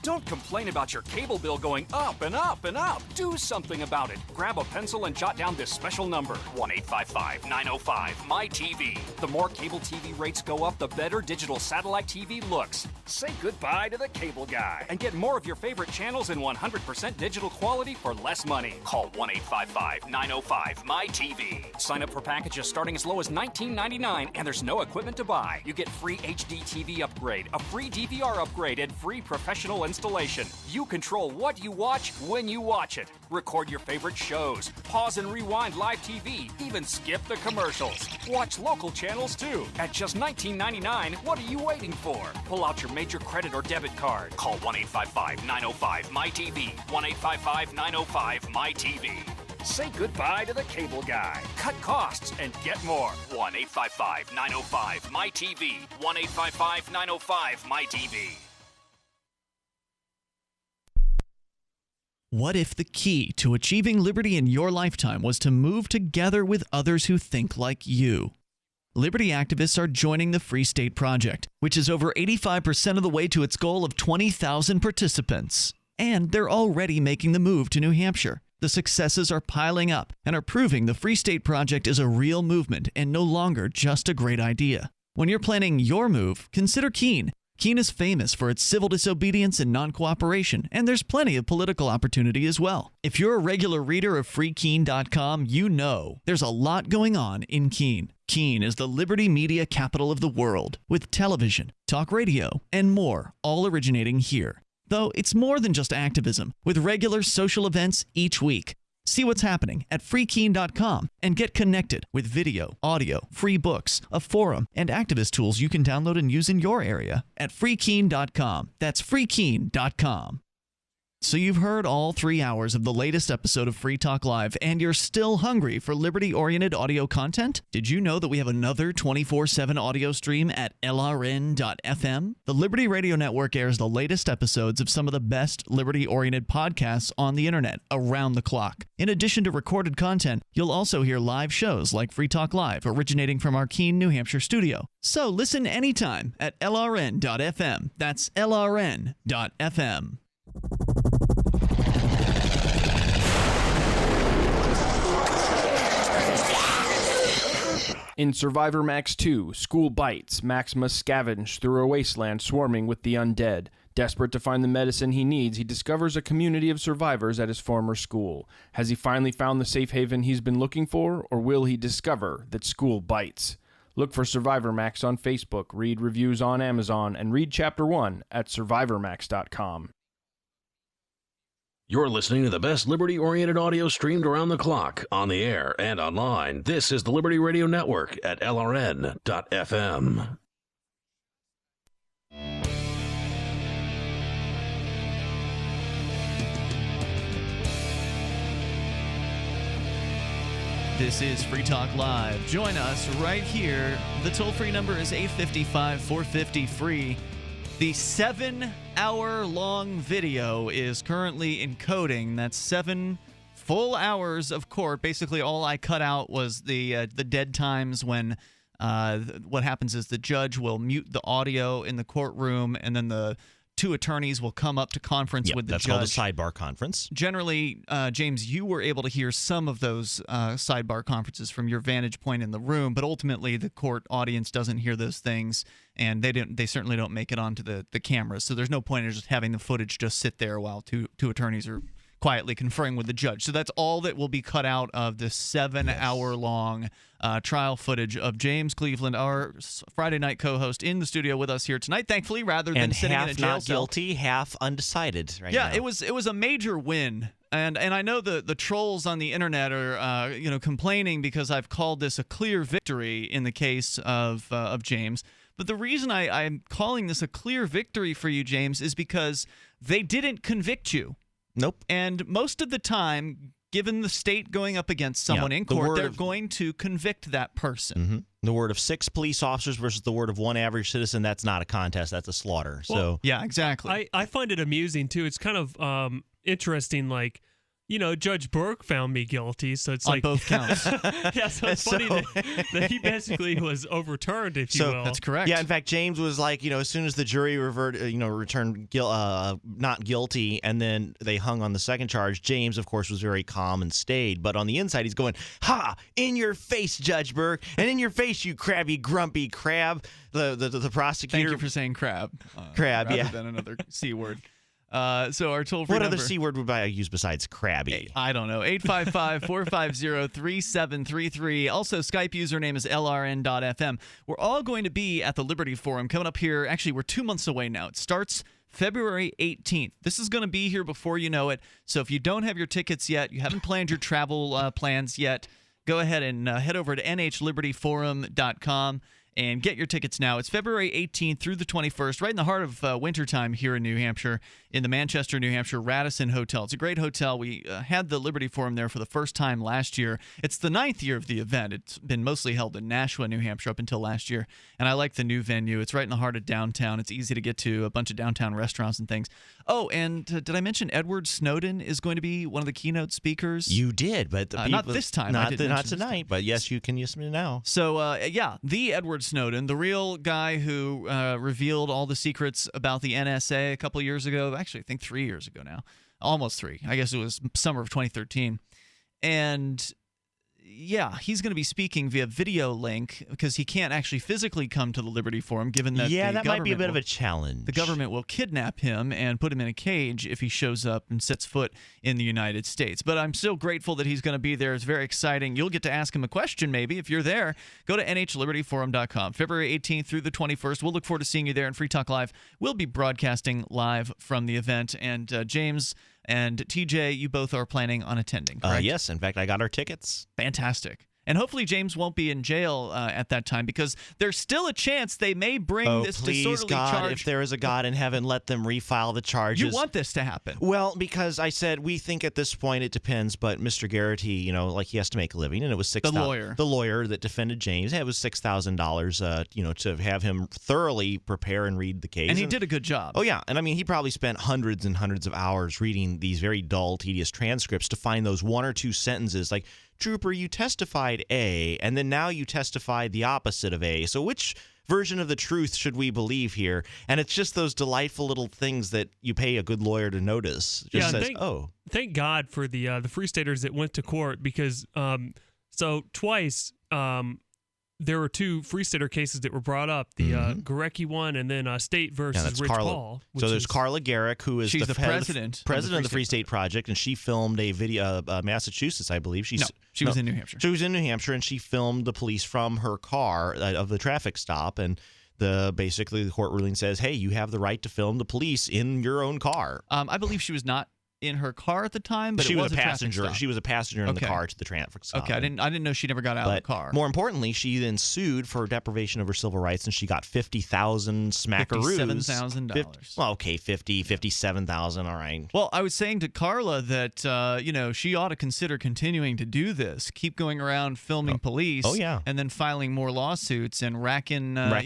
Don't complain about your cable bill going up and up and up. Do something about it. Grab a pencil and jot down this special number, 1-855-905-MY-TV. The more cable TV rates go up, the better digital satellite TV looks. Say goodbye to the cable guy and get more of your favorite channels in 100% digital quality for less money. Call 1-855-905-MY-TV. Sign up for packages starting as low as $19.99, and there's no equipment to buy. You get free HD TV upgrade, a free DVR upgrade, and free professional installation. You control what you watch when you watch it. Record your favorite shows, pause and rewind live TV, even skip the commercials. Watch local channels too. At just $19.99, what are you waiting for? Pull out your major credit or debit card. Call 1-855-905-MY-TV. 1-855-905-MY-TV. Say goodbye to the cable guy. Cut costs and get more. 1-855-905-MY-TV. 1-855-905-MY-TV. What if the key to achieving liberty in your lifetime was to move together with others who think like you? Liberty activists are joining the Free State Project, which is over 85% of the way to its goal of 20,000 participants. And they're already making the move to New Hampshire. The successes are piling up and are proving the Free State Project is a real movement and no longer just a great idea. When you're planning your move, consider Keene. Keene is famous for its civil disobedience and non-cooperation, and there's plenty of political opportunity as well. If you're a regular reader of freekeene.com, you know there's a lot going on in Keene. Keene is the liberty media capital of the world, with television, talk radio, and more, all originating here. Though it's more than just activism, with regular social events each week. See what's happening at freekeene.com and get connected with video, audio, free books, a forum, and activist tools you can download and use in your area at freekeene.com. That's freekeene.com. So you've heard all 3 hours of the latest episode of Free Talk Live, and you're still hungry for liberty-oriented audio content? Did you know that we have another 24/7 audio stream at LRN.FM? The Liberty Radio Network airs the latest episodes of some of the best liberty-oriented podcasts on the internet around the clock. In addition to recorded content, you'll also hear live shows like Free Talk Live, originating from our Keene, New Hampshire studio. So listen anytime at LRN.FM. That's LRN.FM. In Survivor Max 2, School Bites, Max must scavenge through a wasteland swarming with the undead. Desperate to find the medicine he needs, he discovers a community of survivors at his former school. Has he finally found the safe haven he's been looking for, or will he discover that school bites? Look for Survivor Max on Facebook, read reviews on Amazon, and read Chapter 1 at survivormax.com. You're listening to the best liberty-oriented audio streamed around the clock, on the air, and online. This is the Liberty Radio Network at LRN.FM. This is Free Talk Live. Join us right here. The toll-free number is 855-450-FREE. The 7-hour-long video is currently encoding. That's 7 full hours of court. Basically, all I cut out was the dead times when what happens is the judge will mute the audio in the courtroom, and then the two attorneys will come up to conference with the judge. That's called a sidebar conference. Generally, James, you were able to hear some of those sidebar conferences from your vantage point in the room, but ultimately the court audience doesn't hear those things, and they certainly don't make it onto the cameras. So there's no point in just having the footage just sit there while two attorneys are quietly conferring with the judge. So that's all that will be cut out of this 7-hour-long trial footage of James Cleveland, our Friday night co-host, in the studio with us here tonight. Thankfully, rather than sitting in a jail half not guilty, half undecided. Right now. It was a major win. And I know the trolls on the internet are complaining because I've called this a clear victory in the case of James. But the reason I'm calling this a clear victory for you, James, is because they didn't convict you. Nope. And most of the time, given the state going up against someone in court, they're going to convict that person. Mm-hmm. The word of 6 police officers versus the word of 1 average citizen, that's not a contest. That's a slaughter. Well, yeah, exactly. I find it amusing, too. It's kind of interesting, like, Judge Burke found me guilty, so it's on like both counts. Yeah, so it's funny that he basically was overturned, if you will. That's correct. Yeah, in fact, James was like, as soon as the jury returned not guilty, and then they hung on the second charge, James, of course, was very calm and stayed. But on the inside, he's going, "Ha! In your face, Judge Burke, and in your face, you crabby, grumpy crab." The prosecutor. Thank you for saying crab. Crab, rather yeah. than another C word. So our toll-free What number, other C word would I use besides crabby? I don't know. 855-450-3733. Also, Skype username is lrn.fm. We're all going to be at the Liberty Forum coming up here. Actually, we're 2 months away now. It starts February 18th. This is going to be here before you know it. So if you don't have your tickets yet, you haven't planned your travel plans yet, go ahead and head over to nhlibertyforum.com and get your tickets now. It's February 18th through the 21st, right in the heart of wintertime here in New Hampshire, in the Manchester, New Hampshire Radisson Hotel. It's a great hotel. We had the Liberty Forum there for the first time last year. It's the 9th year of the event. It's been mostly held in Nashua, New Hampshire up until last year, and I like the new venue. It's right in the heart of downtown. It's easy to get to, a bunch of downtown restaurants and things. Oh, and did I mention Edward Snowden is going to be one of the keynote speakers? You did, but the people, not this time. Not tonight, but yes, you can use me now. So, the Edward Snowden, the real guy who revealed all the secrets about the NSA a couple years ago. Actually, I think 3 years ago now. Almost 3. I guess it was summer of 2013. And yeah, he's going to be speaking via video link because he can't actually physically come to the Liberty Forum, given that that might be a bit of a challenge. The government will kidnap him and put him in a cage if he shows up and sets foot in the United States. But I'm still grateful that he's going to be there. It's very exciting. You'll get to ask him a question maybe if you're there. Go to nhlibertyforum.com. February 18th through the 21st. We'll look forward to seeing you there. And Free Talk Live will be broadcasting live from the event. And James and TJ, you both are planning on attending, correct? Yes. In fact, I got our tickets. Fantastic. And hopefully James won't be in jail at that time, because there's still a chance they may bring this disorderly God, charge. If there is a God in heaven, let them refile the charges. You want this to happen. Well, because I said we think at this point it depends, but Mr. Garrity, he has to make a living, and it was $6,000. The lawyer that defended James, it was $6,000, to have him thoroughly prepare and read the case. And he did a good job. Oh, yeah. And I mean, he probably spent hundreds and hundreds of hours reading these very dull, tedious transcripts to find those one or two sentences like, "Trooper, you testified A, and then now you testified the opposite of A. So which version of the truth should we believe here?" And it's just those delightful little things that you pay a good lawyer to notice. Thank God for the Free Staters that went to court, because so twice there were two Free Stater cases that were brought up, the Garecki one, and then State versus Rich Paul. So there's Carla Garrick, who is the president of the Free State Project, and she filmed a video, Massachusetts, I believe. She was in New Hampshire. She was in New Hampshire, and she filmed the police from her car of the traffic stop, and basically the court ruling says, hey, you have the right to film the police in your own car. I believe she was not in her car at the time, but she was a passenger. She was a passenger in the car to the traffic stop. Okay, I didn't know she never got out of the car. More importantly, she then sued for deprivation of her civil rights, and she got 50,000 smackaroos. $57,000. Well, okay, 57,000. All right. Well, I was saying to Carla that she ought to consider continuing to do this, keep going around filming police. Oh yeah, and then filing more lawsuits and raking up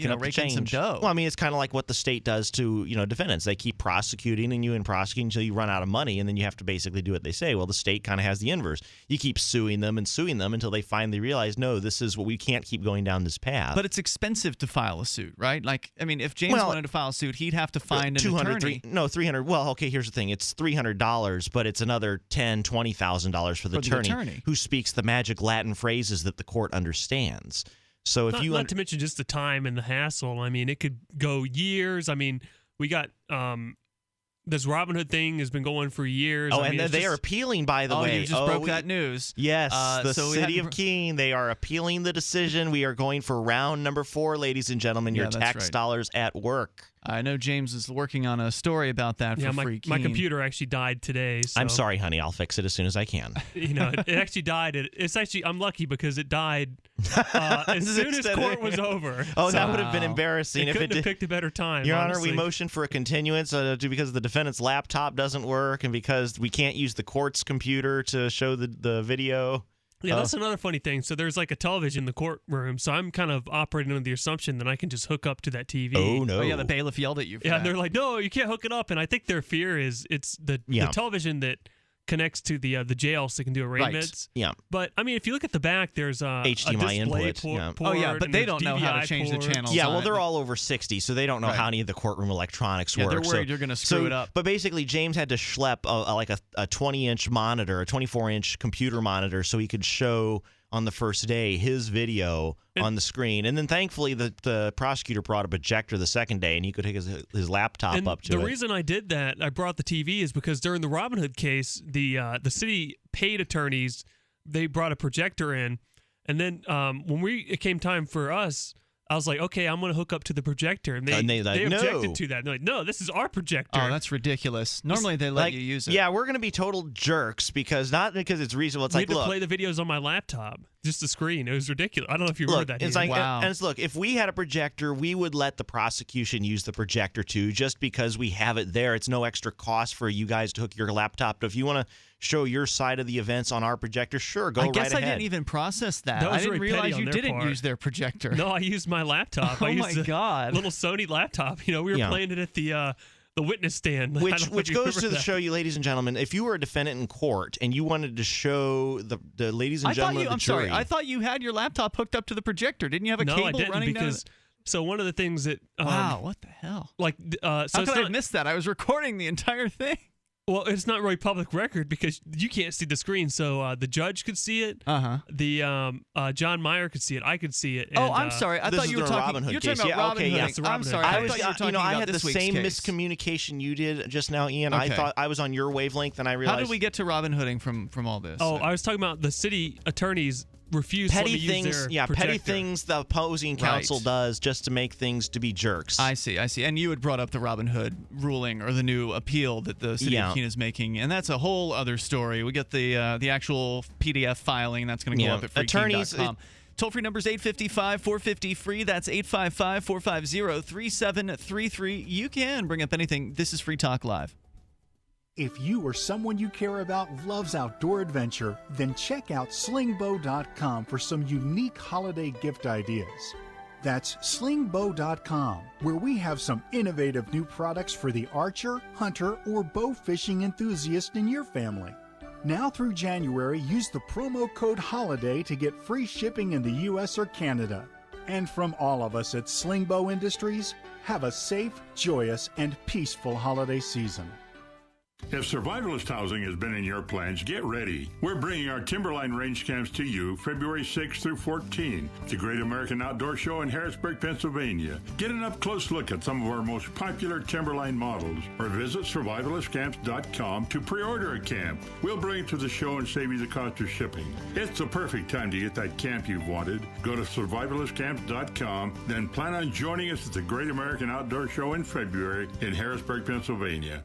some dough. Well, I mean, it's kind of like what the state does to defendants. They keep prosecuting and prosecuting until you run out of money, and then you have to basically do what they say. Well, the state kind of has the inverse. You keep suing them until they finally realize, no, this is what we can't keep going down this path. But it's expensive to file a suit, right? Like, I mean, if James wanted to file a suit, he'd have to find an attorney. $300. Well, okay, here's the thing. It's $300, but it's another $10,000, $20,000 for the attorney who speaks the magic Latin phrases that the court understands. So if not to mention just the time and the hassle. I mean, it could go years. I mean, we got this Robin Hood thing has been going for years. Oh, and they are appealing, by the way. You just broke that news. Yes, the city of Keene, they are appealing the decision. We are going for round number 4, ladies and gentlemen. Your tax dollars at work. I know James is working on a story about that for Free Keene. My computer actually died today. So. I'm sorry, honey. I'll fix it as soon as I can. It actually died. I'm lucky because it died as soon as court was over. Oh, that would have been embarrassing. Couldn't have picked a better time. Your honestly. Honor, we motion for a continuance because the defendant's laptop doesn't work and because we can't use the court's computer to show the video. Yeah, that's another funny thing. So there's like a television in the courtroom, so I'm kind of operating under the assumption that I can just hook up to that TV. Oh, no. Oh, yeah, the bailiff yelled at you for that. And they're like, no, you can't hook it up. And I think their fear is it's the television that connects to the jail so they can do arraignments. Yeah. But I mean, if you look at the back, there's a HDMI display input. Yeah. port, but and they there's don't know how to DVI change the port. channels. Yeah, on well, it. they're all over 60, so they don't know how any of the courtroom electronics work. They're worried you're going to screw it up. But basically, James had to schlep a 20-inch monitor, a 24-inch computer monitor, so he could show on the first day his video on the screen. And then thankfully the prosecutor brought a projector the second day, and he could take his laptop up to it. The reason I did that, I brought the TV, is because during the Robin Hood case, the city paid attorneys, they brought a projector in. And then when it came time for us, I was like, okay, I'm going to hook up to the projector. And they objected no. to that. They're like, no, this is our projector. Oh, that's ridiculous. Normally they let you use it. Yeah, we're going to be total jerks not because it's reasonable. It's we like, had to look, play the videos on my laptop, just the screen. It was ridiculous. I don't know if you remember that. It's here. like, Wow. and it's, look, if we had a projector, we would let the prosecution use the projector too, just because we have it there. It's no extra cost for you guys to hook your laptop to. If you want to show your side of the events on our projector, sure, go right ahead. I guess I didn't even process that. That was I didn't very petty realize on you their didn't part. use their projector. No, I used my laptop. Oh I used my God. little Sony laptop. We were playing it at the witness stand. Which goes to the show you, ladies and gentlemen, if you were a defendant in court and you wanted to show the ladies and gentlemen of the jury. I thought you had your laptop hooked up to the projector. Didn't you have a No, cable I didn't, running because down? So one of the things that Wow, what the hell? like so How it's could I not, have missed that? I was recording the entire thing. well, it's not really public record because you can't see the screen. So the judge could see it. The John Meyer could see it. I could see it. Oh, And, I'm sorry. I this thought is you were the talking. Robin Hood You're case. talking about Yeah, Robin okay, Hood. yeah. That's the Robin I'm Hood sorry. case. I I was, thought you were talking I about had the this week's same case. miscommunication you did just now, Ian. I Okay. thought I was on your wavelength, and I realized How did we get to Robin Hooding from all this? Oh, I was talking about the city attorneys refused to let me petty use things. their Yeah, petty projector. things the opposing counsel does just to make things to be jerks. I see. And you had brought up the Robin Hood ruling or the new appeal that the city of Keene is making, and that's a whole other story. We get the actual PDF filing, and that's going to go up at freekeene.com. Toll-free number is 855-450-FREE. That's 855-450-3733. You can bring up anything. This is Free Talk Live. If you or someone you care about loves outdoor adventure, then check out slingbow.com for some unique holiday gift ideas. That's slingbow.com, where we have some innovative new products for the archer, hunter, or bow fishing enthusiast in your family. Now through January, use the promo code HOLIDAY to get free shipping in the U.S. or Canada. And from all of us at Slingbow Industries, have a safe, joyous, and peaceful holiday season. If survivalist housing has been in your plans, get ready. We're bringing our Timberline Range Camps to you February 6th through 14th at the Great American Outdoor Show in Harrisburg, Pennsylvania. Get an up-close look at some of our most popular Timberline models or visit survivalistcamps.com to pre-order a camp. We'll bring it to the show and save you the cost of shipping. It's the perfect time to get that camp you've wanted. Go to survivalistcamps.com, then plan on joining us at the Great American Outdoor Show in February in Harrisburg, Pennsylvania.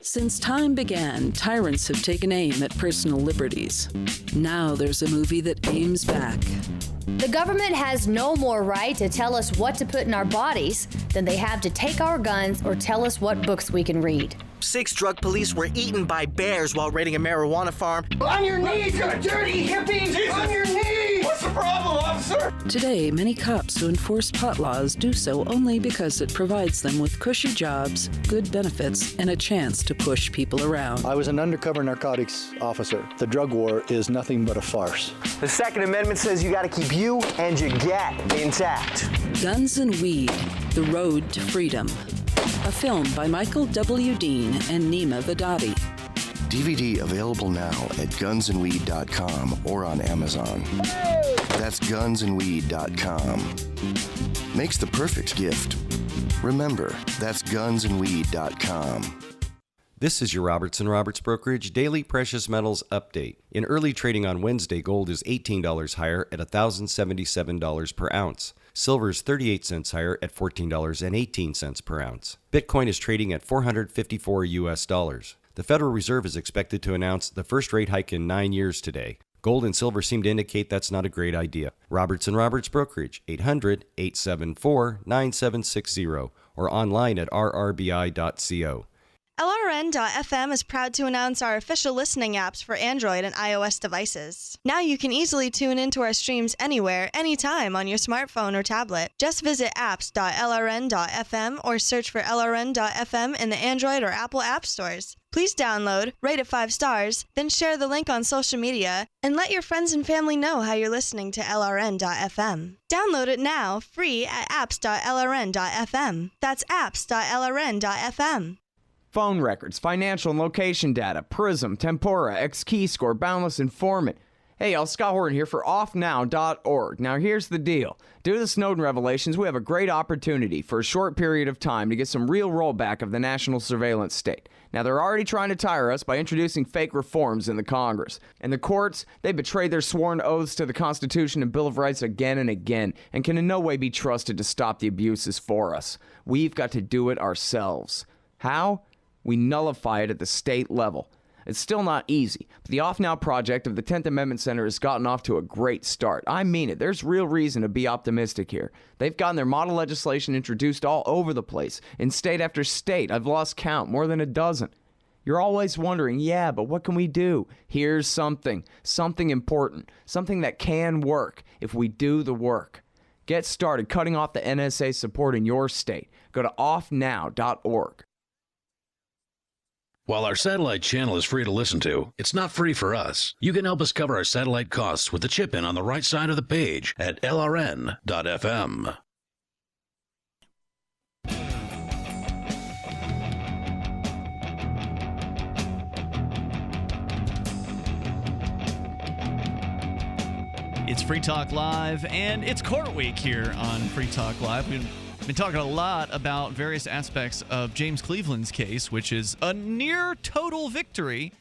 Since time began, tyrants have taken aim at personal liberties. Now there's a movie that aims back. The government has no more right to tell us what to put in our bodies than they have to take our guns or tell us what books we can read. 6 drug police were eaten by bears while raiding a marijuana farm. On your knees, you dirty hippies! Jesus. On your knees! What's the problem, officer? Today, many cops who enforce pot laws do so only because it provides them with cushy jobs, good benefits, and a chance to push people around. I was an undercover narcotics officer. The drug war is nothing but a farce. The Second Amendment says you gotta keep you and your gat intact. Guns and Weed, The Road to Freedom. A film by Michael W. Dean and Nima Vadadi. DVD available now at gunsandweed.com or on Amazon. That's gunsandweed.com. Makes the perfect gift. Remember, that's gunsandweed.com. This is your Robertson Roberts Brokerage Daily Precious Metals Update. In early trading on Wednesday, gold is $18 higher at $1,077 per ounce. Silver is 38 cents higher at $14.18 per ounce. Bitcoin is trading at $454 US. The Federal Reserve is expected to announce the first rate hike in 9 years today. Gold and silver seem to indicate that's not a great idea. Robertson Roberts Brokerage, 800-874-9760, or online at rrbi.co. LRN.FM is proud to announce our official listening apps for Android and iOS devices. Now you can easily tune into our streams anywhere, anytime on your smartphone or tablet. Just visit apps.lrn.fm or search for LRN.FM in the Android or Apple app stores. Please download, rate it 5 stars, then share the link on social media, and let your friends and family know how you're listening to LRN.FM. Download it now, free at apps.lrn.fm. That's apps.lrn.fm. Phone records, financial and location data, Prism, Tempora, X-Keyscore, Boundless Informant. Hey y'all, Scott Horton here for offnow.org. Now here's the deal. Due to the Snowden revelations, we have a great opportunity for a short period of time to get some real rollback of the national surveillance state. Now they're already trying to tire us by introducing fake reforms in the Congress. And the courts, they betrayed their sworn oaths to the Constitution and Bill of Rights again and again, and can in no way be trusted to stop the abuses for us. We've got to do it ourselves. How? We nullify it at the state level. It's still not easy, but the Off Now project of the 10th Amendment Center has gotten off to a great start. I mean it. There's real reason to be optimistic here. They've gotten their model legislation introduced all over the place, in state after state. I've lost count, more than a dozen. You're always wondering, yeah, but what can we do? Here's something important, something that can work if we do the work. Get started cutting off the NSA support in your state. Go to offnow.org. While our satellite channel is free to listen to, it's not free for us. You can help us cover our satellite costs with the chip-in on the right side of the page at lrn.fm. It's Free Talk Live, and it's court week here on Free Talk Live. We've been talking a lot about various aspects of James Cleveland's case, which is a near total victory.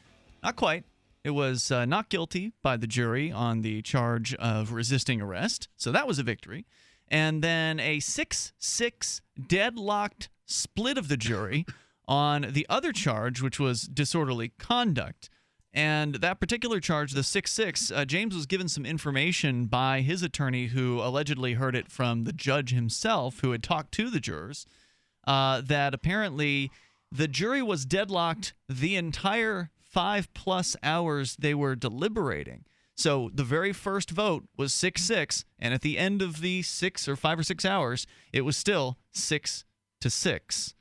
Not quite. It was not guilty by the jury on the charge of resisting arrest, so that was a victory. And then a 6-6 deadlocked split of the jury on the other charge, which was disorderly conduct. And that particular charge, the 6-6, James was given some information by his attorney who allegedly heard it from the judge himself, who had talked to the jurors, that apparently the jury was deadlocked the entire 5+ hours they were deliberating. So the very first vote was 6-6, and at the end of the 5 or 6 hours, it was still 6-6.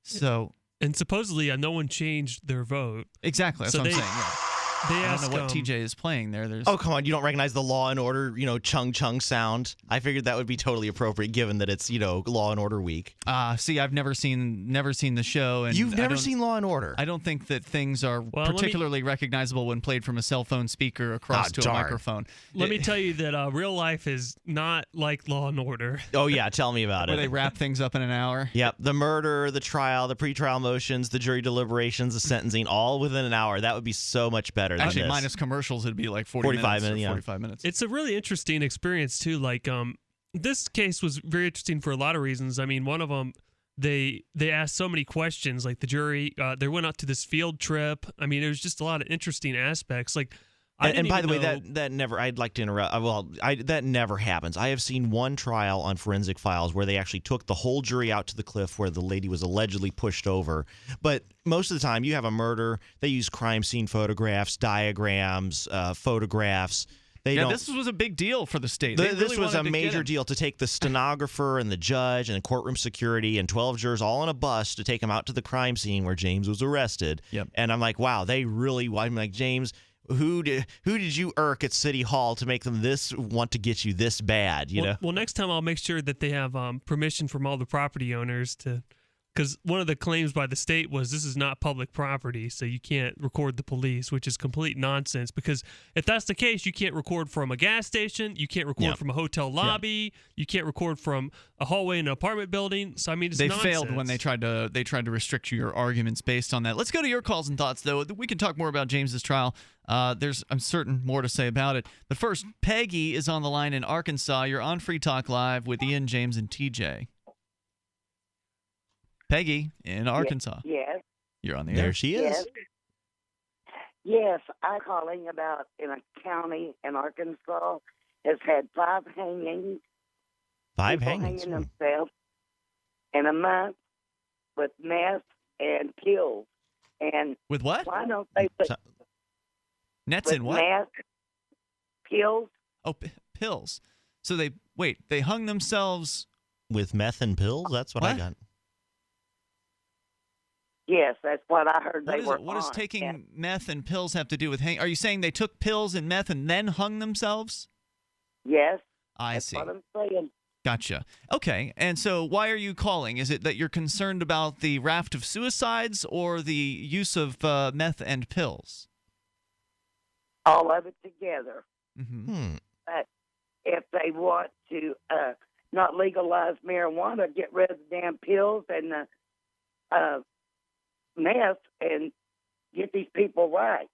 So... And supposedly, no one changed their vote. Exactly. That's what I'm saying. Yeah. I don't know what TJ is playing there. Oh, come on. You don't recognize the Law and Order, chung chung sound? I figured that would be totally appropriate given that it's, Law and Order week. See, I've never seen the show. And you've never seen Law and Order? I don't think that things are particularly recognizable when played from a cell phone speaker across to a microphone. Let me tell you that real life is not like Law and Order. Oh, yeah. Tell me about it. Where they wrap things up in an hour? Yep. The murder, the trial, the pretrial motions, the jury deliberations, the sentencing, all within an hour. That would be so much better than Actually, this. Minus commercials, it'd be like 45 minutes. It's a really interesting experience, too. Like, this case was very interesting for a lot of reasons. I mean, one of them, they asked so many questions. Like, the jury, they went out to this field trip. I mean, it was just a lot of interesting aspects. Like, and by the way, that never, I'd like to interrupt. That never happens. I have seen one trial on Forensic Files where they actually took the whole jury out to the cliff where the lady was allegedly pushed over. But most of the time, you have a murder. They use crime scene photographs, diagrams, photographs. This was a big deal for the state. This was a major deal to take the stenographer and the judge and the courtroom security and 12 jurors all on a bus to take them out to the crime scene where James was arrested. Yep. And I'm like, wow, I'm like, James, who did you irk at City Hall to make them want to get you this bad? Well, next time I'll make sure that they have permission from all the property owners to. Because one of the claims by the state was this is not public property, so you can't record the police, which is complete nonsense. Because if that's the case, you can't record from a gas station, you can't record from a hotel lobby, you can't record from a hallway in an apartment building. So I mean, it's nonsense. They failed when they tried to restrict your arguments based on that. Let's go to your calls and thoughts, though. We can talk more about James's trial. There's, I'm certain, more to say about it. But first, Peggy is on the line in Arkansas. You're on Free Talk Live with Ian, James, and TJ. Peggy in Arkansas. Yes. You're on the air. There she is. Yes, I'm calling about in a county in Arkansas has had 5 hangings. 5 People hangings? hanging themselves in a month with meth and pills. And with what? Why don't they put nets in what? Meth, pills. Oh, pills. So they hung themselves with meth and pills? That's what I got. Yes, that's what I heard they were What does taking meth and pills have to do with Are you saying they took pills and meth and then hung themselves? Yes. I see. That's what I'm saying. Gotcha. Okay, and so why are you calling? Is it that you're concerned about the raft of suicides or the use of meth and pills? All of it together. Mm-hmm. But if they want to not legalize marijuana, get rid of the damn pills and the meth and get these people right.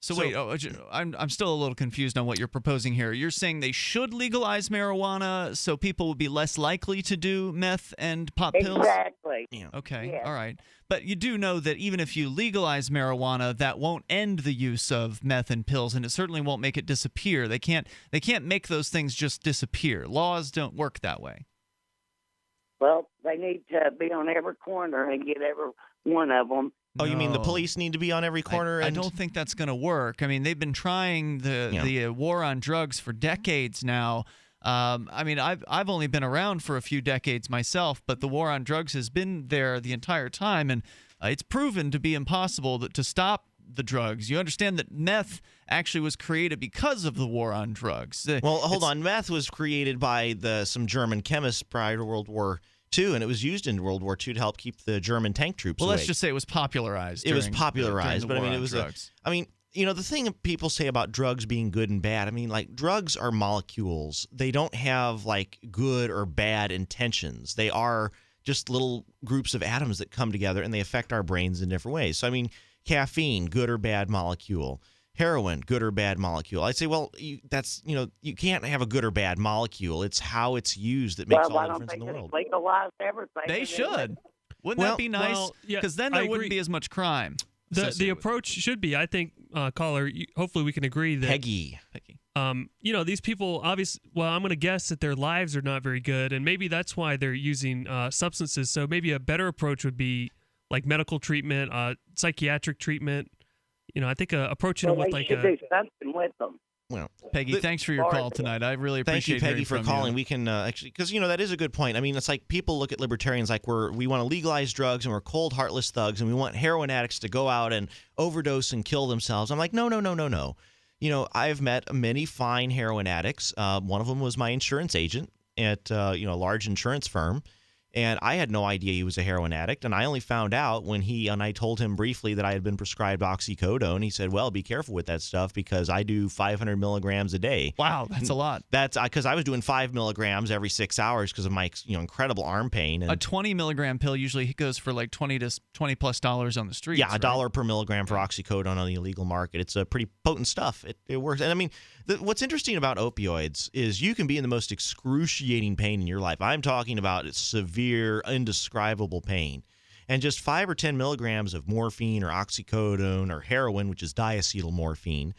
So wait, I'm still a little confused on what you're proposing here. You're saying they should legalize marijuana so people would be less likely to do meth and pop pills? Exactly. Yeah. Okay, yes. all right. But you do know that even if you legalize marijuana, that won't end the use of meth and pills, and it certainly won't make it disappear. They can't make those things just disappear. Laws don't work that way. Well, they need to be on every corner and get every one of them. Oh, you mean the police need to be on every corner? I don't think that's going to work. I mean, they've been trying the war on drugs for decades now. I mean, I've only been around for a few decades myself, but the war on drugs has been there the entire time, and it's proven to be impossible to stop the drugs. You understand that meth actually was created because of the war on drugs. Well, hold on. Meth was created by some German chemists prior to World War II, and it was used in World War II to help keep the German tank troops away. Let's just say it was popularized. It was popularized, but I mean, it was the thing people say about drugs being good and bad. I mean, like, drugs are molecules. They don't have like good or bad intentions. They are just little groups of atoms that come together and they affect our brains in different ways. So, I mean, caffeine, good or bad molecule. Heroin, good or bad molecule. I'd say, well, you can't have a good or bad molecule. It's how it's used that makes all the difference in the world. Legalize everything. They should. Wouldn't that be nice? Because then there wouldn't be as much crime. The approach should be, I think, caller, hopefully we can agree that Peggy. These people obviously, well, I'm going to guess that their lives are not very good, and maybe that's why they're using substances. So maybe a better approach would be like medical treatment, psychiatric treatment. I think approaching them with like do something with them. Well, Peggy, thanks for your call tonight. I really appreciate Thank you, Peggy, for calling. You. We can actually, because that is a good point. I mean, it's like people look at libertarians like we want to legalize drugs and we're cold, heartless thugs, and we want heroin addicts to go out and overdose and kill themselves. I'm like, no. I've met many fine heroin addicts. One of them was my insurance agent at a large insurance firm. And I had no idea he was a heroin addict, and I only found out when I told him briefly that I had been prescribed oxycodone. He said, well, be careful with that stuff because I do 500 milligrams a day. Wow, that's a lot. That's because I was doing 5 milligrams every 6 hours because of my incredible arm pain. And a 20 milligram pill usually goes for like $20 plus on the streets. Yeah, $1 per milligram for oxycodone on the illegal market. It's a pretty potent stuff. It works. And I mean, what's interesting about opioids is you can be in the most excruciating pain in your life. I'm talking about severe, indescribable pain. And just 5 or 10 milligrams of morphine or oxycodone or heroin, which is diacetyl morphine,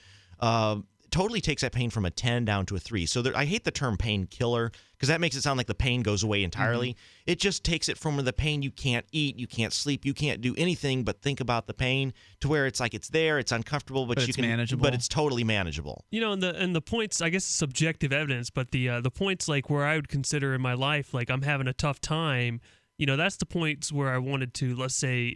totally takes that pain from a 10 down to a 3. So I hate the term painkiller because that makes it sound like the pain goes away entirely. Mm-hmm. It just takes it from the pain you can't eat, you can't sleep, you can't do anything but think about the pain to where it's like it's there, it's uncomfortable, but it's manageable. But it's totally manageable. And the points, I guess, subjective evidence, but the points like where I would consider in my life, like I'm having a tough time, that's the points where I wanted to, let's say,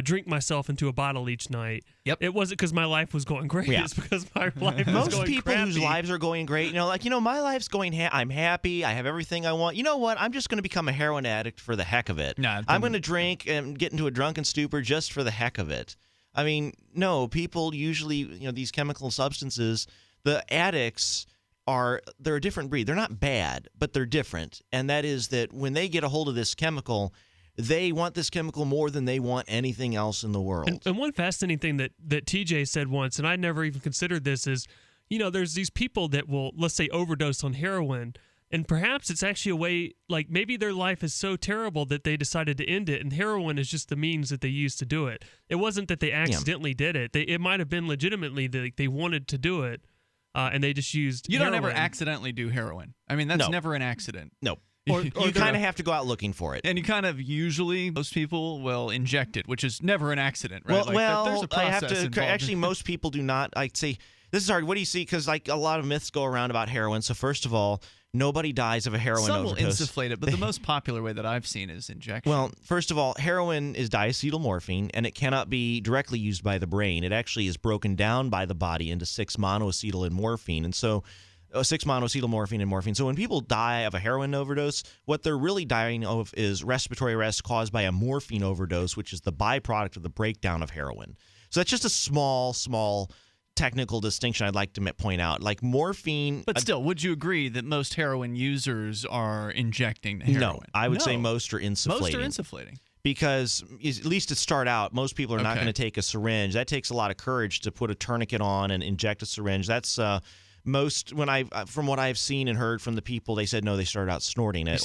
drink myself into a bottle each night. Yep. It wasn't because my life was going great. Yeah. It's because my life was going Most people crappy. whose lives are going great, my life's going, I'm happy, I have everything I want. You know what? I'm just going to become a heroin addict for the heck of it. I'm going to drink and get into a drunken stupor just for the heck of it. I mean, no, people usually, these chemical substances, the addicts they're a different breed. They're not bad, but they're different. And that is that when they get a hold of this chemical, they want this chemical more than they want anything else in the world. And one fascinating thing that TJ said once, and I never even considered this, is, there's these people that will, let's say, overdose on heroin, and perhaps it's actually a way, like maybe their life is so terrible that they decided to end it, and heroin is just the means that they used to do it. It wasn't that they accidentally did it. It might have been legitimately that they wanted to do it, and they just used You heroin. don't ever accidentally do heroin. I mean, that's never an accident. No. you kind of have to go out looking for it. And you kind of usually, most people will inject it, which is never an accident, right? There's a process I have to involved. actually, most people do not. I'd say this is hard. What do you see? Because like a lot of myths go around about heroin. So first of all, nobody dies of a heroin Some overdose. will insufflate it, but the most popular way that I've seen is injection. Well, first of all, heroin is diacetylmorphine, and it cannot be directly used by the brain. It actually is broken down by the body into 6-monoacetyl and morphine. And so 6-monoacetylmorphine and morphine. So when people die of a heroin overdose, what they're really dying of is respiratory arrest caused by a morphine overdose, which is the byproduct of the breakdown of heroin. So that's just a small technical distinction I'd like to point out. Like morphine... But still, would you agree that most heroin users are injecting the heroin? No, I would say most are insufflating. Most are insufflating. Because at least to start out, most people are not going to take a syringe. That takes a lot of courage to put a tourniquet on and inject a syringe. That's... from what I've seen and heard from the people, they said no, they started out snorting it.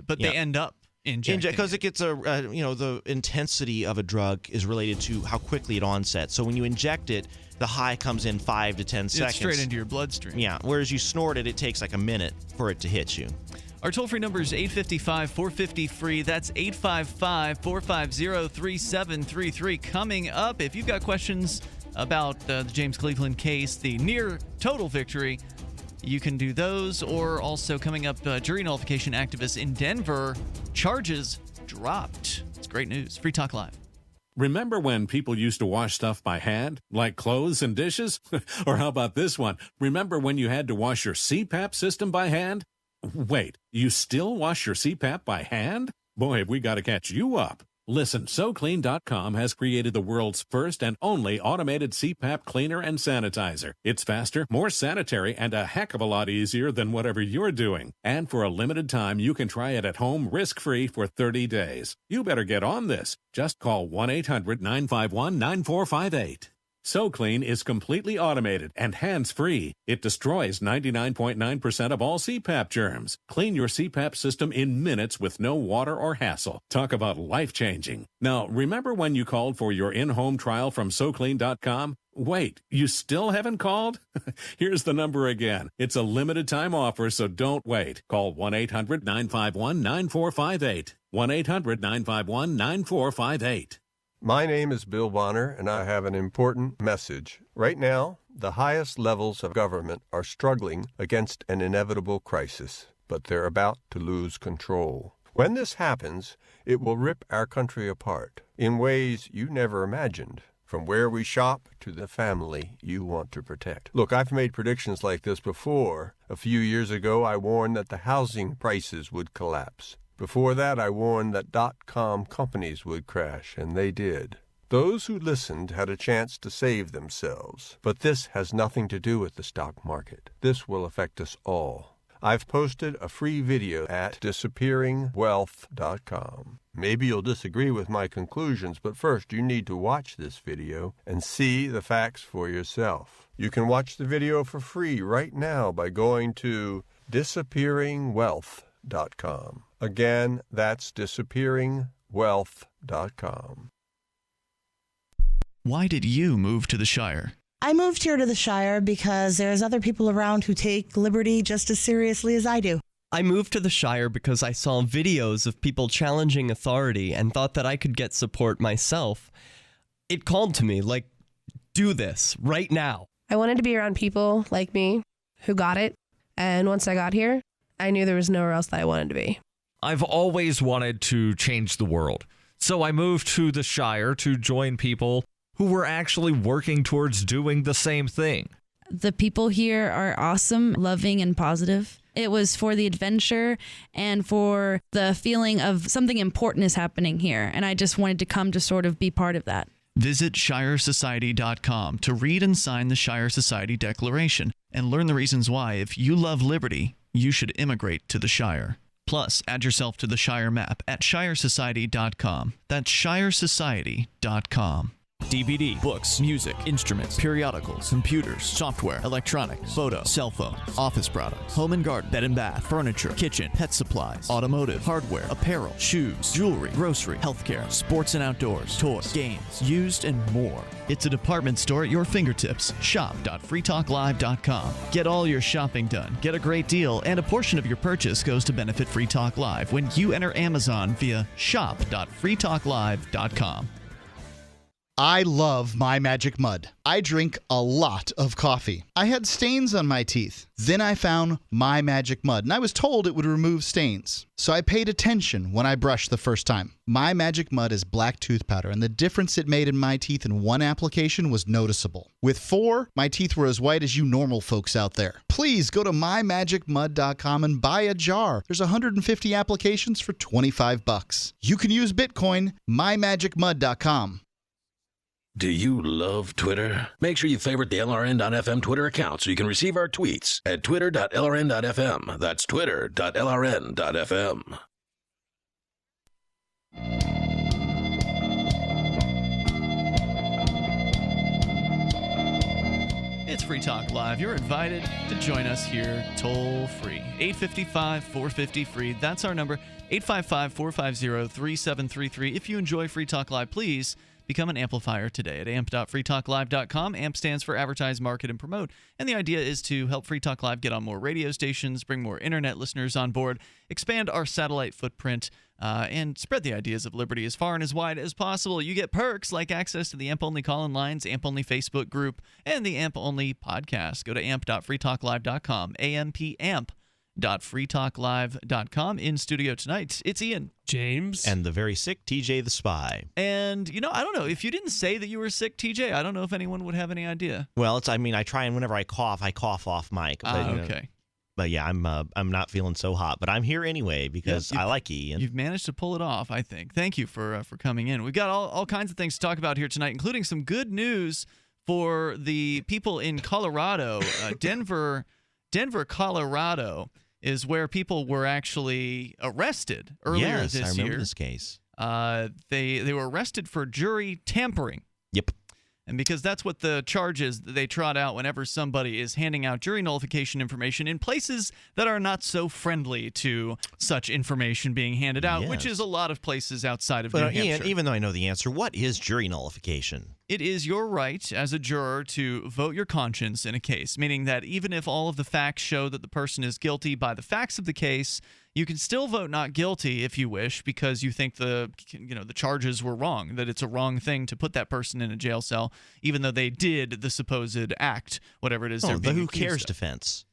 But they end up injecting because it gets the intensity of a drug is related to how quickly it onsets. So when you inject it, the high comes in 5 to 10 seconds. It's straight into your bloodstream. Yeah, whereas you snort it, it takes like a minute for it to hit you. Our toll-free number is 855-450-FREE. That's 855-450-3733. Coming up, if you've got questions about the James Cleveland case, the near total victory, you can do those. Or also coming up, jury nullification activists in Denver, charges dropped. It's great news. Free Talk Live. Remember when people used to wash stuff by hand, like clothes and dishes? Or how about this one? Remember when you had to wash your CPAP system by hand? Wait, you still wash your CPAP by hand? Boy, have we got to catch you up. Listen, SoClean.com has created the world's first and only automated CPAP cleaner and sanitizer. It's faster, more sanitary, and a heck of a lot easier than whatever you're doing. And for a limited time, you can try it at home risk-free for 30 days. You better get on this. Just call 1-800-951-9458. SoClean is completely automated and hands-free. It destroys 99.9% of all CPAP germs. Clean your CPAP system in minutes with no water or hassle. Talk about life-changing. Now, remember when you called for your in-home trial from SoClean.com? Wait, you still haven't called? Here's the number again. It's a limited-time offer, so don't wait. Call 1-800-951-9458. 1-800-951-9458. My name is Bill Bonner, and I have an important message. Right now, the highest levels of government are struggling against an inevitable crisis, but they're about to lose control. When this happens, it will rip our country apart in ways you never imagined, from where we shop to the family you want to protect. Look, I've made predictions like this before. A few years ago, I warned that the housing prices would collapse. Before that, I warned that .com companies would crash, and they did. Those who listened had a chance to save themselves. But this has nothing to do with the stock market. This will affect us all. I've posted a free video at disappearingwealth.com. Maybe you'll disagree with my conclusions, but first you need to watch this video and see the facts for yourself. You can watch the video for free right now by going to disappearingwealth.com. Again, that's disappearingwealth.com. Why did you move to the Shire? I moved here to the Shire because there's other people around who take liberty just as seriously as I do. I moved to the Shire because I saw videos of people challenging authority and thought that I could get support myself. It called to me, like, do this right now. I wanted to be around people like me who got it, and once I got here, I knew there was nowhere else that I wanted to be. I've always wanted to change the world, so I moved to the Shire to join people who were actually working towards doing the same thing. The people here are awesome, loving, and positive. It was for the adventure and for the feeling of something important is happening here, and I just wanted to come to sort of be part of that. Visit ShireSociety.com to read and sign the Shire Society Declaration and learn the reasons why, if you love liberty, you should immigrate to the Shire. Plus, add yourself to the Shire map at ShireSociety.com. That's ShireSociety.com. DVD, books, music, instruments, periodicals, computers, software, electronics, photo, cell phones, office products, home and garden, bed and bath, furniture, kitchen, pet supplies, automotive, hardware, apparel, shoes, jewelry, grocery, healthcare, sports and outdoors, toys, games, used, and more. It's a department store at your fingertips. Shop.freetalklive.com. Get all your shopping done, get a great deal, and a portion of your purchase goes to benefit Free Talk Live when you enter Amazon via shop.freetalklive.com. I love My Magic Mud. I drink a lot of coffee. I had stains on my teeth. Then I found My Magic Mud, and I was told it would remove stains. So I paid attention when I brushed the first time. My Magic Mud is black tooth powder, and the difference it made in my teeth in one application was noticeable. With 4, my teeth were as white as you normal folks out there. Please go to mymagicmud.com and buy a jar. There's 150 applications for $25. You can use Bitcoin. mymagicmud.com. Do you love Twitter? Make sure you favorite the LRN.FM Twitter account so you can receive our tweets at twitter.lrn.fm. That's twitter.lrn.fm. It's Free Talk Live. You're invited to join us here toll free. 855-450-FREE. That's our number. 855-450-3733. If you enjoy Free Talk Live, please become an amplifier today at amp.freetalklive.com. AMP stands for Advertise, Market, and Promote. And the idea is to help Free Talk Live get on more radio stations, bring more internet listeners on board, expand our satellite footprint, and spread the ideas of liberty as far and as wide as possible. You get perks like access to the AMP-only call-in lines, AMP-only Facebook group, and the AMP-only podcast. Go to amp.freetalklive.com, amp.freetalklive.com. In studio tonight, it's Ian, James, and the very sick TJ the Spy. And, I don't know. If you didn't say that you were sick, TJ, I don't know if anyone would have any idea. Well, I try, and whenever I cough off mic. But, okay. But yeah, I'm not feeling so hot, but I'm here anyway because I like Ian. You've managed to pull it off, I think. Thank you for coming in. We've got all kinds of things to talk about here tonight, including some good news for the people in Colorado. Denver, Colorado is where people were actually arrested earlier this year. Yes, I remember this case. They were arrested for jury tampering. Yep. And because that's what the charge is that they trot out whenever somebody is handing out jury nullification information in places that are not so friendly to such information being handed out, which is a lot of places outside of New Hampshire. Ian, even though I know the answer, what is jury nullification? It is your right as a juror to vote your conscience in a case, meaning that even if all of the facts show that the person is guilty by the facts of the case, you can still vote not guilty if you wish because you think the charges were wrong, that it's a wrong thing to put that person in a jail cell, even though they did the supposed act, whatever it is they're being the who accused cares of. defense.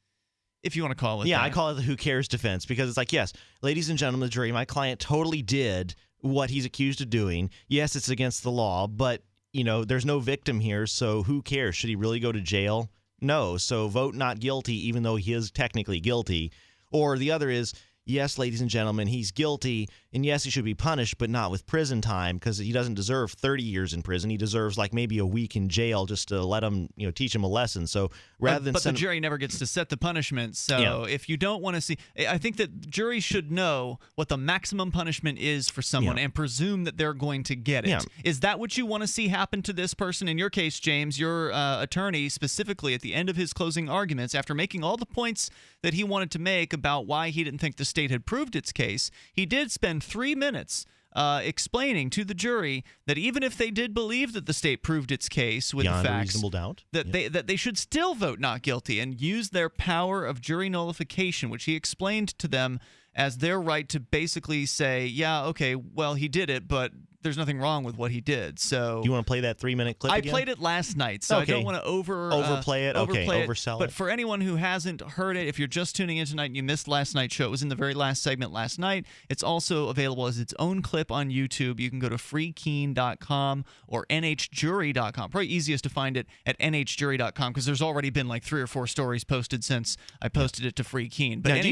If you want to call it that. Yeah, I call it the who cares defense because it's like, yes, ladies and gentlemen of the jury, my client totally did what he's accused of doing. Yes, it's against the law, but there's no victim here, so who cares? Should he really go to jail? No, so vote not guilty even though he is technically guilty. Or the other is, yes, ladies and gentlemen, he's guilty, and yes, he should be punished, but not with prison time because he doesn't deserve 30 years in prison. He deserves like maybe a week in jail just to let him, teach him a lesson. So rather than but the jury never gets to set the punishment. So if you don't want to see, I think that juries should know what the maximum punishment is for someone and presume that they're going to get it. Is that what you want to see happen to this person? In your case, James, your attorney specifically at the end of his closing arguments, after making all the points that he wanted to make about why he didn't think the state had proved its case, he did spend 3 minutes explaining to the jury that even if they did believe that the state proved its case with beyond the facts, a reasonable doubt, that they should still vote not guilty and use their power of jury nullification, which he explained to them as their right to basically say, yeah, okay, well, he did it, but there's nothing wrong with what he did. So you want to play that 3-minute clip again? I played it last night, so I don't want to overplay it. Oversell it. But for anyone who hasn't heard it, if you're just tuning in tonight and you missed last night's show, it was in the very last segment last night. It's also available as its own clip on YouTube. You can go to freekeen.com or nhjury.com. Probably easiest to find it at nhjury.com because there's already been like 3 or 4 stories posted since I posted it to Free Keen. But now, do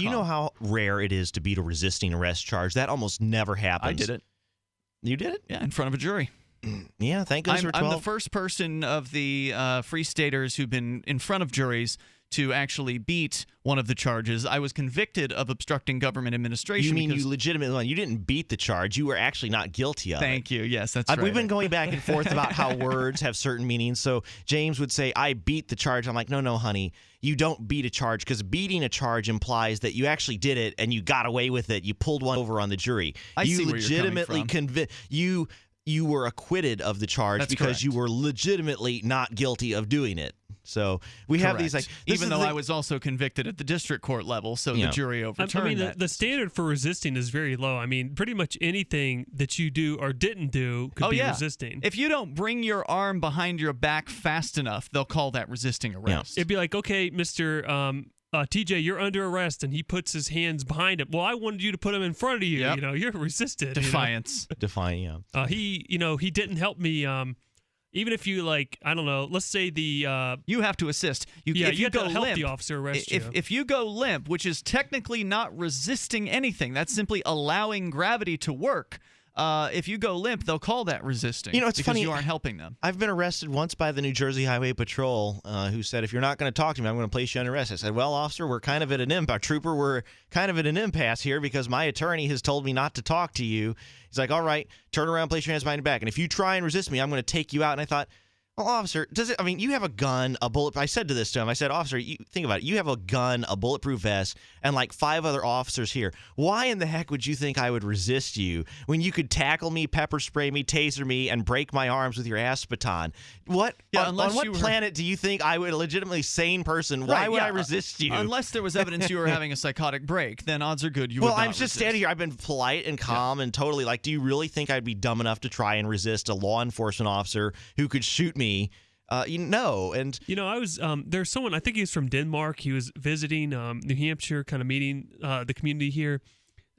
you know how rare it is to beat a resisting arrest charge? That almost never happens. I did it. You did it? Yeah, in front of a jury. Yeah, thank goodness for 12. I'm the first person of the Free Staters who've been in front of juries to actually beat one of the charges. I was convicted of obstructing government administration. You mean you legitimately, you didn't beat the charge. You were actually not guilty of it. Thank you. Yes, that's right. We've been going back and forth about how words have certain meanings. So James would say, I beat the charge. I'm like, no, honey, you don't beat a charge, because beating a charge implies that you actually did it and you got away with it. You pulled one over on the jury. I see where you're coming from. You were acquitted of the charge because you were legitimately not guilty of doing it. So we have these, like, even though I was also convicted at the district court level, so the jury overturned that. The standard for resisting is very low. I mean, pretty much anything that you do or didn't do could be resisting. If you don't bring your arm behind your back fast enough, they'll call that resisting arrest. It'd be like, okay, Mr. TJ, you're under arrest, and he puts his hands behind him. Well, I wanted you to put him in front of you. Yep. You know, you're resisted. Defiance. Defiant, yeah. He didn't help me. Even if you, like, I don't know, let's say you have to assist. You if you have go to help limp, the officer arrest you. If you go limp, which is technically not resisting anything, that's simply allowing gravity to work. If you go limp, they'll call that resisting. You know, it's because funny. You aren't helping them. I've been arrested once by the New Jersey Highway Patrol, who said, if you're not going to talk to me, I'm going to place you under arrest. I said, well, officer, we're kind of at an impasse. Trooper, we're kind of at an impasse here because my attorney has told me not to talk to you. He's like, all right, turn around, place your hands behind your back. And if you try and resist me, I'm going to take you out. And I thought, well, officer, you have a gun, a bullet. I said to this to him, I said, officer, you think about it. You have a gun, a bulletproof vest, and like 5 other officers here. Why in the heck would you think I would resist you when you could tackle me, pepper spray me, taser me, and break my arms with your ass baton? What? On what planet do you think I would, a legitimately sane person, why would I resist you? Unless there was evidence you were having a psychotic break, then odds are good you would not I'm just standing here. I've been polite and calm and totally like, do you really think I'd be dumb enough to try and resist a law enforcement officer who could shoot me? No. And I was there's someone, I think he was from Denmark. He was visiting New Hampshire, kind of meeting the community here,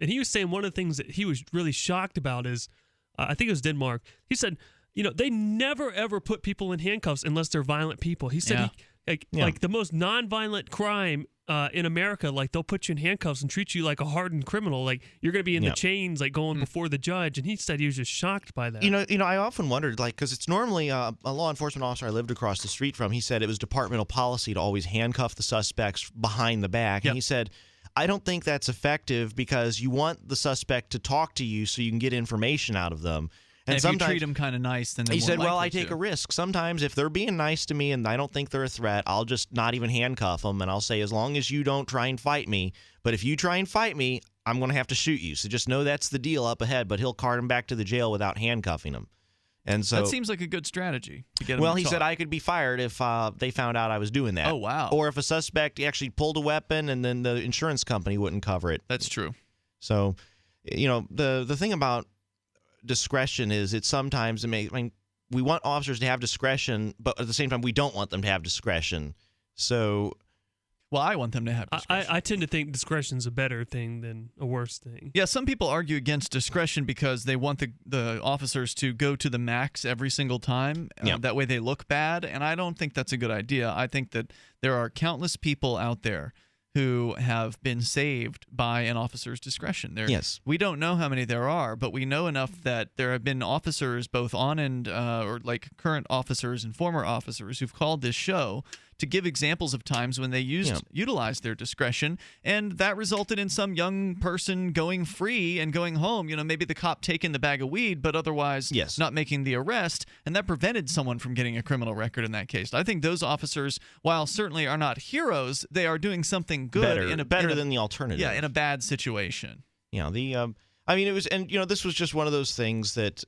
and he was saying one of the things that he was really shocked about is I think it was Denmark. He said, they never ever put people in handcuffs unless they're violent people. He said like the most nonviolent crime in America, like they'll put you in handcuffs and treat you like a hardened criminal, like you're going to be in the chains, like going before the judge. And he said he was just shocked by that. I often wondered, like, because it's normally a law enforcement officer I lived across the street from. He said it was departmental policy to always handcuff the suspects behind the back, and he said, I don't think that's effective because you want the suspect to talk to you so you can get information out of them. And if you treat them kind of nice, then he said, well, I take a risk. Sometimes if they're being nice to me and I don't think they're a threat, I'll just not even handcuff them. And I'll say, as long as you don't try and fight me. But if you try and fight me, I'm going to have to shoot you. So just know that's the deal up ahead. But he'll cart him back to the jail without handcuffing him. And so that seems like a good strategy to get him well, to he talk. said I could be fired if they found out I was doing that. Oh, wow. Or if a suspect actually pulled a weapon and then the insurance company wouldn't cover it. That's true. So, the thing about discretion is it sometimes we want officers to have discretion, but at the same time we don't want them to have discretion. So well, I want them to have discretion. I tend to think discretion's a better thing than a worse thing. Yeah, some people argue against discretion because they want the officers to go to the max every single time. That way they look bad, and I don't think that's a good idea. I think that there are countless people out there who have been saved by an officer's discretion. Yes. We don't know how many there are, but we know enough that there have been officers, both on and or like current officers and former officers, who've called this show to give examples of times when they utilized their discretion, and that resulted in some young person going free and going home. Maybe the cop taking the bag of weed, but otherwise not making the arrest, and that prevented someone from getting a criminal record in that case. I think those officers, while certainly are not heroes, they are doing something good better than the alternative. Yeah, in a bad situation. It was, and this was just one of those things that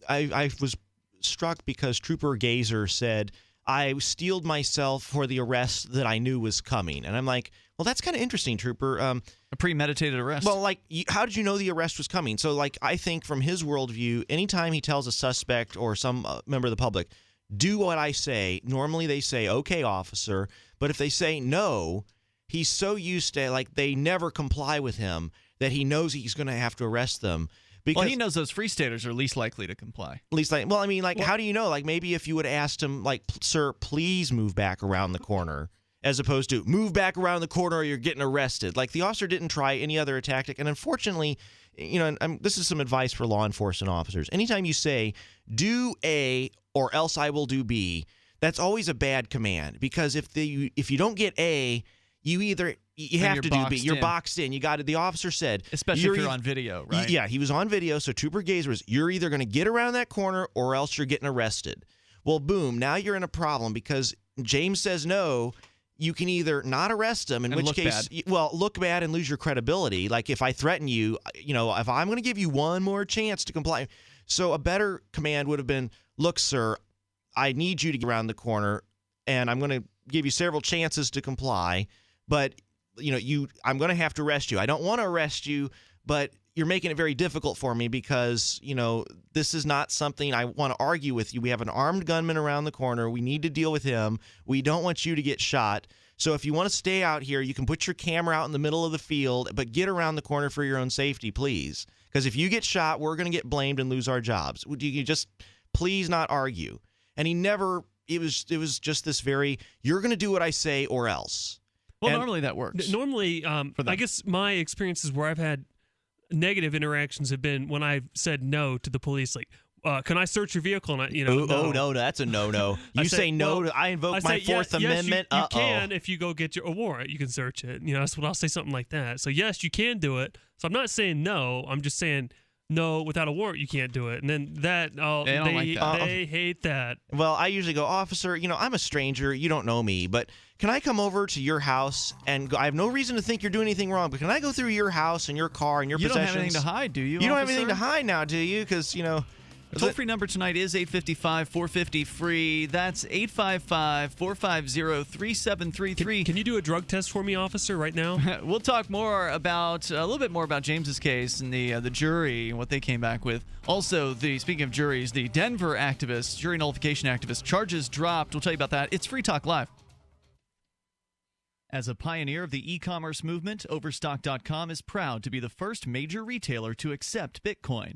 I was struck because Trooper Gazer said, I steeled myself for the arrest that I knew was coming. And I'm like, well, that's kind of interesting, Trooper. A premeditated arrest. Well, how did you know the arrest was coming? So, I think from his worldview, anytime he tells a suspect or some member of the public, do what I say, normally they say, okay, officer. But if they say no, he's so used to, they never comply with him that he knows he's going to have to arrest them. Because he knows those Free Staters are least likely to comply. How do you know? Maybe if you would have asked him, sir, please move back around the corner, as opposed to move back around the corner or you're getting arrested. The officer didn't try any other tactic. And unfortunately, this is some advice for law enforcement officers. Anytime you say, do A or else I will do B, that's always a bad command, because if you don't get A, you have to do B. You're boxed in. You got it. The officer said, especially if you're on video, right? Yeah, he was on video. So Trooper Gazer was, you're either going to get around that corner or else you're getting arrested. Well, boom. Now you're in a problem because James says no. You can either not arrest him, in which case, look bad and lose your credibility. Like if I threaten you, if I'm going to give you one more chance to comply. So a better command would have been, look, sir, I need you to get around the corner, and I'm going to give you several chances to comply, but I'm going to have to arrest you. I don't want to arrest you, but you're making it very difficult for me because, this is not something I want to argue with you. We have an armed gunman around the corner. We need to deal with him. We don't want you to get shot. So if you want to stay out here, you can put your camera out in the middle of the field, but get around the corner for your own safety, please. Because if you get shot, we're going to get blamed and lose our jobs. Would you just please not argue? And he never, it was just this very, you're going to do what I say or else. Well, normally that works. Normally, I guess my experiences where I've had negative interactions have been when I've said no to the police, like, can I search your vehicle? And no, that's a no. You say no. I invoke my Fourth Amendment. You can if you go get a warrant. You can search it. That's what I'll say, something like that. So yes, you can do it. So I'm not saying no. I'm just saying no, without a warrant you can't do it. And then they hate that. Well, I usually go, officer, I'm a stranger. You don't know me, but can I come over to your house and I have no reason to think you're doing anything wrong, but can I go through your house and your car and your possessions? You don't have anything to hide, do you? You don't have anything to hide now, do you? Because, The toll-free number tonight is 855-450-FREE. That's 855-450-3733. Can you do a drug test for me, officer, right now? We'll talk more about a little bit more about James's case and the jury and what they came back with. Also, speaking of juries, the Denver activist, jury nullification activist, charges dropped. We'll tell you about that. It's Free Talk Live. As a pioneer of the e-commerce movement, Overstock.com is proud to be the first major retailer to accept Bitcoin.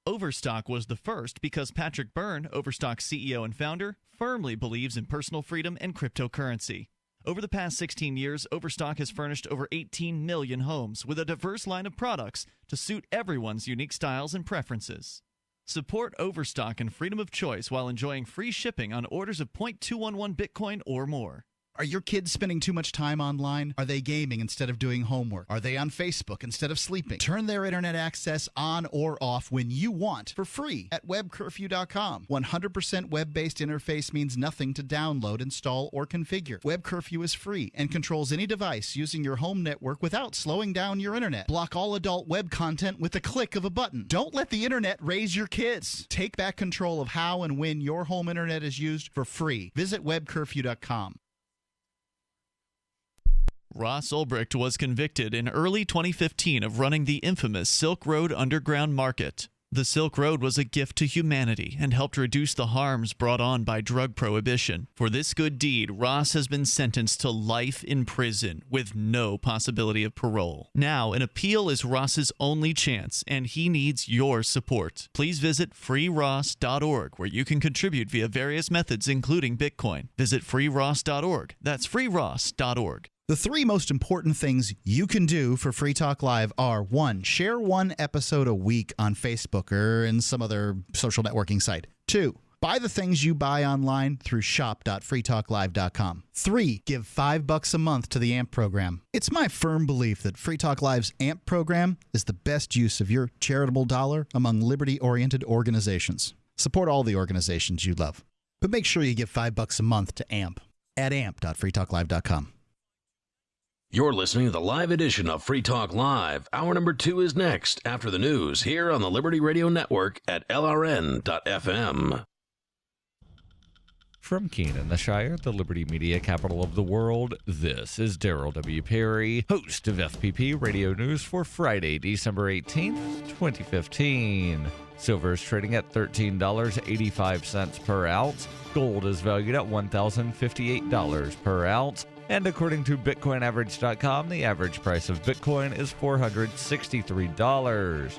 Overstock was the first because Patrick Byrne, Overstock's CEO and founder, firmly believes in personal freedom and cryptocurrency. Over the past 16 years, Overstock has furnished over 18 million homes with a diverse line of products to suit everyone's unique styles and preferences. Support Overstock and freedom of choice while enjoying free shipping on orders of 0.211 Bitcoin or more. Are your kids spending too much time online? Are they gaming instead of doing homework? Are they on Facebook instead of sleeping? Turn their internet access on or off when you want for free at webcurfew.com. 100% web-based interface means nothing to download, install, or configure. Web Curfew is free and controls any device using your home network without slowing down your internet. Block all adult web content with the click of a button. Don't let the internet raise your kids. Take back control of how and when your home internet is used for free. Visit webcurfew.com. Ross Ulbricht was convicted in early 2015 of running the infamous Silk Road Underground Market. The Silk Road was a gift to humanity and helped reduce the harms brought on by drug prohibition. For this good deed, Ross has been sentenced to life in prison with no possibility of parole. Now, an appeal is Ross's only chance, and he needs your support. Please visit freeross.org, where you can contribute via various methods, including Bitcoin. Visit freeross.org. That's freeross.org. The three most important things you can do for Free Talk Live are: 1, share one episode a week on Facebook or in some other social networking site. 2, buy the things you buy online through shop.freetalklive.com. 3, give $5 a month to the AMP program. It's my firm belief that Free Talk Live's AMP program is the best use of your charitable dollar among liberty-oriented organizations. Support all the organizations you love, but make sure you give $5 a month to AMP at amp.freetalklive.com. You're listening to the live edition of Free Talk Live. Hour number 2 is next after the news here on the Liberty Radio Network at LRN.FM. From Keene, the Shire, the Liberty Media capital of the world, this is Daryl W. Perry, host of FPP Radio News for Friday, December 18th, 2015. Silver is trading at $13.85 per ounce. Gold is valued at $1,058 per ounce. And according to BitcoinAverage.com, the average price of Bitcoin is $463.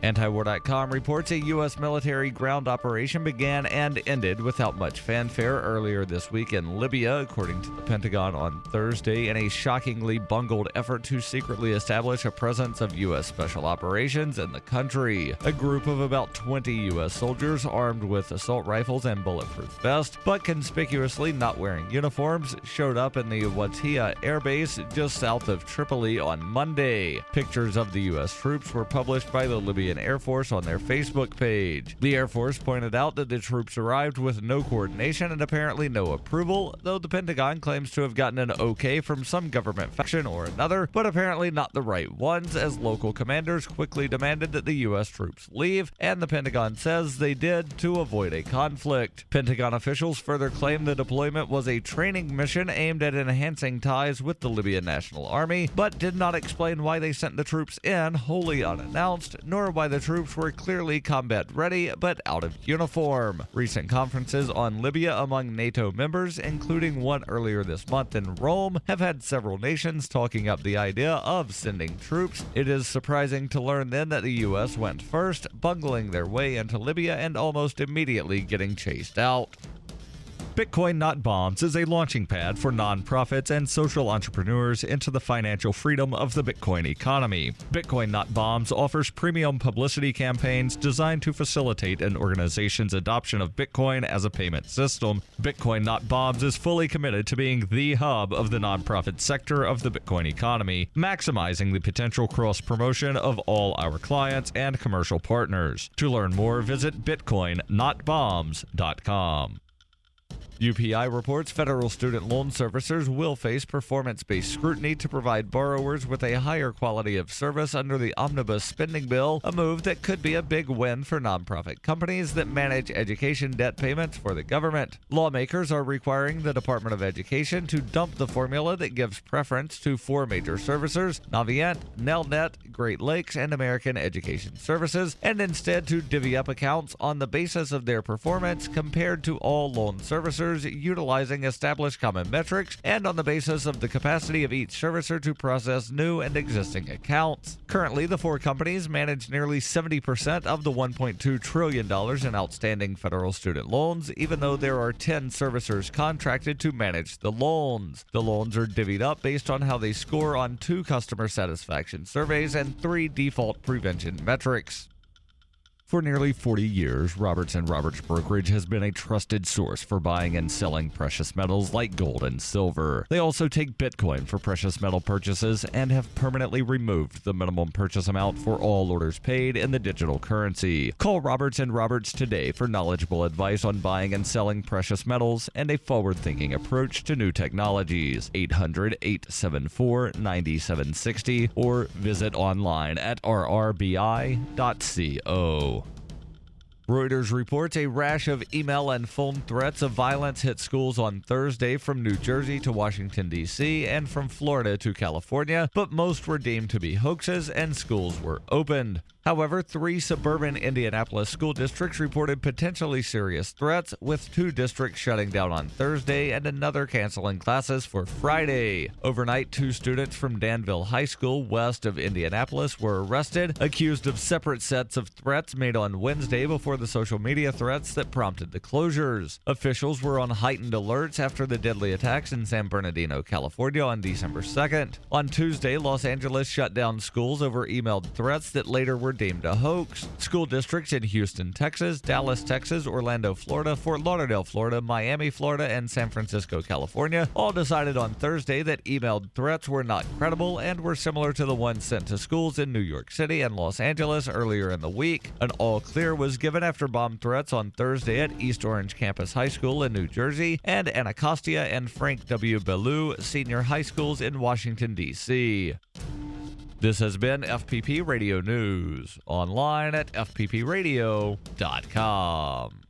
Antiwar.com reports a U.S. military ground operation began and ended without much fanfare earlier this week in Libya, according to the Pentagon on Thursday, in a shockingly bungled effort to secretly establish a presence of U.S. special operations in the country. A group of about 20 U.S. soldiers armed with assault rifles and bulletproof vests, but conspicuously not wearing uniforms, showed up in the Watia Air Base just south of Tripoli on Monday. Pictures of the U.S. troops were published by the Libyan Air Force on their Facebook page. The Air Force pointed out that the troops arrived with no coordination and apparently no approval, though the Pentagon claims to have gotten an okay from some government faction or another, but apparently not the right ones, as local commanders quickly demanded that the U.S. troops leave, and the Pentagon says they did to avoid a conflict. Pentagon officials further claim the deployment was a training mission aimed at enhancing ties with the Libyan National Army, but did not explain why they sent the troops in wholly unannounced, nor why the troops were clearly combat ready but out of uniform. Recent conferences on Libya among NATO members, including one earlier this month in Rome, have had several nations talking up the idea of sending troops. It is surprising to learn then that the U.S. went first, bungling their way into Libya and almost immediately getting chased out. Bitcoin Not Bombs is a launching pad for nonprofits and social entrepreneurs into the financial freedom of the Bitcoin economy. Bitcoin Not Bombs offers premium publicity campaigns designed to facilitate an organization's adoption of Bitcoin as a payment system. Bitcoin Not Bombs is fully committed to being the hub of the nonprofit sector of the Bitcoin economy, maximizing the potential cross-promotion of all our clients and commercial partners. To learn more, visit bitcoinnotbombs.com. UPI reports federal student loan servicers will face performance-based scrutiny to provide borrowers with a higher quality of service under the omnibus spending bill, a move that could be a big win for nonprofit companies that manage education debt payments for the government. Lawmakers are requiring the Department of Education to dump the formula that gives preference to four major servicers, Navient, Nelnet, Great Lakes, and American Education Services, and instead to divvy up accounts on the basis of their performance compared to all loan servicers utilizing established common metrics and on the basis of the capacity of each servicer to process new and existing accounts. Currently, the four companies manage nearly 70% of the $1.2 trillion in outstanding federal student loans, even though there are 10 servicers contracted to manage the loans. The loans are divvied up based on how they score on 2 customer satisfaction surveys and 3 default prevention metrics. For nearly 40 years, Roberts & Roberts Brokerage has been a trusted source for buying and selling precious metals like gold and silver. They also take Bitcoin for precious metal purchases and have permanently removed the minimum purchase amount for all orders paid in the digital currency. Call Roberts & Roberts today for knowledgeable advice on buying and selling precious metals and a forward-thinking approach to new technologies. 800-874-9760 or visit online at rrbi.co. Reuters reports a rash of email and phone threats of violence hit schools on Thursday from New Jersey to Washington, D.C., and from Florida to California, but most were deemed to be hoaxes and schools were opened. However, 3 suburban Indianapolis school districts reported potentially serious threats, with 2 districts shutting down on Thursday and another canceling classes for Friday. Overnight, 2 students from Danville High School west of Indianapolis were arrested, accused of separate sets of threats made on Wednesday before the social media threats that prompted the closures. Officials were on heightened alerts after the deadly attacks in San Bernardino, California on December 2nd. On Tuesday, Los Angeles shut down schools over emailed threats that later were deemed a hoax. School districts in Houston, Texas, Dallas, Texas, Orlando, Florida, Fort Lauderdale, Florida, Miami, Florida, and San Francisco, California all decided on Thursday that emailed threats were not credible and were similar to the ones sent to schools in New York City and Los Angeles earlier in the week. An all clear was given after bomb threats on Thursday at East Orange Campus High School in New Jersey and Anacostia and Frank W. Bellew Senior High Schools in Washington, D.C. This has been FPP Radio News, online at fppradio.com.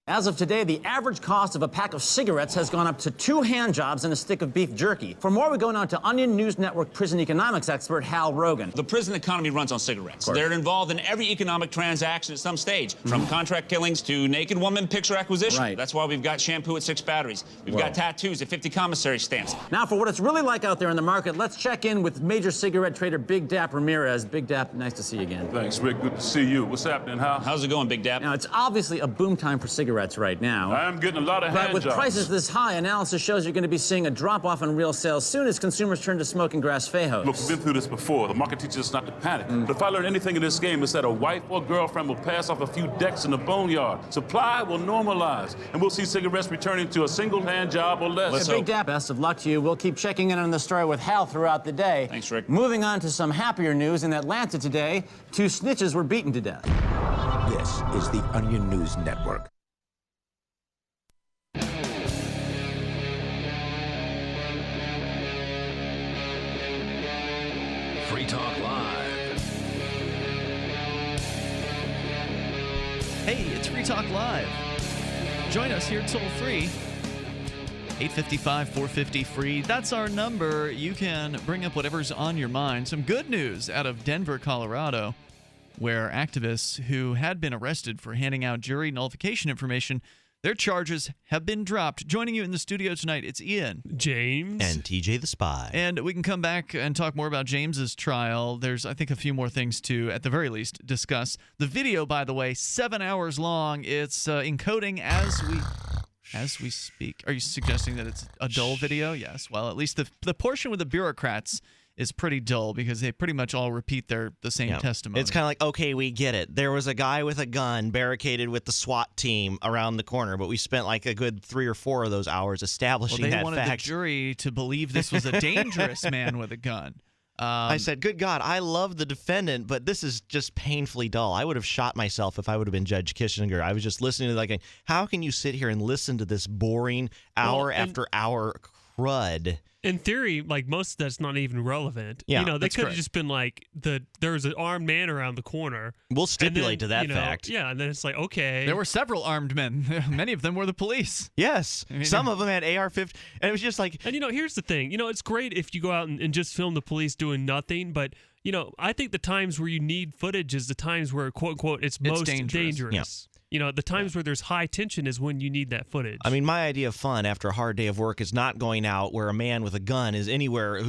As of today, the average cost of a pack of cigarettes has gone up to 2 hand jobs and a stick of beef jerky. For more, we go now to Onion News Network prison economics expert Hal Rogan. The prison economy runs on cigarettes. They're involved in every economic transaction at some stage, from contract killings to naked woman picture acquisition. Right. That's why we've got shampoo at 6 batteries. We've got tattoos at 50 commissary stamps. Now, for what it's really like out there in the market, let's check in with major cigarette trader Big Dap Ramirez. Big Dap, nice to see you again. Thanks, Rick. Good to see you. What's happening, Hal? How's it going, Big Dap? Now, it's obviously a boom time for cigarettes right now. I'm getting a lot of But hand with jobs. prices this high, analysis shows you're going to be seeing a drop-off in real sales soon as consumers turn to smoking grass fajos. Look, we've been through this before. The market teaches us not to panic. But if I learn anything in this game, it's that a wife or girlfriend will pass off a few decks in the boneyard. Supply will normalize, and we'll see cigarettes returning to a single hand job or less. Big Dap, best of luck to you. We'll keep checking in on the story with Hal throughout the day. Thanks, Rick. Moving on to some happier news. In Atlanta today, 2 snitches were beaten to death. This is the Onion News Network. Free Talk Live. Hey, it's Free Talk Live. Join us here toll free. 855-450-FREE. That's our number. You can bring up whatever's on your mind. Some good news out of Denver, Colorado, where activists who had been arrested for handing out jury nullification information, their charges have been dropped. Joining you in the studio tonight, it's Ian. James. And TJ the Spy. And we can come back and talk more about James's trial. There's, I think, a few more things to, at the very least, discuss. The video, by the way, 7 hours long. It's encoding as we speak. Are you suggesting that it's a dull video? Yes. Well, at least the portion with the bureaucrats is pretty dull because they pretty much all repeat the same testimony. It's kind of like, okay, we get it. There was a guy with a gun barricaded with the SWAT team around the corner, but we spent like a good 3 or 4 of those hours establishing that fact. They wanted the jury to believe this was a dangerous man with a gun. I said, good God, I love the defendant, but this is just painfully dull. I would have shot myself if I would have been Judge Kissinger. I was just listening to how can you sit here and listen to this boring hour after hour crud? In theory, like, most of that's not even relevant. Yeah, they could have just been like, there was an armed man around the corner. We'll stipulate to that fact. Yeah, and then it's like, okay. There were several armed men. Many of them were the police. Yes. Some of them had AR-15. And it was just like... And, here's the thing. It's great if you go out and just film the police doing nothing, but... I think the times where you need footage is the times where, quote unquote, it's most dangerous. Yeah. The times where there's high tension is when you need that footage. I mean, my idea of fun after a hard day of work is not going out where a man with a gun is anywhere.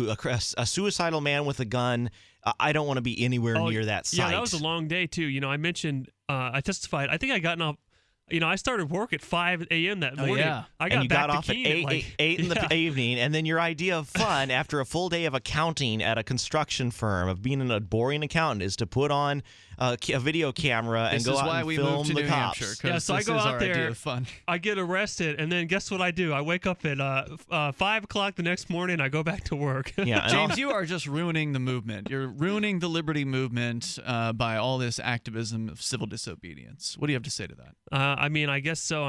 A suicidal man with a gun, I don't want to be anywhere near that site. Yeah, that was a long day, too. I mentioned, I testified, I think I got off. I started work at 5 a.m. that morning. Yeah. I got back off to at Keene 8 in the evening, and then your idea of fun after a full day of accounting at a construction firm, of being a boring accountant, is to put on a video camera and go out and film the cops. Yeah, so I go out there, I get arrested, and then guess what I do? I wake up at 5 o'clock the next morning, I go back to work. Yeah, James, you are just ruining the movement. You're ruining the liberty movement by all this activism of civil disobedience. What do you have to say to that? I guess so.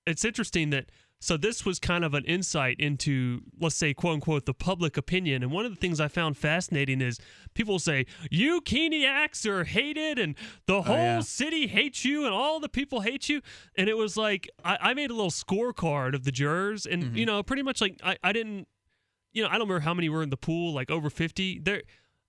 It's interesting that, so this was kind of an insight into, let's say, quote unquote, the public opinion. And one of the things I found fascinating is people say, you Keeniacs are hated and the whole city hates you and all the people hate you. And it was like, I made a little scorecard of the jurors and, pretty much like, I didn't, I don't remember how many were in the pool, like over 50.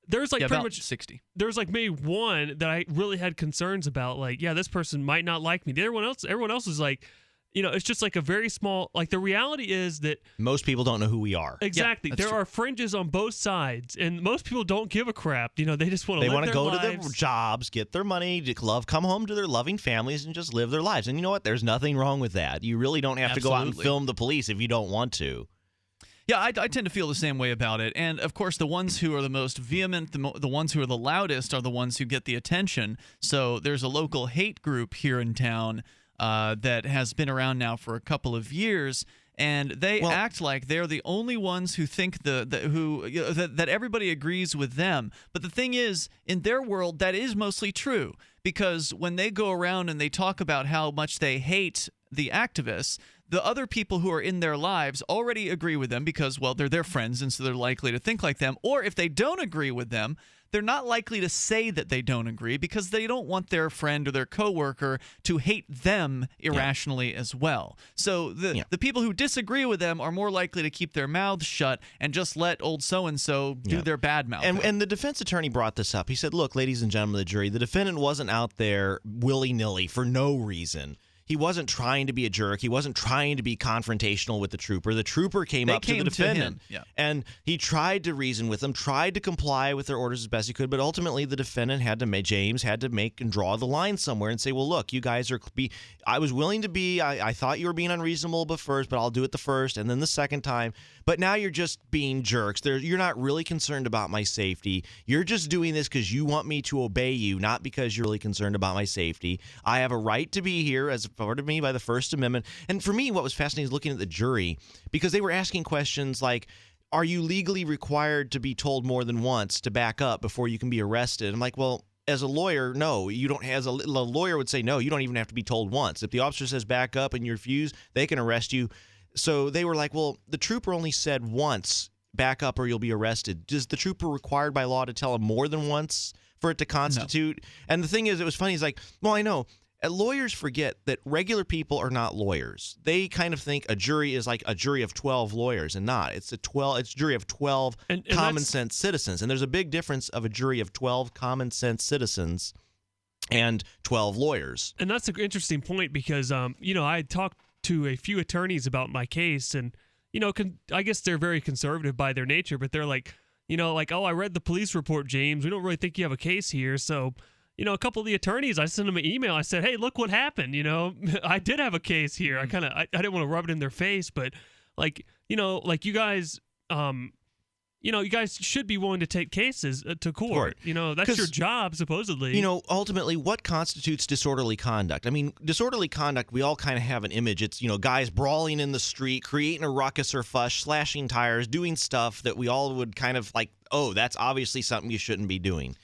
There's like pretty much 60. There's like maybe one that I really had concerns about. Like, this person might not like me. Everyone else is like, it's just like a very small. Like, the reality is that most people don't know who we are. Exactly. There are fringes on both sides, and most people don't give a crap. They just want to. They want to go to their jobs, get their money, come home to their loving families, and just live their lives. And you know what? There's nothing wrong with that. You really don't have to go out and film the police if you don't want to. Yeah, I tend to feel the same way about it. And, of course, the ones who are the most vehement, the ones who are the loudest are the ones who get the attention. So there's a local hate group here in town that has been around now for a couple of years, and they act like they're the only ones who think that everybody agrees with them. But the thing is, in their world, that is mostly true, because when they go around and they talk about how much they hate the activists, the other people who are in their lives already agree with them because, well, they're their friends, and so they're likely to think like them. Or if they don't agree with them, they're not likely to say that they don't agree because they don't want their friend or their coworker to hate them irrationally as well. So the people who disagree with them are more likely to keep their mouths shut and just let old so-and-so do their bad mouth. And the defense attorney brought this up. He said, look, ladies and gentlemen of the jury, the defendant wasn't out there willy-nilly for no reason. He wasn't trying to be a jerk. He wasn't trying to be confrontational with the trooper. The trooper came up to the defendant, and he tried to reason with them, tried to comply with their orders as best he could, but ultimately the defendant James had to make and draw the line somewhere and say, well, look, you guys I was willing to be, I thought you were being unreasonable but I'll do it the first and then the second time, but now you're just being jerks. You're not really concerned about my safety. You're just doing this because you want me to obey you, not because you're really concerned about my safety. I have a right to be here as afforded me by the First Amendment. And for me, what was fascinating is looking at the jury, because they were asking questions like, are you legally required to be told more than once to back up before you can be arrested? I'm like, well, as a lawyer, no, you don't. As a lawyer would say, no, you don't even have to be told once. If the officer says back up and you refuse, they can arrest you. So they were like, well, the trooper only said once, back up or you'll be arrested. Is the trooper required by law to tell him more than once for it to constitute? No. And the thing is, it was funny. He's like, well, I know. Lawyers forget that regular people are not lawyers. They kind of think a jury is like a jury of 12 lawyers, and not. It's a jury of 12 common sense citizens. And there's a big difference of a jury of 12 common sense citizens and 12 lawyers. And that's an interesting point because, I had talked to a few attorneys about my case, and, I guess they're very conservative by their nature, but they're like, oh, I read the police report, James. We don't really think you have a case here. So, a couple of the attorneys, I sent them an email. I said, hey, look what happened. I did have a case here. I didn't want to rub it in their face, but you guys, you guys should be willing to take cases to court. That's your job, supposedly. Ultimately, what constitutes disorderly conduct? I mean, disorderly conduct, we all kind of have an image. It's, guys brawling in the street, creating a ruckus or fuss, slashing tires, doing stuff that we all would kind of like, oh, that's obviously something you shouldn't be doing.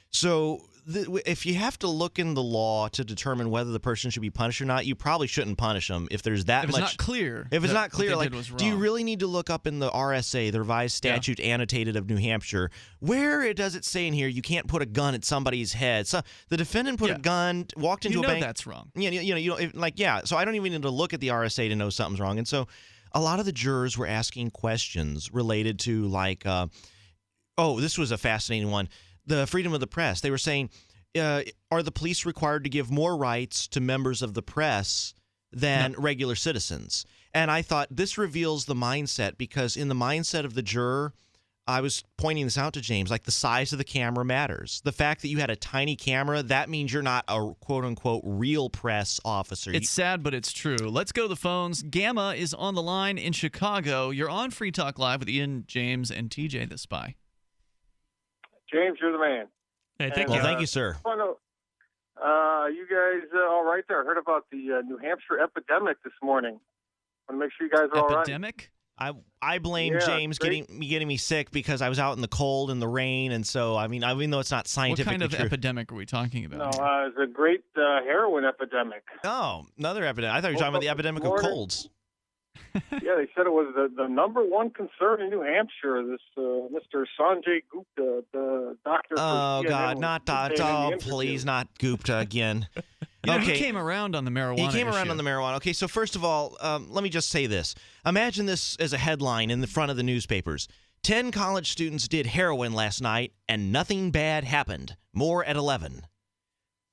So if you have to look in the law to determine whether the person should be punished or not, you probably shouldn't punish them if there's that much. If it's not clear. If it's not clear, like, do you really need to look up in the RSA, the Revised Statute Annotated of New Hampshire, where does it say in here you can't put a gun at somebody's head? So the defendant put a gun, walked into a bank. That's wrong. So I don't even need to look at the RSA to know something's wrong. And so a lot of the jurors were asking questions related to this was a fascinating one. The freedom of the press. They were saying, are the police required to give more rights to members of the press than regular citizens? And I thought this reveals the mindset, because in the mindset of the juror, I was pointing this out to James, like the size of the camera matters. The fact that you had a tiny camera, that means you're not a quote-unquote real press officer. It's sad, but it's true. Let's go to the phones. Gamma is on the line in Chicago. You're on Free Talk Live with Ian, James, and TJ the Spy. James, you're the man. Hey, thank you. you. Thank you, sir. You guys all right there? I heard about the New Hampshire epidemic this morning. I want to make sure you guys are all right. Epidemic? I blame James getting me sick because I was out in the cold and the rain, and so even though it's not scientifically true. What kind of true. epidemic are we talking about? No, it's a great heroin epidemic. Oh, another epidemic. I thought you were talking about the epidemic of colds. Yeah, they said it was the number one concern in New Hampshire. This Mr. Sanjay Gupta, the doctor. Oh God, not Doctor! Oh, please, not Gupta again. He came around on the marijuana. He came around on the marijuana. Okay, so first of all, let me just say this. Imagine this as a headline in the front of the newspapers. 10 college students did heroin last night, and nothing bad happened. More at 11.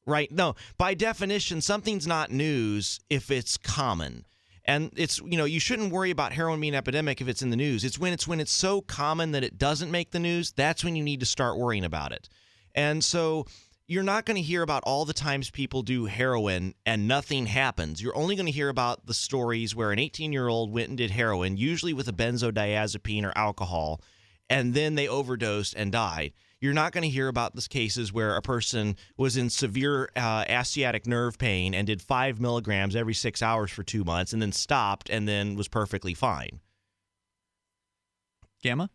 Right? No, by definition, something's not news if it's common. And it's, you shouldn't worry about heroin being an epidemic if it's in the news. It's when it's so common that it doesn't make the news, that's when you need to start worrying about it. And so you're not going to hear about all the times people do heroin and nothing happens. You're only going to hear about the stories where an 18-year-old went and did heroin, usually with a benzodiazepine or alcohol, and then they overdosed and died. You're not going to hear about the cases where a person was in severe sciatic nerve pain and did 5 milligrams every 6 hours for 2 months and then stopped and then was perfectly fine. Gamma?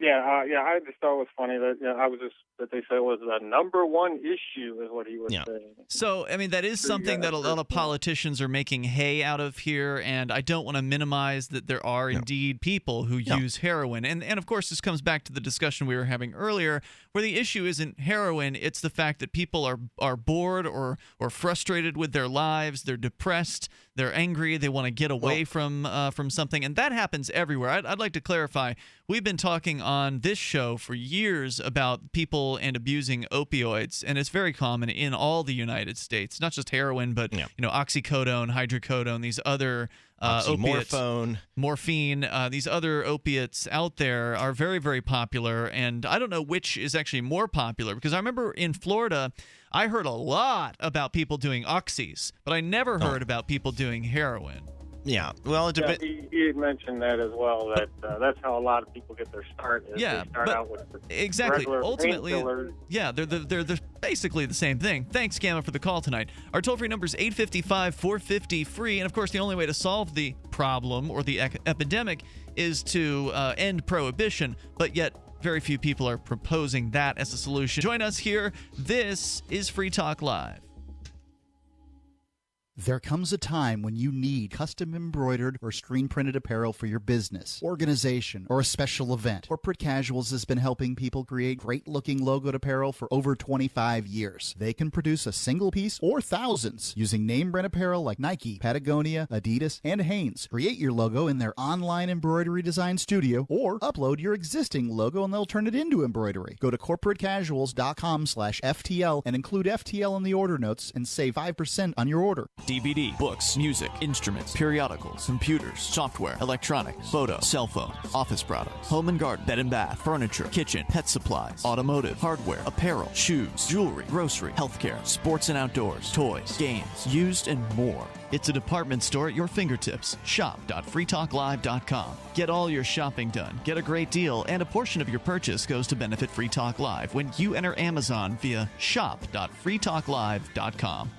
Yeah, I just thought it was funny that I was just that they said was the number one issue, is what he was saying. So, I mean, that is something that a lot of politicians are making hay out of here, and I don't want to minimize that there are indeed people who use heroin. And of course, this comes back to the discussion we were having earlier, where the issue isn't heroin, it's the fact that people are bored or frustrated with their lives, they're depressed, they're angry, they want to get away from something, and that happens everywhere. I'd like to clarify, we've been talking on this show for years about people and abusing opioids, and it's very common in all the United States, not just heroin, but oxycodone, hydrocodone, these other opiates, morphine, these other opiates out there are very, very popular, and I don't know which is actually more popular, because I remember in Florida, I heard a lot about people doing oxys, but I never heard about people doing heroin. Yeah, well, it depends. He had mentioned that as well. That that's how a lot of people get their start. Is they start out with regular ultimately, painkillers. they're basically the same thing. Thanks, Gamma, for the call tonight. Our toll-free number is 855-450-FREE, and of course, the only way to solve the problem or the epidemic is to end prohibition. But yet, very few people are proposing that as a solution. Join us here. This is Free Talk Live. There comes a time when you need custom embroidered or screen printed apparel for your business, organization, or a special event. Corporate Casuals has been helping people create great looking logoed apparel for over 25 years. They can produce a single piece or thousands using name brand apparel like Nike, Patagonia, Adidas, and Hanes. Create your logo in their online embroidery design studio or upload your existing logo and they'll turn it into embroidery. Go to corporatecasuals.com/FTL and include FTL in the order notes and save 5% on your order. DVD, books, music, instruments, periodicals, computers, software, electronics, photo, cell phones, office products, home and garden, bed and bath, furniture, kitchen, pet supplies, automotive, hardware, apparel, shoes, jewelry, grocery, healthcare, sports and outdoors, toys, games, used, and more. It's a department store at your fingertips. Shop.freetalklive.com. Get all your shopping done, get a great deal, and a portion of your purchase goes to benefit Free Talk Live when you enter Amazon via shop.freetalklive.com.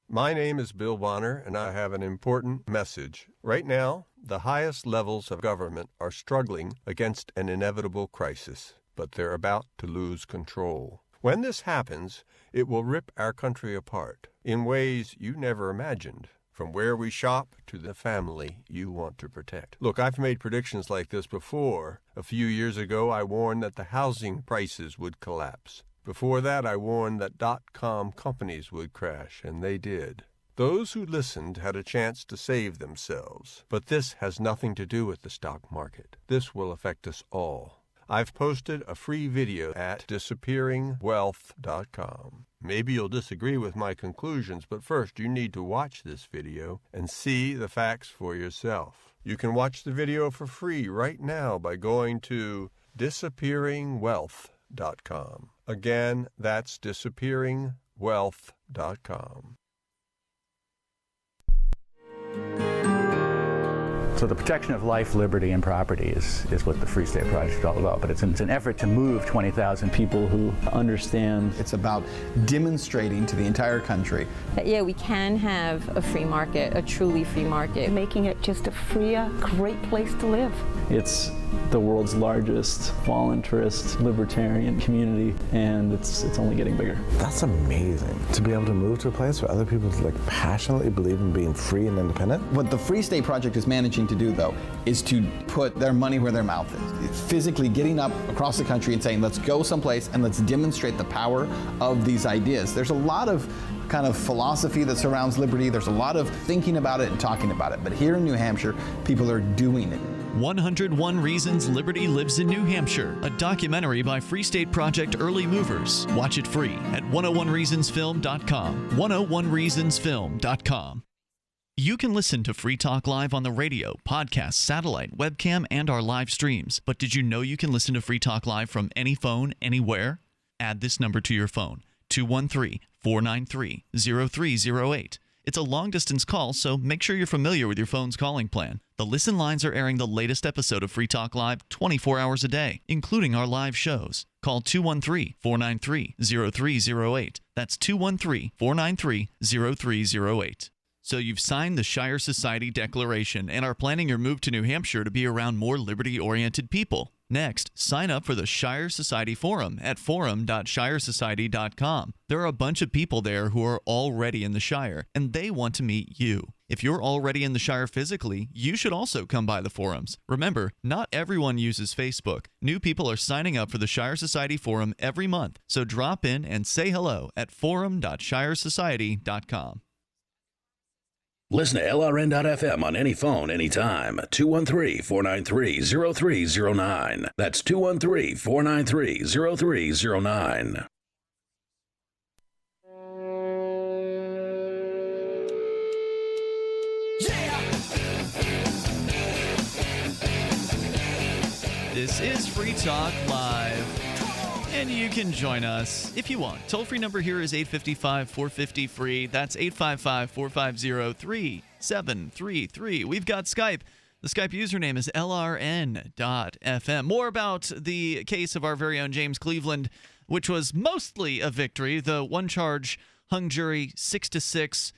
My name is Bill Bonner, and I have an important message. Right now, the highest levels of government are struggling against an inevitable crisis, but they're about to lose control. When this happens, it will rip our country apart in ways you never imagined, from where we shop to the family you want to protect. Look, I've made predictions like this before. A few years ago, I warned that the housing prices would collapse. Before that, I warned that .com companies would crash, and they did. Those who listened had a chance to save themselves. But this has nothing to do with the stock market. This will affect us all. I've posted a free video at disappearingwealth.com. Maybe you'll disagree with my conclusions, but first you need to watch this video and see the facts for yourself. You can watch the video for free right now by going to disappearingwealth.com. Again, that's disappearingwealth.com. So the protection of life, liberty, and property is what the Free State Project is all about. But it's an effort to move 20,000 people who understand. It's about demonstrating to the entire country that, yeah, we can have a free market, a truly free market. Making it just a freer, great place to live. It's the world's largest voluntarist libertarian community, and it's only getting bigger. That's amazing, to be able to move to a place where other people passionately believe in being free and independent. What the Free State Project is managing to do, though, is to put their money where their mouth is. It's physically getting up across the country and saying, let's go someplace and let's demonstrate the power of these ideas. There's a lot of kind of philosophy that surrounds liberty. There's a lot of thinking about it and talking about it. But here in New Hampshire, people are doing it. 101 Reasons Liberty Lives in New Hampshire, a documentary by Free State Project Early Movers. Watch it free at 101reasonsfilm.com. 101reasonsfilm.com. You can listen to Free Talk Live on the radio, podcast, satellite, webcam, and our live streams. But did you know you can listen to Free Talk Live from any phone, anywhere? Add this number to your phone, 213-493-0308. It's a long-distance call, so make sure you're familiar with your phone's calling plan. The listen lines are airing the latest episode of Free Talk Live 24 hours a day, including our live shows. Call 213-493-0308. That's 213-493-0308. So you've signed the Shire Society Declaration and are planning your move to New Hampshire to be around more liberty-oriented people. Next, sign up for the Shire Society Forum at forum.shiresociety.com. There are a bunch of people there who are already in the Shire, and they want to meet you. If you're already in the Shire physically, you should also come by the forums. Remember, not everyone uses Facebook. New people are signing up for the Shire Society Forum every month, so drop in and say hello at forum.shiresociety.com. Listen to LRN.FM on any phone, anytime. 213-493-0309. That's 213-493-0309. This is Free Talk Live, and you can join us if you want. Toll-free number here is 855-450-FREE. That's 855-450-3733. We've got Skype. The Skype username is LRN.FM. More about the case of our very own James Cleveland, which was mostly a victory. The one-charge hung jury 6-6,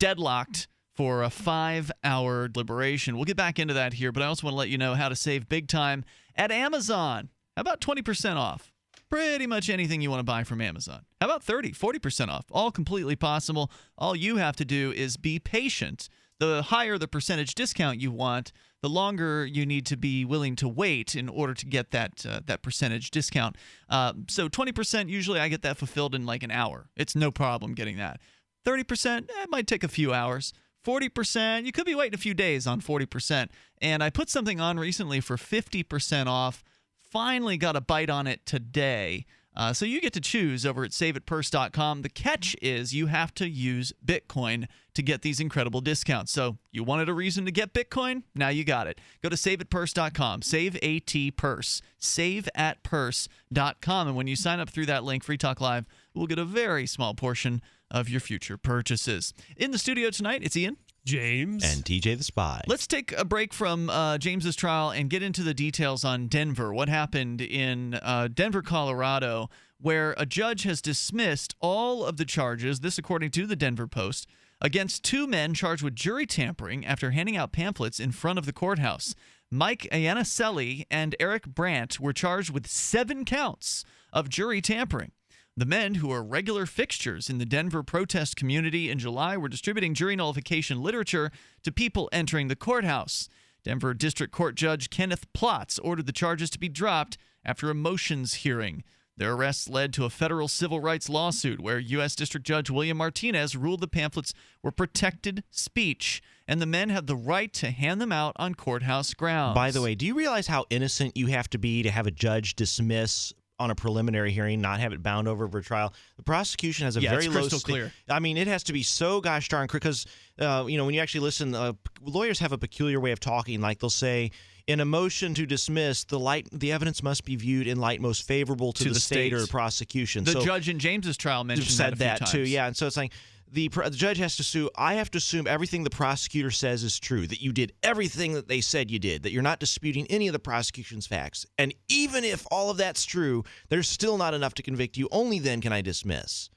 deadlocked for a 5-hour deliberation. We'll get back into that here, but I also want to let you know how to save big time at Amazon. How about 20% off? Pretty much anything you want to buy from Amazon. How about 30, 40% off? All completely possible. All you have to do is be patient. The higher the percentage discount you want, the longer you need to be willing to wait in order to get that percentage discount. So 20%, usually I get that fulfilled in like an hour. It's no problem getting that. 30%, it might take a few hours. 40%, you could be waiting a few days on 40%. And I put something on recently for 50% off. Finally got a bite on it today. So you get to choose over at saveitpurse.com. The catch is you have to use Bitcoin to get these incredible discounts. So you wanted a reason to get Bitcoin? Now you got it. Go to saveitpurse.com. Save AT Purse. Saveatpurse.com. And when you sign up through that link, Free Talk Live, we'll get a very small portion of your future purchases. In the studio tonight, it's Ian, James, and TJ the Spy. Let's take a break from James's trial and get into the details on Denver. What happened in Denver, Colorado, where a judge has dismissed all of the charges, this according to the Denver Post, against two men charged with jury tampering after handing out pamphlets in front of the courthouse. Mike Iannicelli and Eric Brandt were charged with 7 counts of jury tampering. The men, who are regular fixtures in the Denver protest community in July, were distributing jury nullification literature to people entering the courthouse. Denver District Court Judge Kenneth Plotz ordered the charges to be dropped after a motions hearing. Their arrests led to a federal civil rights lawsuit where U.S. District Judge William Martinez ruled the pamphlets were protected speech, and the men had the right to hand them out on courthouse grounds. By the way, do you realize how innocent you have to be to have a judge dismiss on a preliminary hearing, not have it bound over for trial? The prosecution has a very low crystal clear. I mean, it has to be so gosh darn quick because, when you actually listen, lawyers have a peculiar way of talking. Like they'll say, in a motion to dismiss, the evidence must be viewed in light most favorable to the state or prosecution. The judge in James's trial mentioned said that a few too, times. yeah. And so it's like, the judge has to sue. I have to assume everything the prosecutor says is true, that you did everything that they said you did, that you're not disputing any of the prosecution's facts. And even if all of that's true, there's still not enough to convict you. Only then can I dismiss.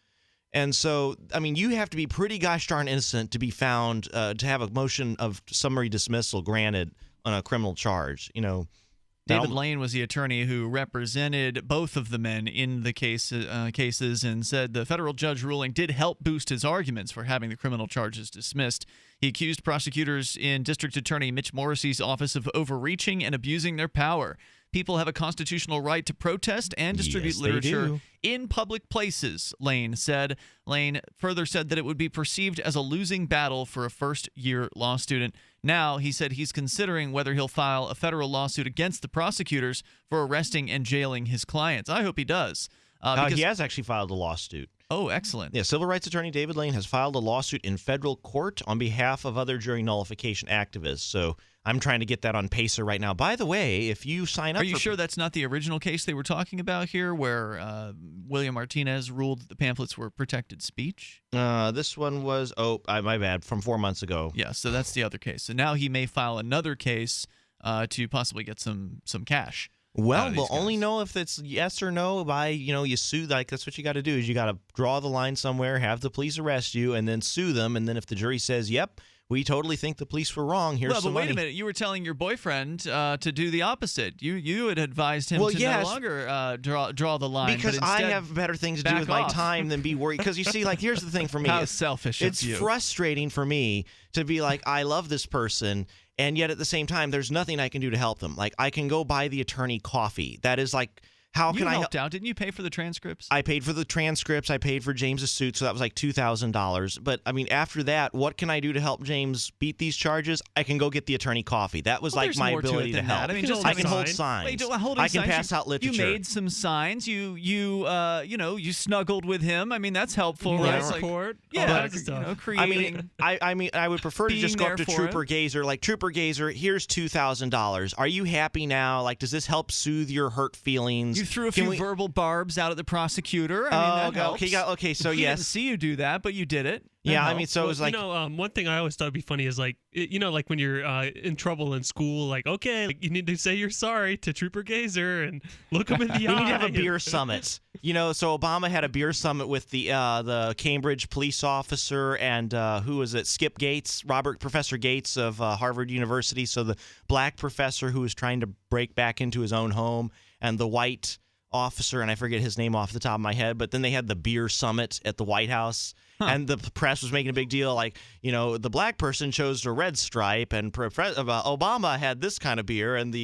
And so, I mean, you have to be pretty gosh darn innocent to be found, to have a motion of summary dismissal granted on a criminal charge, David Lane was the attorney who represented both of the men in the cases and said the federal judge ruling did help boost his arguments for having the criminal charges dismissed. He accused prosecutors in District Attorney Mitch Morrissey's office of overreaching and abusing their power. People have a constitutional right to protest and distribute literature in public places, Lane said. Lane further said that it would be perceived as a losing battle for a first-year law student. Now, he said he's considering whether he'll file a federal lawsuit against the prosecutors for arresting and jailing his clients. I hope he does. He has actually filed a lawsuit. Oh, excellent. Yeah, civil rights attorney David Lane has filed a lawsuit in federal court on behalf of other jury nullification activists. So I'm trying to get that on Pacer right now. By the way, if you sign up Are you sure that's not the original case they were talking about here where William Martinez ruled that the pamphlets were protected speech? This one was, my bad, from 4 months ago. Yeah, so that's the other case. So now he may file another case to possibly get some cash. Well, we'll only know if it's yes or no by, you sue. Like, that's what you got to do is you got to draw the line somewhere, have the police arrest you, and then sue them. And then if the jury says, yep, we totally think the police were wrong. Here's well, some but wait money. a minute. You were telling your boyfriend to do the opposite. You had advised him to no longer draw the line. Because but I instead have better things to do with my time than be worried. Because you see, like, here's the thing for me. How selfish of It's you. frustrating for me to be like, I love this person, and yet at the same time, there's nothing I can do to help them. Like, I can go buy the attorney coffee. That is like, how can I helped out? Didn't you pay for the transcripts? I paid for the transcripts. I paid for James's suit, so that was like $2,000. But I mean, after that, what can I do to help James beat these charges? I can go get the attorney coffee. That was like my ability to help. I mean, just I can hold signs. I can pass out literature. You made some signs. You snuggled with him. I mean, that's helpful, right? Support. Yeah, creating. I mean, I would prefer to just go up to Trooper Gazer. Like, Trooper Gazer, here's $2,000. Are you happy now? Like, does this help soothe your hurt feelings? You threw a few verbal barbs out at the prosecutor. I mean, that helps. Okay, so he yes. didn't see you do that, but you did it. Yeah, I mean, so it was like... one thing I always thought would be funny is, like, like when you're in trouble in school, like, okay, like, you need to say you're sorry to Trooper Gazer and look him in the eye. We need to have a beer summit. So Obama had a beer summit with the Cambridge police officer and who was it? Skip Gates, Professor Gates of Harvard University. So the black professor who was trying to break back into his own home, and the white officer, and I forget his name off the top of my head, but then they had the beer summit at the White House, and the press was making a big deal, like, the black person chose a red stripe, and Obama had this kind of beer, and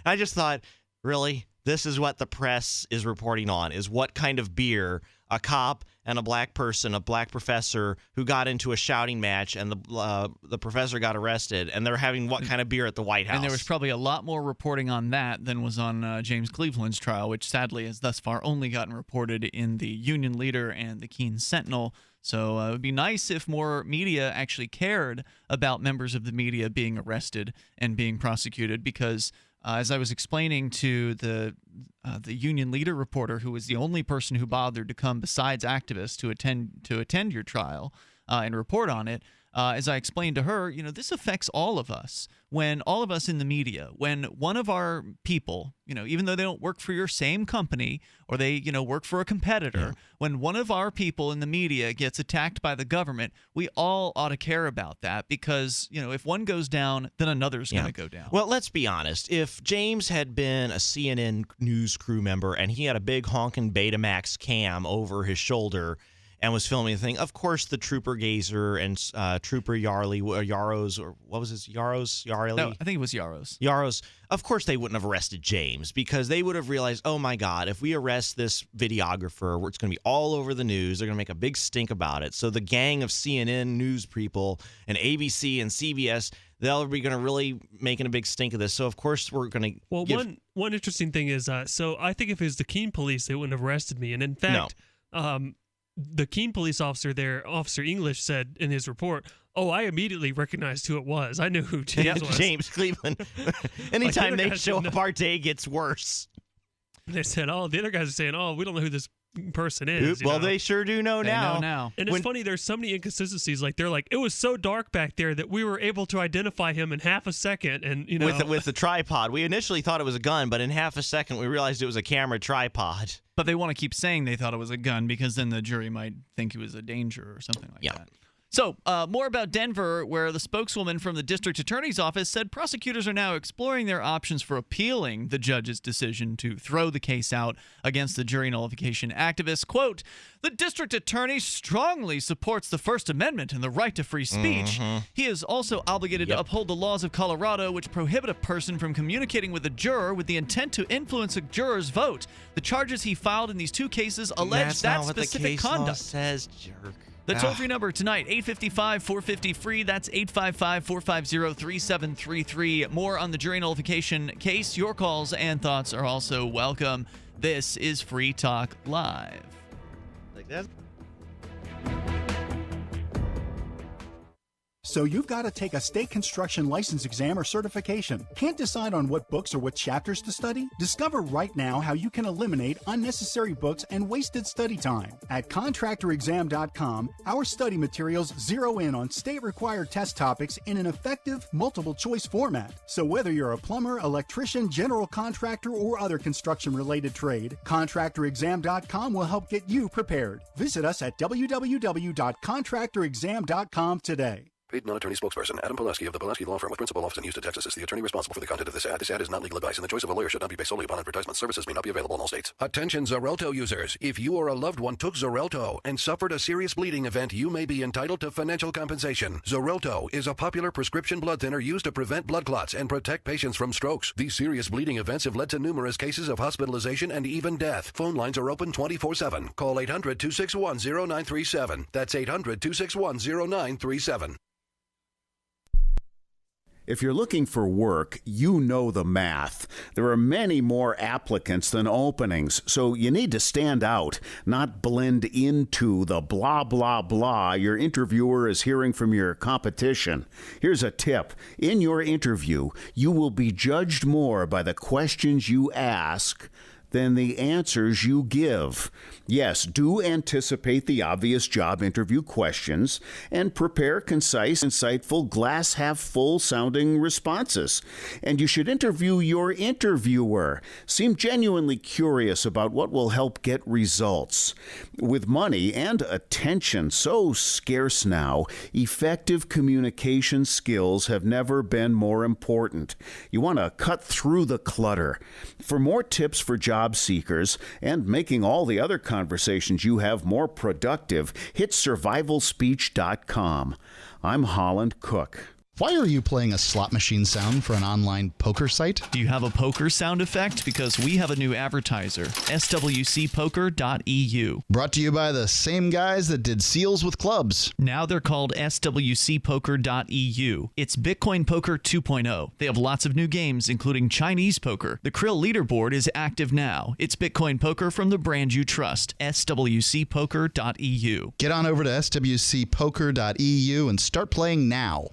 I just thought, really, this is what the press is reporting on, is what kind of beer a cop and a black person, a black professor who got into a shouting match, and the professor got arrested, and they're having what kind of beer at the White House. And there was probably a lot more reporting on that than was on James Cleveland's trial, which sadly has thus far only gotten reported in the Union Leader and the Keene Sentinel. So it would be nice if more media actually cared about members of the media being arrested and being prosecuted, because as I was explaining to the Union Leader reporter, who was the only person who bothered to come besides activists to attend your trial and report on it, as I explained to her, this affects all of us. When all of us in the media, when one of our people, even though they don't work for your same company or they, work for a competitor, when one of our people in the media gets attacked by the government, we all ought to care about that, because, if one goes down, then another's going to go down. Well, let's be honest. If James had been a CNN news crew member and he had a big honking Betamax cam over his shoulder and was filming the thing, of course the Trooper Gazer and Trooper Yaros, or what was his, Yaros? No, I think it was Yaros. Yaros. Of course they wouldn't have arrested James, because they would have realized, oh my God, if we arrest this videographer, it's going to be all over the news. They're going to make a big stink about it. So the gang of CNN news people and ABC and CBS, they'll be going to really making a big stink of this. So of course we're going to. Well, one interesting thing is, so I think if it was the Keene police, they wouldn't have arrested me. And in fact, the Keene police officer there, Officer English, said in his report, "Oh, I immediately recognized who it was. I knew who James was." James Cleveland. Anytime they show up, our day gets worse. They said, "Oh, the other guys are saying, oh, we don't know who this person is." Well, they sure do know now. They know now. And it's funny, there's so many inconsistencies. Like, they're like, it was so dark back there that we were able to identify him in half a second. And with the tripod, we initially thought it was a gun, but in half a second we realized it was a camera tripod. But they want to keep saying they thought it was a gun, because then the jury might think he was a danger or something like that. So, more about Denver, where the spokeswoman from the district attorney's office said prosecutors are now exploring their options for appealing the judge's decision to throw the case out against the jury nullification activists. Quote, "The district attorney strongly supports the First Amendment and the right to free speech. He is also obligated to uphold the laws of Colorado, which prohibit a person from communicating with a juror with the intent to influence a juror's vote. The charges he filed in these two cases allege that specific conduct." Law says, jerk. The toll-free number tonight, 855-450-FREE. That's 855-450-3733. More on the jury nullification case. Your calls and thoughts are also welcome. This is Free Talk Live. Like that? So you've got to take a state construction license exam or certification. Can't decide on what books or what chapters to study? Discover right now how you can eliminate unnecessary books and wasted study time. At contractorexam.com, our study materials zero in on state-required test topics in an effective, multiple-choice format. So whether you're a plumber, electrician, general contractor, or other construction-related trade, contractorexam.com will help get you prepared. Visit us at www.contractorexam.com today. Paid non-attorney spokesperson Adam Pulaski of the Pulaski Law Firm with principal office in Houston, Texas is the attorney responsible for the content of this ad. This ad is not legal advice, and the choice of a lawyer should not be based solely upon advertisement. Services may not be available in all states. Attention Xarelto users. If you or a loved one took Xarelto and suffered a serious bleeding event, you may be entitled to financial compensation. Xarelto is a popular prescription blood thinner used to prevent blood clots and protect patients from strokes. These serious bleeding events have led to numerous cases of hospitalization and even death. Phone lines are open 24/7. Call 800-261-0937. That's 800-261-0937. If you're looking for work, you know the math. There are many more applicants than openings, so you need to stand out, not blend into the blah, blah, blah your interviewer is hearing from your competition. Here's a tip. In your interview, you will be judged more by the questions you ask than the answers you give. Yes, do anticipate the obvious job interview questions and prepare concise, insightful, glass half full sounding responses. And you should interview your interviewer. Seem genuinely curious about what will help get results. With money and attention so scarce now, effective communication skills have never been more important. You want to cut through the clutter. For more tips for job seekers and making all the other conversations you have more productive, hit survivalspeech.com. I'm Holland Cook. Why are you playing a slot machine sound for an online poker site? Do you have a poker sound effect? Because we have a new advertiser, swcpoker.eu. Brought to you by the same guys that did seals with clubs. Now they're called swcpoker.eu. It's Bitcoin Poker 2.0. They have lots of new games, including Chinese poker. The Krill leaderboard is active now. It's Bitcoin Poker from the brand you trust, swcpoker.eu. Get on over to swcpoker.eu and start playing now.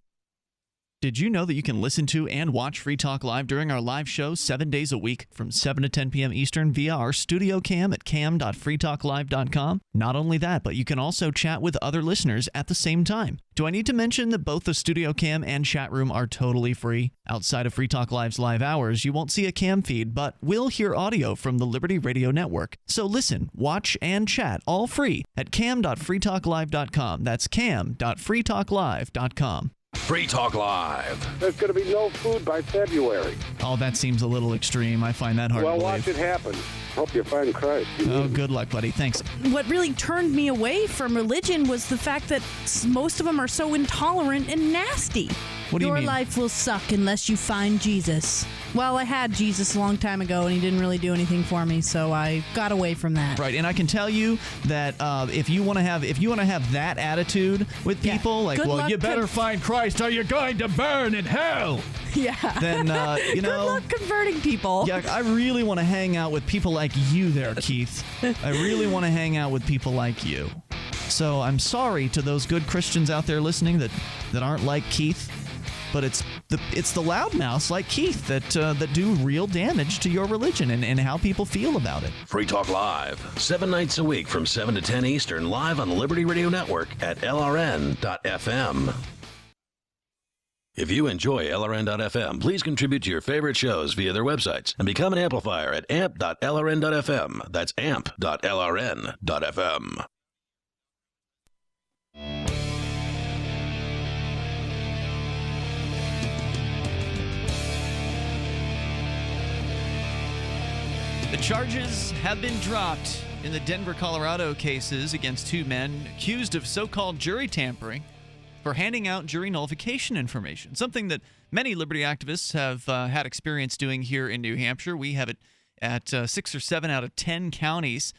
Did you know that you can listen to and watch Free Talk Live during our live show 7 days a week from 7 to 10 p.m. Eastern via our studio cam at cam.freetalklive.com? Not only that, but you can also chat with other listeners at the same time. Do I need to mention that both the studio cam and chat room are totally free? Outside of Free Talk Live's live hours, you won't see a cam feed, but will hear audio from the Liberty Radio Network. So listen, watch, and chat all free at cam.freetalklive.com. That's cam.freetalklive.com. Free Talk Live. There's going to be no food by February. Oh, that seems a little extreme. I find that hard to believe. Well, watch it happen. Hope you find Christ. Oh, good luck, buddy. Thanks. What really turned me away from religion was the fact that most of them are so intolerant and nasty. What do you mean? Your life will suck unless you find Jesus. Well, I had Jesus a long time ago, and he didn't really do anything for me, so I got away from that. Right, and I can tell you that if you want to have that attitude with people, like, well, you better find Christ, or you're going to burn in hell. Yeah. Then Good luck converting people. Yeah, I really want to hang out with people like you, there, Keith. I really want to hang out with people like you. So I'm sorry to those good Christians out there listening that aren't like Keith. But it's the loudmouths like Keith that do real damage to your religion and how people feel about it. Free Talk Live, 7 nights a week from 7 to 10 Eastern, live on the Liberty Radio Network at LRN.FM. If you enjoy LRN.FM, please contribute to your favorite shows via their websites and become an amplifier at amp.lrn.fm. That's amp.lrn.fm. The charges have been dropped in the Denver, Colorado cases against two men accused of so-called jury tampering for handing out jury nullification information, something that many liberty activists have had experience doing here in New Hampshire. We have it at 6 or 7 out of 10 counties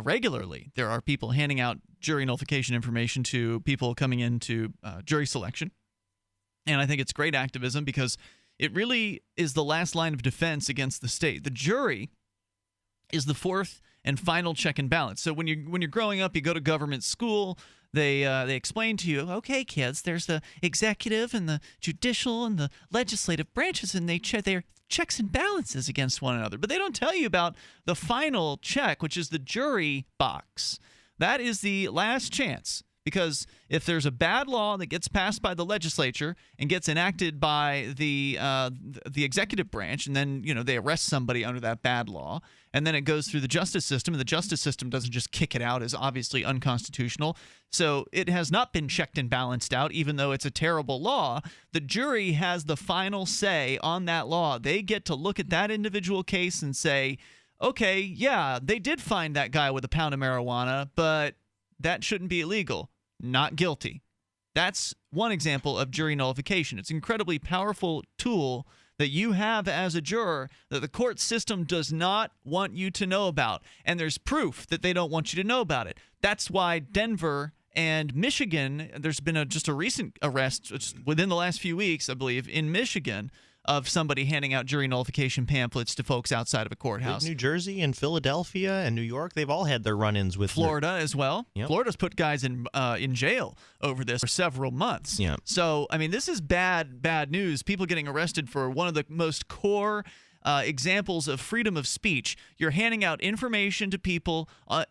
regularly. There are people handing out jury nullification information to people coming into jury selection. And I think it's great activism because it really is the last line of defense against the state. The jury is the fourth and final check and balance. So when you're growing up, you go to government school. They explain to you, okay, kids, there's the executive and the judicial and the legislative branches, and they're checks and balances against one another. But they don't tell you about the final check, which is the jury box. That is the last chance Because if there's a bad law that gets passed by the legislature and gets enacted by the executive branch, and then they arrest somebody under that bad law, and then it goes through the justice system, and the justice system doesn't just kick it out as obviously unconstitutional. So it has not been checked and balanced out, even though it's a terrible law. The jury has the final say on that law. They get to look at that individual case and say, okay, yeah, they did find that guy with a pound of marijuana, but that shouldn't be illegal. Not guilty. That's one example of jury nullification. It's an incredibly powerful tool that you have as a juror that the court system does not want you to know about. And there's proof that they don't want you to know about it. That's why Denver and Michigan, there's been just a recent arrest within the last few weeks, I believe, in Michigan, of somebody handing out jury nullification pamphlets to folks outside of a courthouse. New Jersey and Philadelphia and New York, they've all had their run-ins with Florida as well. Yep. Florida's put guys in jail over this for several months. Yeah. So, I mean, this is bad news. People getting arrested for one of the most core examples of freedom of speech. You're handing out information to people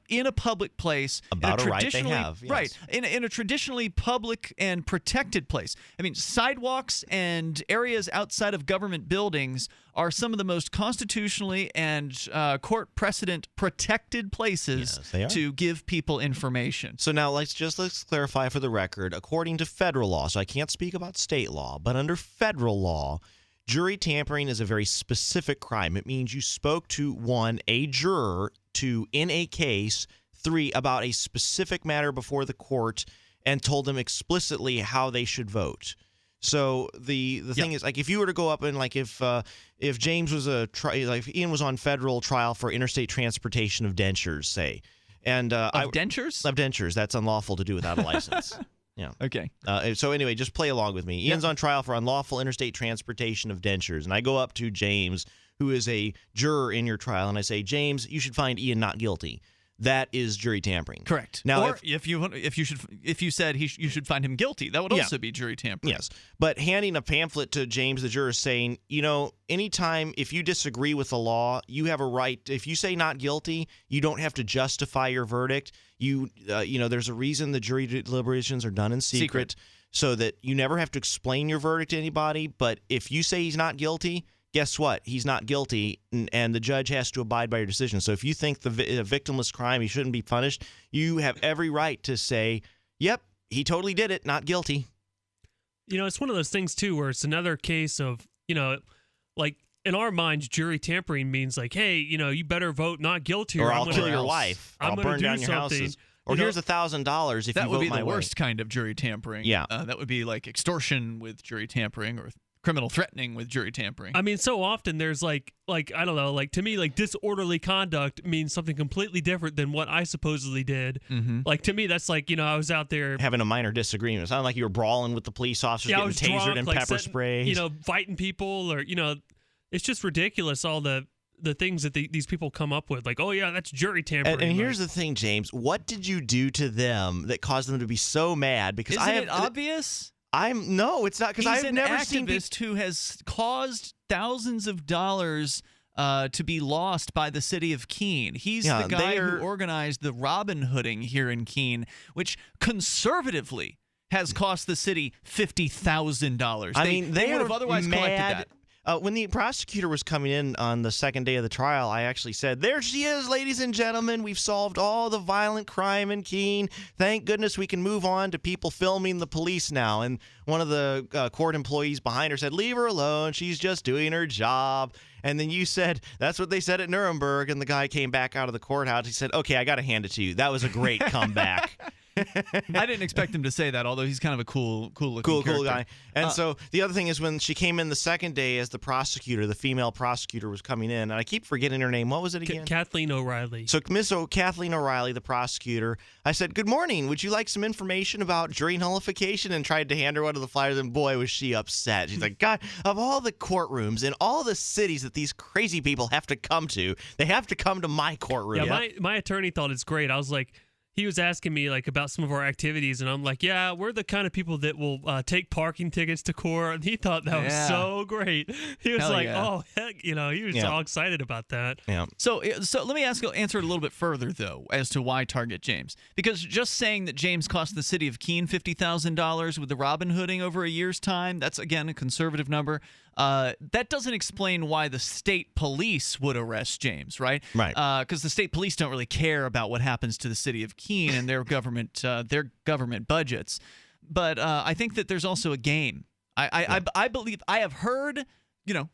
in a public place. About a right they have. Yes. Right. In a traditionally public and protected place. I mean, sidewalks and areas outside of government buildings are some of the most constitutionally and court precedent protected places to give people information. So now let's clarify for the record. According to federal law, so I can't speak about state law, but under federal law, jury tampering is a very specific crime. It means you spoke to, 1, a juror, 2, in a case, 3, about a specific matter before the court, and told them explicitly how they should vote. So the thing is, like, if you were to go up and, like, if James was if Ian was on federal trial for interstate transportation of dentures, say, and dentures? Of dentures, that's unlawful to do without a license. Yeah. Okay. So anyway, just play along with me. Ian's on trial for unlawful interstate transportation of dentures, and I go up to James, who is a juror in your trial, and I say, James, you should find Ian not guilty. That is jury tampering. Correct. Now, or if you said you should find him guilty, that would also be jury tampering. Yes. But handing a pamphlet to James, the juror, saying, anytime if you disagree with the law, you have a right. If you say not guilty, you don't have to justify your verdict. There's a reason the jury deliberations are done in secret, so that you never have to explain your verdict to anybody. But if you say he's not guilty, guess what? He's not guilty, and the judge has to abide by your decision. So if you think the victimless crime, he shouldn't be punished, you have every right to say, yep, he totally did it, not guilty. It's one of those things, too, where it's another case of, like, in our minds, jury tampering means like, hey, you better vote not guilty, or I'll kill your wife. I'll burn down your houses. Or here's $1,000 if you vote my way. That would be the worst kind of jury tampering. Yeah. That would be like extortion with jury tampering, or criminal threatening with jury tampering. I mean, so often there's like I don't know, like, to me, like, disorderly conduct means something completely different than what I supposedly did. Mm-hmm. Like, to me, that's like, I was out there having a minor disagreement. It sounded like you were brawling with the police officers, getting tasered drunk, and like, pepper sprayed. Fighting people, or it's just ridiculous, all the things that these people come up with. Like, oh yeah, that's jury tampering. And here's the thing, James. What did you do to them that caused them to be so mad? Because Isn't it obvious? No, it's not, because I've never seen He's an activist who has caused thousands of dollars to be lost by the city of Keene. He's the guy who organized the Robin Hooding here in Keene, which conservatively has cost the city $50,000. I mean, they would have otherwise collected that. When the prosecutor was coming in on the second day of the trial, I actually said, there she is, ladies and gentlemen. We've solved all the violent crime in Keene. Thank goodness we can move on to people filming the police now. And one of the court employees behind her said, leave her alone. She's just doing her job. And then you said, that's what they said at Nuremberg. And the guy came back out of the courthouse. He said, okay, I got to hand it to you. That was a great comeback. I didn't expect him to say that, although he's kind of a cool guy. And so the other thing is, when she came in the second day as the prosecutor, the female prosecutor was coming in, and I keep forgetting her name. What was it again? Kathleen O'Reilly. So Kathleen O'Reilly, the prosecutor, I said, good morning. Would you like some information about jury nullification? And tried to hand her one of the flyers, and boy, was she upset. She's like, God, of all the courtrooms in all the cities that these crazy people have to come to, they have to come to my courtroom. Yeah, my attorney thought it's great. I was like, he was asking me like about some of our activities, and I'm like, yeah, we're the kind of people that will take parking tickets to court. And he thought that was so great. He was oh heck, he was all excited about that. Yeah. So let me answer it a little bit further though, as to why target James. Because just saying that James cost the city of Keene $50,000 with the Robin Hooding over a year's time, that's again a conservative number. That doesn't explain why the state police would arrest James, right? Right. Because the state police don't really care about what happens to the city of Keene and their government budgets. But I think that there's also a game. I believe I have heard,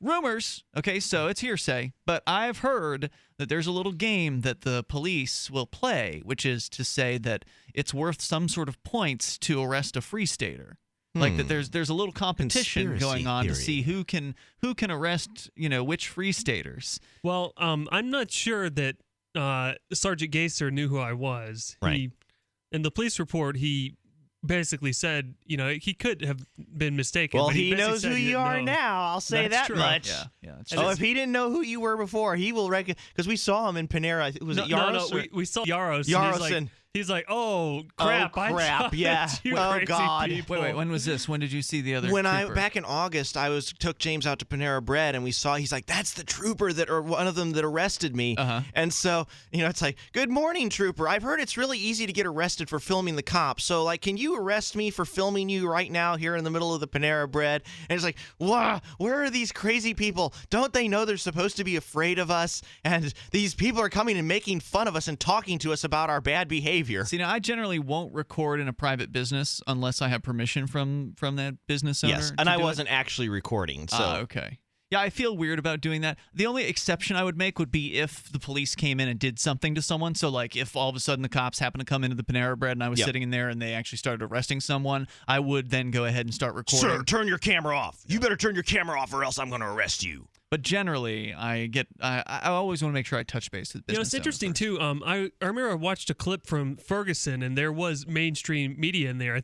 rumors. Okay, so it's hearsay, but I've heard that there's a little game that the police will play, which is to say that it's worth some sort of points to arrest a Free Stater. Like that there's a little competition going on to see who can arrest which Free Staters. Well, I'm not sure that Sergeant Gaser knew who I was. Right. In the police report, he basically said, he could have been mistaken. Well, but he knows who you are now. I'll say That's that true. much. Yeah. If he didn't know who you were before, he will recognize, because we saw him in Panera. Was it Yaros? No, we saw Yaros. Yaros. He's like, oh crap! Oh crap! Yeah. Oh God! People. Wait. When was this? When did you see the other? When trooper? back in August, I took James out to Panera Bread, and we saw. He's like, "That's the trooper or one of them that arrested me." And so it's like, "Good morning, trooper. I've heard it's really easy to get arrested for filming the cops. So can you arrest me for filming you right now here in the middle of the Panera Bread?" And it's like, "Wow, where are these crazy people? Don't they know they're supposed to be afraid of us? And these people are coming and making fun of us and talking to us about our bad behavior." See, now I generally won't record in a private business unless I have permission from that business owner. Yes, and I wasn't actually recording. So okay. Yeah, I feel weird about doing that. The only exception I would make would be if the police came in and did something to someone. So, if all of a sudden the cops happened to come into the Panera Bread and I was sitting in there and they actually started arresting someone, I would then go ahead and start recording. Sir, turn your camera off. You better turn your camera off or else I'm going to arrest you. But generally, I always want to make sure I touch base with business. It's interesting too. I remember I watched a clip from Ferguson, and there was mainstream media in there.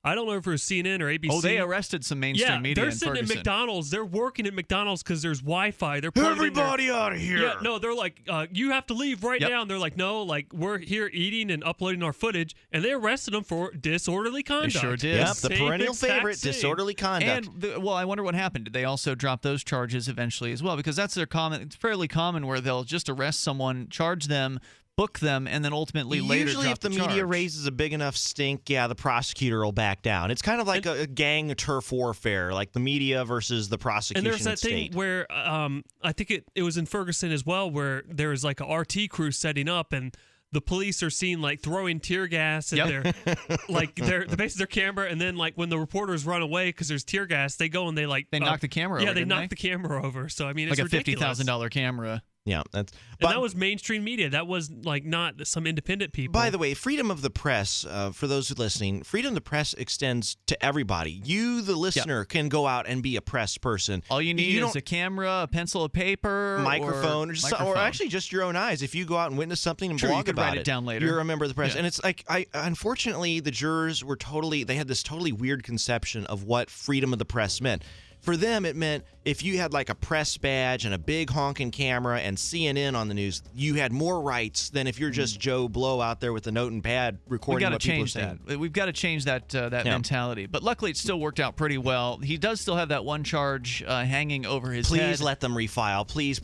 I don't know if it was CNN or ABC. Oh, they arrested some mainstream media. They're sitting Ferguson. at McDonald's. They're working at McDonald's because there's Wi-Fi. They're everybody out of here. Yeah, no, they're like, you have to leave right now. And they're like, no, we're here eating and uploading our footage. And they arrested them for disorderly conduct. They sure did. Yep, the perennial favorite, disorderly conduct. And I wonder what happened. Did they also drop those charges eventually as well? Because that's it's fairly common where they'll just arrest someone, charge them, book them, and then ultimately later usually drop if the charge. media raises a big enough stink, the prosecutor will back down. It's kind of like a gang turf warfare, like the media versus the prosecution. And there's that state. thing where I think it was in Ferguson as well, where there was like a RT crew setting up, and the police are seen throwing tear gas at their the base of their camera, and then when the reporters run away because there's tear gas, they go and they knock the camera over. Yeah, they knock the camera over. So I mean, it's a ridiculous. $50,000 camera. Yeah, and that was mainstream media. That was not some independent people. By the way, freedom of the press, for those who are listening, freedom of the press extends to everybody. You, the listener, can go out and be a press person. All you need is a camera, a pencil of paper, microphone, or actually just your own eyes. If you go out and witness something and blog about write it down later. You're a member of the press. And it's unfortunately, the jurors were they had this totally weird conception of what freedom of the press meant. For them, it meant if you had a press badge and a big honking camera and CNN on the news, you had more rights than if you're just Joe Blow out there with a note and pad recording what people are saying. We've got to change that mentality. But luckily, it still worked out pretty well. He does still have that one charge hanging over his head. Please let them refile. Please.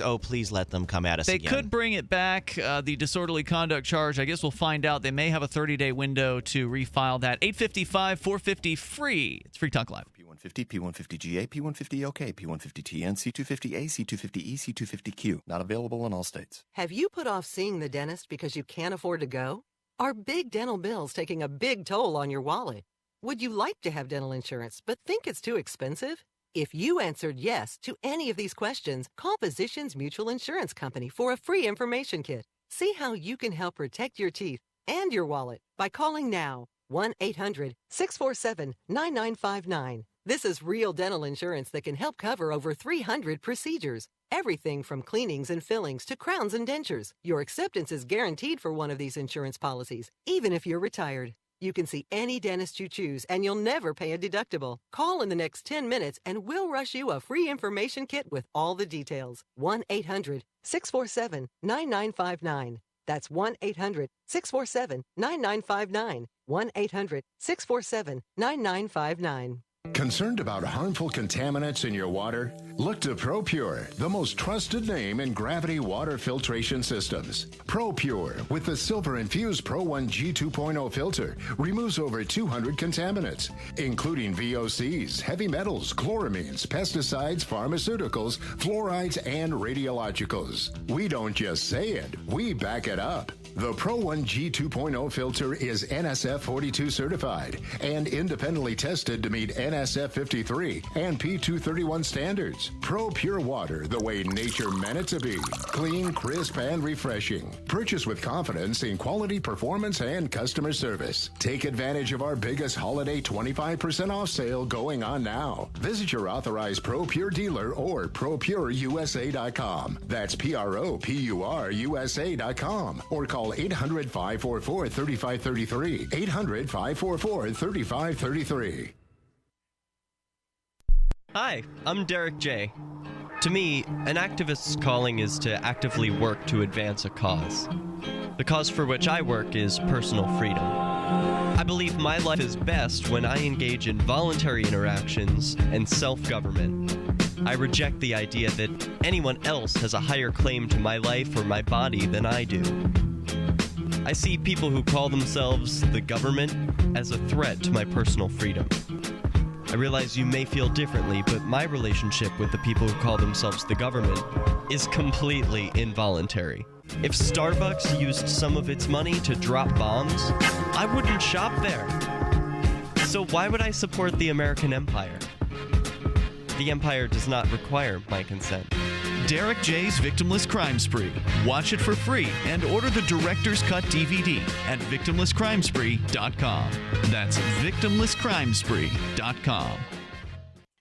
Oh, please let them come at us again. They could bring it back, the disorderly conduct charge. I guess we'll find out. They may have a 30-day window to refile that. 855-450-FREE. It's Free Talk Live. P150, P150GA, P150OK, P150TN, C250A, C250E, C250Q. Not available in all states. Have you put off seeing the dentist because you can't afford to go? Are big dental bills taking a big toll on your wallet? Would you like to have dental insurance but think it's too expensive? If you answered yes to any of these questions, call Physicians Mutual Insurance Company for a free information kit. See how you can help protect your teeth and your wallet by calling now. 1-800-647-9959. This is real dental insurance that can help cover over 300 procedures. Everything from cleanings and fillings to crowns and dentures. Your acceptance is guaranteed for one of these insurance policies, even if you're retired. You can see any dentist you choose, and you'll never pay a deductible. Call in the next 10 minutes, and we'll rush you a free information kit with all the details. 1-800-647-9959. That's 1-800-647-9959. 1-800-647-9959. Concerned about harmful contaminants in your water? Look to ProPure, the most trusted name in gravity water filtration systems. ProPure, with the silver-infused Pro 1 G2.0 filter, removes over 200 contaminants, including VOCs, heavy metals, chloramines, pesticides, pharmaceuticals, fluorides, and radiologicals. We don't just say it, we back it up. The Pro 1 G2.0 filter is NSF 42 certified and independently tested to meet NSF 53 and P231 standards. Pro Pure Water, the way nature meant it to be. Clean, crisp, and refreshing. Purchase with confidence in quality, performance, and customer service. Take advantage of our biggest holiday 25% off sale going on now. Visit your authorized Pro Pure dealer or ProPureUSA.com. That's ProPureUSA.com. Or call 800-544-3533. 800-544-3533. Hi, I'm Derek J. To me, an activist's calling is to actively work to advance a cause. The cause for which I work is personal freedom. I believe my life is best when I engage in voluntary interactions and self-government. I reject the idea that anyone else has a higher claim to my life or my body than I do. I see people who call themselves the government as a threat to my personal freedom. I realize you may feel differently, but my relationship with the people who call themselves the government is completely involuntary. If Starbucks used some of its money to drop bombs, I wouldn't shop there. So why would I support the American empire? The empire does not require my consent. Derek J's Victimless Crime Spree. Watch it for free and order the Director's Cut DVD at victimlesscrimespree.com. That's victimlesscrimespree.com.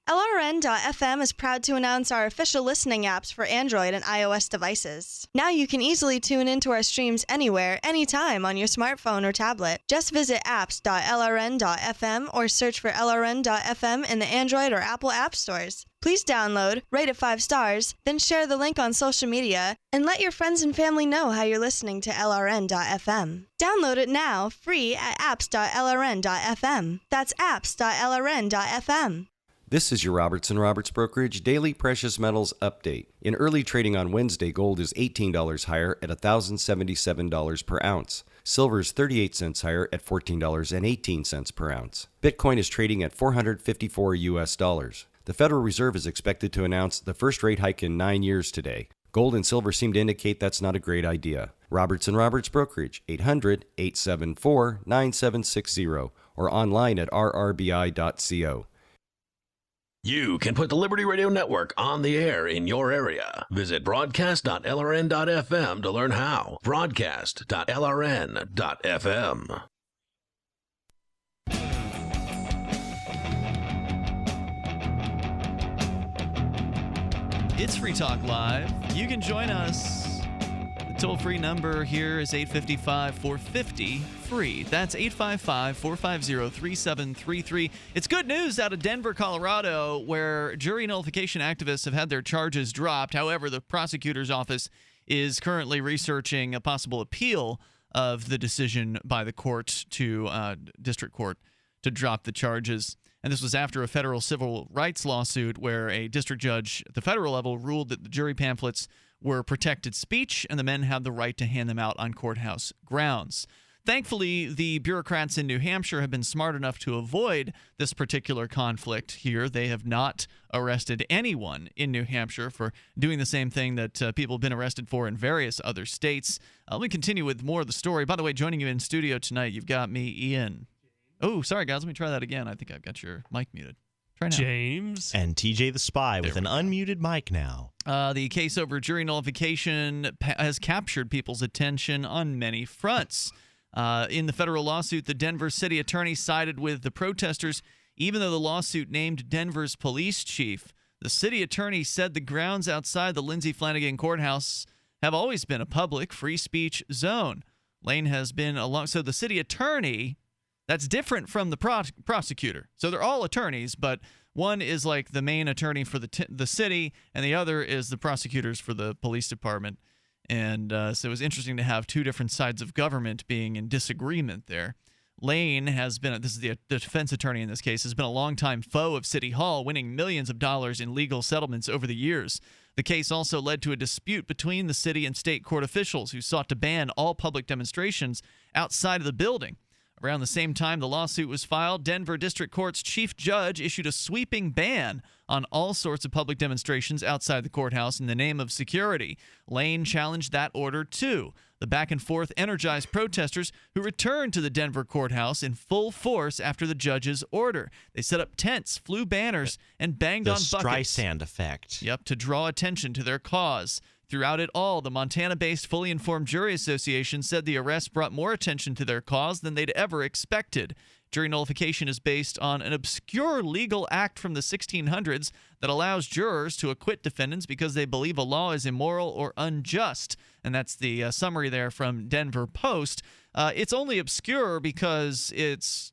LRN.FM is proud to announce our official listening apps for Android and iOS devices. Now you can easily tune into our streams anywhere, anytime on your smartphone or tablet. Just visit apps.lrn.fm or search for LRN.FM in the Android or Apple app stores. Please download, rate it 5 stars, then share the link on social media, and let your friends and family know how you're listening to LRN.FM. Download it now, free at apps.lrn.fm. That's apps.lrn.fm. This is your Robertson Roberts Brokerage Daily Precious Metals Update. In early trading on Wednesday, gold is $18 higher at $1,077 per ounce. Silver is 38 cents higher at $14.18 per ounce. Bitcoin is trading at $454 US. The Federal Reserve is expected to announce the first rate hike in 9 years today. Gold and silver seem to indicate that's not a great idea. Robertson Roberts Brokerage, 800-874-9760, or online at rrbi.co. You can put the Liberty Radio Network on the air in your area. Visit broadcast.lrn.fm to learn how. Broadcast.lrn.fm. It's Free Talk Live. You can join us. The toll-free number here is 855-450-FREE. That's 855-450-3733. It's good news out of Denver, Colorado, where jury nullification activists have had their charges dropped. However, the prosecutor's office is currently researching a possible appeal of the decision by the court to district court to drop the charges. And this was after a federal civil rights lawsuit where a district judge at the federal level ruled that the jury pamphlets were protected speech and the men had the right to hand them out on courthouse grounds. Thankfully, the bureaucrats in New Hampshire have been smart enough to avoid this particular conflict here. They have not arrested anyone in New Hampshire for doing the same thing that people have been arrested for in various other states. Let me continue with more of the story. By the way, joining you in studio tonight, you've got me, Ian. Oh, sorry, guys. Let me try that again. I think I've got your mic muted. Try now. James. And TJ the Spy with an unmuted mic now. The case over jury nullification has captured people's attention on many fronts. In the federal lawsuit, the Denver city attorney sided with the protesters, even though the lawsuit named Denver's police chief. The city attorney said the grounds outside the Lindsay Flanagan courthouse have always been a public free speech zone. Lane has been along. So the city attorney... That's different from the prosecutor. So they're all attorneys, but one is like the main attorney for the city, and the other is the prosecutors for the police department. And so it was interesting to have two different sides of government being in disagreement there. Lane has been, this is the defense attorney in this case, has been a longtime foe of City Hall, winning millions of dollars in legal settlements over the years. The case also led to a dispute between the city and state court officials who sought to ban all public demonstrations outside of the building. Around the same time the lawsuit was filed, Denver District Court's chief judge issued a sweeping ban on all sorts of public demonstrations outside the courthouse in the name of security. Lane challenged that order too. The back and forth energized protesters who returned to the Denver courthouse in full force after the judge's order. They set up tents, flew banners, and banged on buckets. The Streisand effect. Yep, to draw attention to their cause. Throughout it all, the Montana-based Fully Informed Jury Association said the arrest brought more attention to their cause than they'd ever expected. Jury nullification is based on an obscure legal act from the 1600s that allows jurors to acquit defendants because they believe a law is immoral or unjust. And that's the summary there from Denver Post. It's only obscure because it's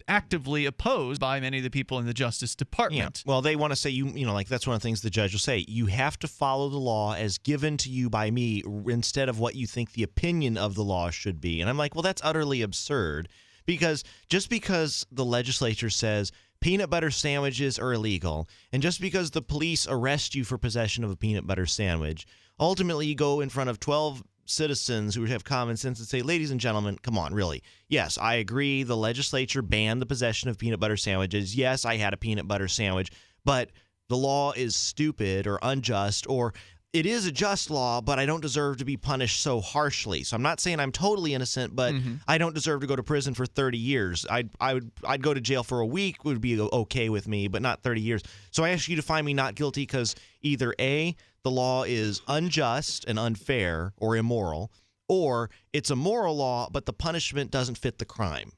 actively opposed by many of the people in the Justice Department. Yeah. Well, they want to say, like that's one of the things the judge will say. You have to follow the law as given to you by me instead of what you think the opinion of the law should be. And I'm like, well, that's utterly absurd, because just because the legislature says peanut butter sandwiches are illegal, and just because the police arrest you for possession of a peanut butter sandwich, ultimately you go in front of 12 citizens who have common sense and say, ladies and gentlemen, come on, really. Yes, I agree. The legislature banned the possession of peanut butter sandwiches. Yes, I had a peanut butter sandwich, but the law is stupid or unjust, or it is a just law, but I don't deserve to be punished so harshly. So I'm not saying I'm totally innocent, but I don't deserve to go to prison for 30 years. I'd go to jail for a week would be okay with me, but not 30 years. So I ask you to find me not guilty because either A, the law is unjust and unfair or immoral, or it's a moral law, but the punishment doesn't fit the crime.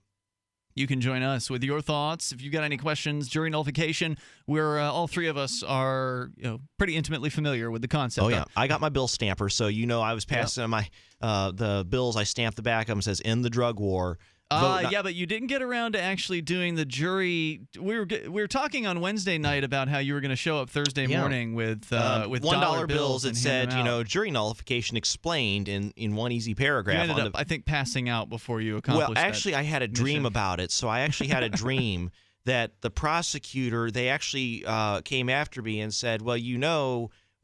You can join us with your thoughts. If you've got any questions, jury nullification, we're all three of us are pretty intimately familiar with the concept. Oh, yeah. I got my bill stamper, so I was passing my the bills. I stamped the back of them, says, end the drug war. Yeah, but you didn't get around to actually doing the jury. We were talking on Wednesday night about how you were going to show up Thursday morning with $1 bills that and said, hand them out. jury nullification explained in one easy paragraph. You ended up, I think, passing out before you accomplished Well, actually, I had a dream about it. So I actually had a dream that the prosecutor, they actually came after me and said, well,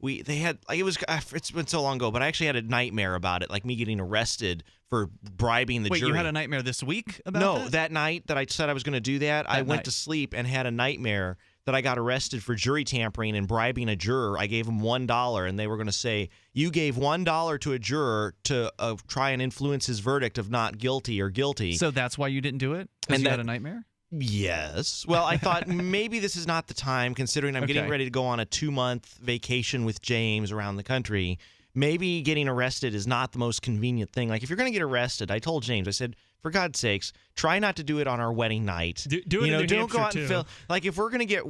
it's been so long ago, but I actually had a nightmare about it, like me getting arrested for bribing the jury. Wait, you had a nightmare this week about that? No, that night that I said I was going to do that, I went to sleep and had a nightmare that I got arrested for jury tampering and bribing a juror. I gave him $1, and they were going to say, you gave $1 to a juror to try and influence his verdict of not guilty or guilty. So that's why you didn't do it? Because you had a nightmare? Yes. Well, I thought maybe this is not the time, considering I'm getting ready to go on a 2-month vacation with James around the country. Maybe getting arrested is not the most convenient thing. Like, if you're going to get arrested, I told James, I said, for God's sakes, try not to do it on our wedding night. Do it in New don't go Hampshire, out and too. film. Like, if we're going to get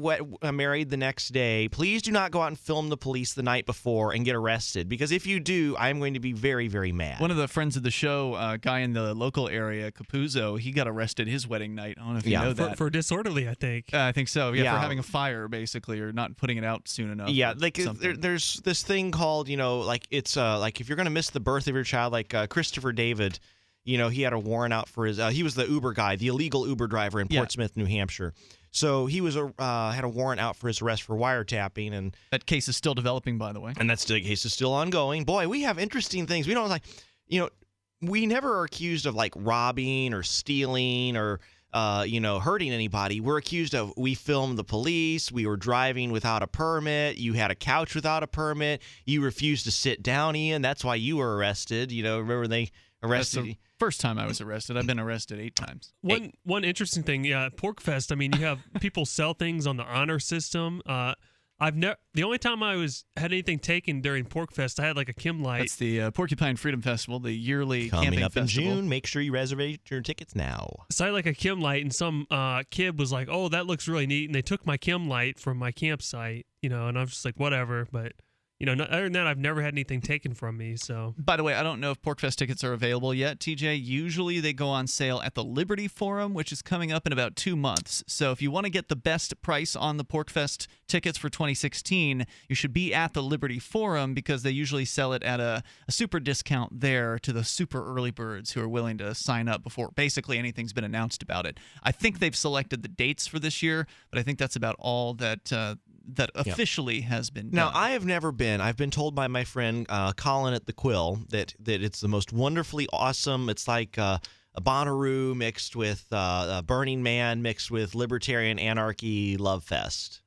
married the next day, please do not go out and film the police the night before and get arrested. Because if you do, I'm going to be very, very mad. One of the friends of the show, a guy in the local area, Capuzzo, he got arrested his wedding night. I don't know if you know that. For disorderly, I think. I think so. Yeah, for having a fire, basically, or not putting it out soon enough. Yeah, like there's this thing called, like it's like if you're going to miss the birth of your child, like Christopher David. He had a warrant out for his. He was the Uber guy, the illegal Uber driver in Portsmouth, New Hampshire. So he was had a warrant out for his arrest for wiretapping, and that case is still developing, by the way. And that case is still ongoing. Boy, we have interesting things. We don't we never are accused of like robbing or stealing or hurting anybody. We're accused of we filmed the police. We were driving without a permit. You had a couch without a permit. You refused to sit down, Ian. That's why you were arrested. Remember they arrested you. First time I was arrested. I've been arrested 8 times. One interesting thing, PorcFest. I mean, you have people sell things on the honor system. The only time I had anything taken during PorcFest, I had like a Kim light. That's the Porcupine Freedom Festival, the yearly camping coming up festival. in June. Make sure you reserve your tickets now. So I had like a Kim light, and some kid was like, "Oh, that looks really neat," and they took my Kim light from my campsite, and I'm just like, whatever. But other than that, I've never had anything taken from me. So, by the way, I don't know if PorcFest tickets are available yet, TJ. Usually they go on sale at the Liberty Forum, which is coming up in about 2 months. So if you want to get the best price on the PorcFest tickets for 2016, you should be at the Liberty Forum because they usually sell it at a super discount there to the super early birds who are willing to sign up before basically anything's been announced about it. I think they've selected the dates for this year, but I think that's about all that officially has been done. Now, I have never been. I've been told by my friend Colin at the Quill that it's the most wonderfully awesome. It's like a Bonnaroo mixed with Burning Man mixed with Libertarian Anarchy Love Fest.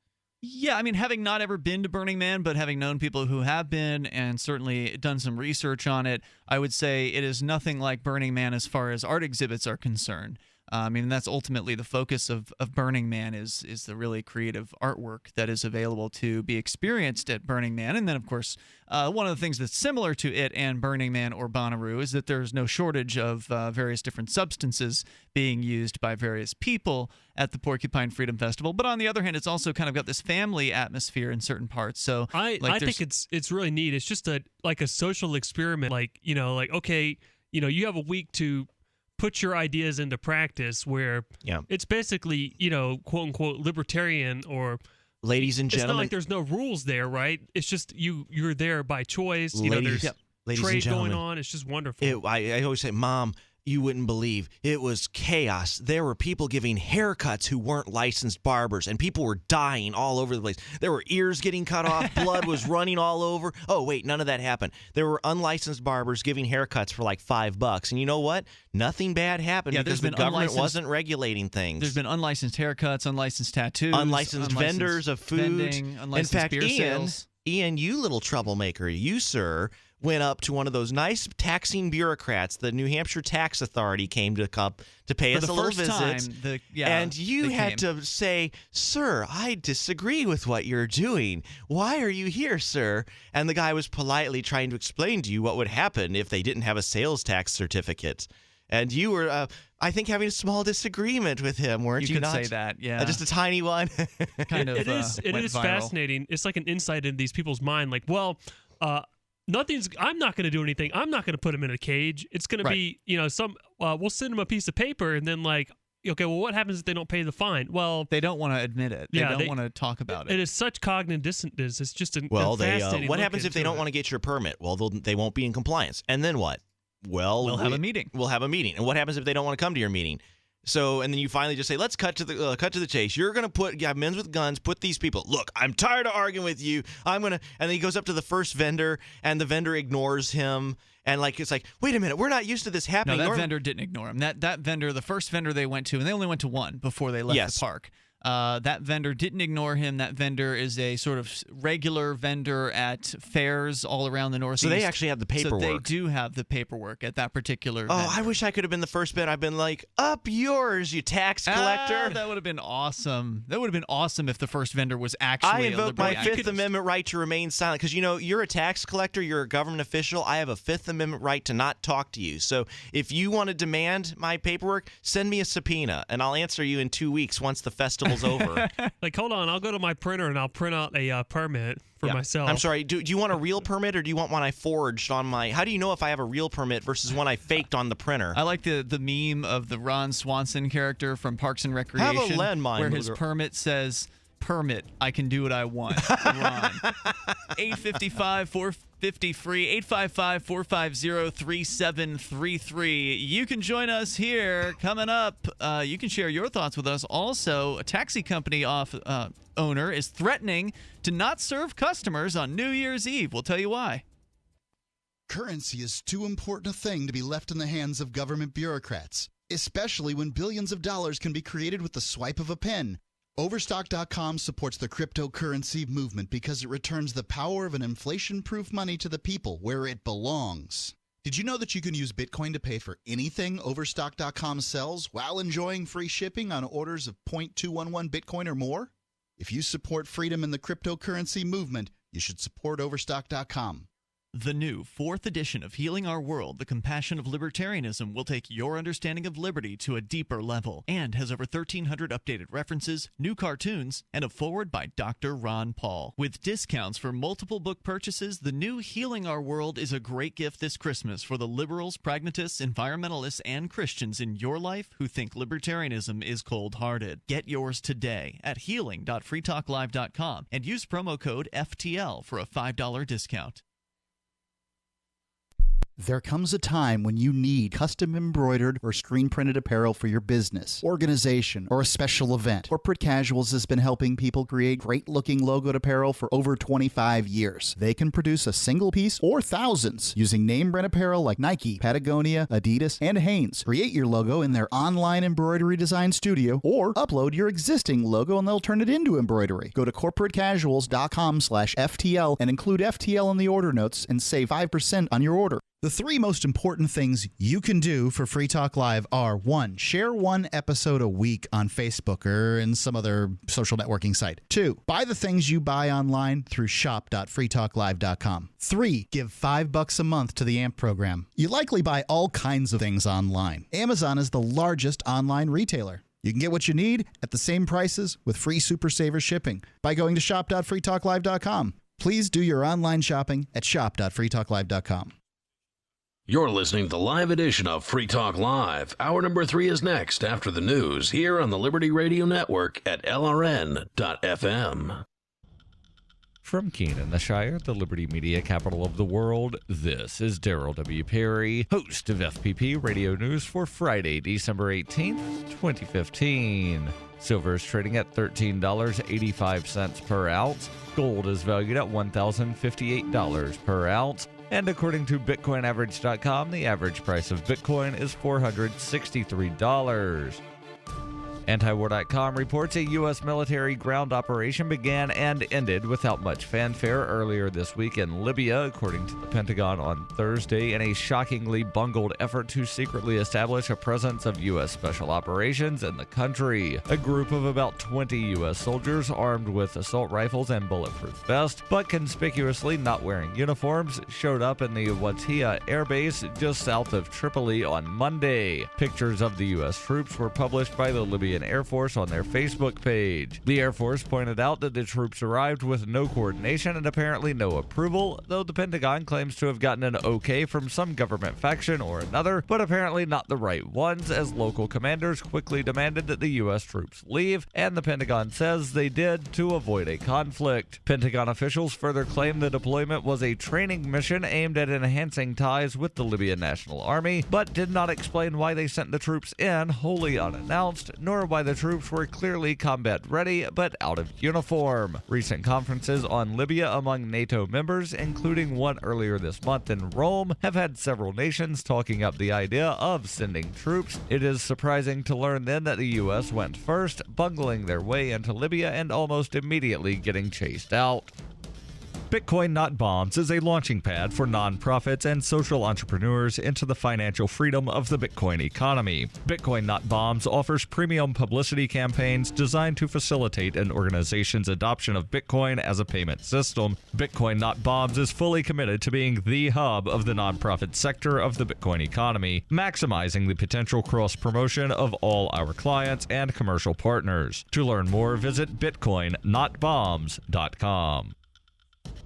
Yeah, I mean, having not ever been to Burning Man, but having known people who have been and certainly done some research on it, I would say it is nothing like Burning Man as far as art exhibits are concerned. I mean, that's ultimately the focus of Burning Man is the really creative artwork that is available to be experienced at Burning Man. And then, of course, one of the things that's similar to it and Burning Man or Bonnaroo is that there's no shortage of various different substances being used by various people at the Porcupine Freedom Festival. But on the other hand, it's also kind of got this family atmosphere in certain parts. So I think it's really neat. It's just like a social experiment. Okay, you have a week to put your ideas into practice where it's basically, quote unquote libertarian or ladies and gentlemen. It's not like there's no rules there, right? It's just you're there by choice. There's trade going on. It's just wonderful. I always say, Mom, you wouldn't believe. It was chaos. There were people giving haircuts who weren't licensed barbers, and people were dying all over the place. There were ears getting cut off. Blood was running all over. Oh, wait, none of that happened. There were unlicensed barbers giving haircuts for like $5. And you know what? Nothing bad happened because the government wasn't regulating things. There's been unlicensed haircuts, unlicensed tattoos, unlicensed vendors of food. Vending, unlicensed in fact, beer sales. Ian, you little troublemaker, you, sir, went up to one of those nice taxing bureaucrats. The New Hampshire Tax Authority came to pay us a little visit. And you had to say, "Sir, I disagree with what you're doing. Why are you here, sir?" And the guy was politely trying to explain to you what would happen if they didn't have a sales tax certificate. And you were, I think, having a small disagreement with him, weren't you? You could not? say that, yeah. Just a tiny one. Kind of. It is viral. fascinating. It's like an insight into these people's mind. Like, I'm not going to do anything. I'm not going to put him in a cage. It's going to be, we'll send him a piece of paper and then okay, well, what happens if they don't pay the fine? Well, they don't want to admit it. They don't want to talk about it. It is such cognitive dissonance. It's just fascinating. What happens if they don't want to get your permit? Well, they won't be in compliance. And then what? Well, we'll have a meeting. We'll have a meeting. And what happens if they don't want to come to your meeting? So, and then you finally just say, let's cut to the chase. You're going to have men with guns, put these people, look, I'm tired of arguing with you. And then he goes up to the first vendor, and the vendor ignores him. And it's like, wait a minute, we're not used to this happening. No, that vendor didn't ignore him. That vendor, the first vendor they went to, and they only went to one before they left the park. That vendor didn't ignore him. That vendor is a sort of regular vendor at fairs all around the Northeast. So they actually have the paperwork. So they do have the paperwork at that particular vendor. I wish I could have been the first vendor. I've been like, up yours, you tax collector. That would have been awesome. That would have been awesome if the first vendor was actually I invoke my Fifth Amendment right to remain silent because, you're a tax collector. You're a government official. I have a Fifth Amendment right to not talk to you. So if you want to demand my paperwork, send me a subpoena, and I'll answer you in 2 weeks once the festival's over. Hold on, I'll go to my printer and I'll print out a permit for myself. I'm sorry, do you want a real permit or do you want one I forged on my... How do you know if I have a real permit versus one I faked on the printer? I like the meme of the Ron Swanson character from Parks and Recreation. Have a landmine. Where his permit says, permit, I can do what I want. Ron. 855-450-FREE, 855-450-3733. You can join us here. Coming up, you can share your thoughts with us. Also, a taxi company owner is threatening to not serve customers on New Year's Eve. We'll tell you why. Currency is too important a thing to be left in the hands of government bureaucrats, especially when billions of dollars can be created with the swipe of a pen. Overstock.com supports the cryptocurrency movement because it returns the power of an inflation-proof money to the people where it belongs. Did you know that you can use Bitcoin to pay for anything Overstock.com sells while enjoying free shipping on orders of 0.211 Bitcoin or more? If you support freedom in the cryptocurrency movement, you should support Overstock.com. The new 4th edition of Healing Our World, The Compassion of Libertarianism will take your understanding of liberty to a deeper level and has over 1,300 updated references, new cartoons, and a foreword by Dr. Ron Paul. With discounts for multiple book purchases, the new Healing Our World is a great gift this Christmas for the liberals, pragmatists, environmentalists, and Christians in your life who think libertarianism is cold-hearted. Get yours today at healing.freetalklive.com and use promo code FTL for a $5 discount. There comes a time when you need custom embroidered or screen printed apparel for your business, organization, or a special event. Corporate Casuals has been helping people create great looking logoed apparel for over 25 years. They can produce a single piece or thousands using name brand apparel like Nike, Patagonia, Adidas, and Hanes. Create your logo in their online embroidery design studio or upload your existing logo and they'll turn it into embroidery. Go to corporatecasuals.com/FTL and include FTL in the order notes and save 5% on your order. The 3 most important things you can do for Free Talk Live are: 1, share 1 episode a week on Facebook or in some other social networking site. 2, buy the things you buy online through shop.freetalklive.com. 3, give $5 a month to the AMP program. You likely buy all kinds of things online. Amazon is the largest online retailer. You can get what you need at the same prices with free Super Saver shipping by going to shop.freetalklive.com. Please do your online shopping at shop.freetalklive.com. You're listening to the live edition of Free Talk Live. Hour number 3 is next after the news here on the Liberty Radio Network at LRN.FM. From Keene, the Shire, the Liberty Media capital of the world, this is Daryl W. Perry, host of FPP Radio News for Friday, December 18th, 2015. Silver is trading at $13.85 per ounce. Gold is valued at $1,058 per ounce. And according to BitcoinAverage.com, the average price of Bitcoin is $463. Antiwar.com reports a U.S. military ground operation began and ended without much fanfare earlier this week in Libya, according to the Pentagon on Thursday, in a shockingly bungled effort to secretly establish a presence of U.S. special operations in the country. A group of about 20 U.S. soldiers armed with assault rifles and bulletproof vests, but conspicuously not wearing uniforms, showed up in the Watia Air Base just south of Tripoli on Monday. Pictures of the U.S. troops were published by the Libyan Air Force on their Facebook page. The Air Force pointed out that the troops arrived with no coordination and apparently no approval, though the Pentagon claims to have gotten an okay from some government faction or another, but apparently not the right ones, as local commanders quickly demanded that the U.S. troops leave, and the Pentagon says they did to avoid a conflict. Pentagon officials further claim the deployment was a training mission aimed at enhancing ties with the Libyan National Army, but did not explain why they sent the troops in wholly unannounced, nor why the troops were clearly combat ready but out of uniform. Recent conferences on Libya among NATO members, including one earlier this month in Rome, have had several nations talking up the idea of sending troops. It is surprising to learn then that the U.S. went first, bungling their way into Libya and almost immediately getting chased out. Bitcoin Not Bombs is a launching pad for nonprofits and social entrepreneurs into the financial freedom of the Bitcoin economy. Bitcoin Not Bombs offers premium publicity campaigns designed to facilitate an organization's adoption of Bitcoin as a payment system. Bitcoin Not Bombs is fully committed to being the hub of the nonprofit sector of the Bitcoin economy, maximizing the potential cross-promotion of all our clients and commercial partners. To learn more, visit bitcoinnotbombs.com.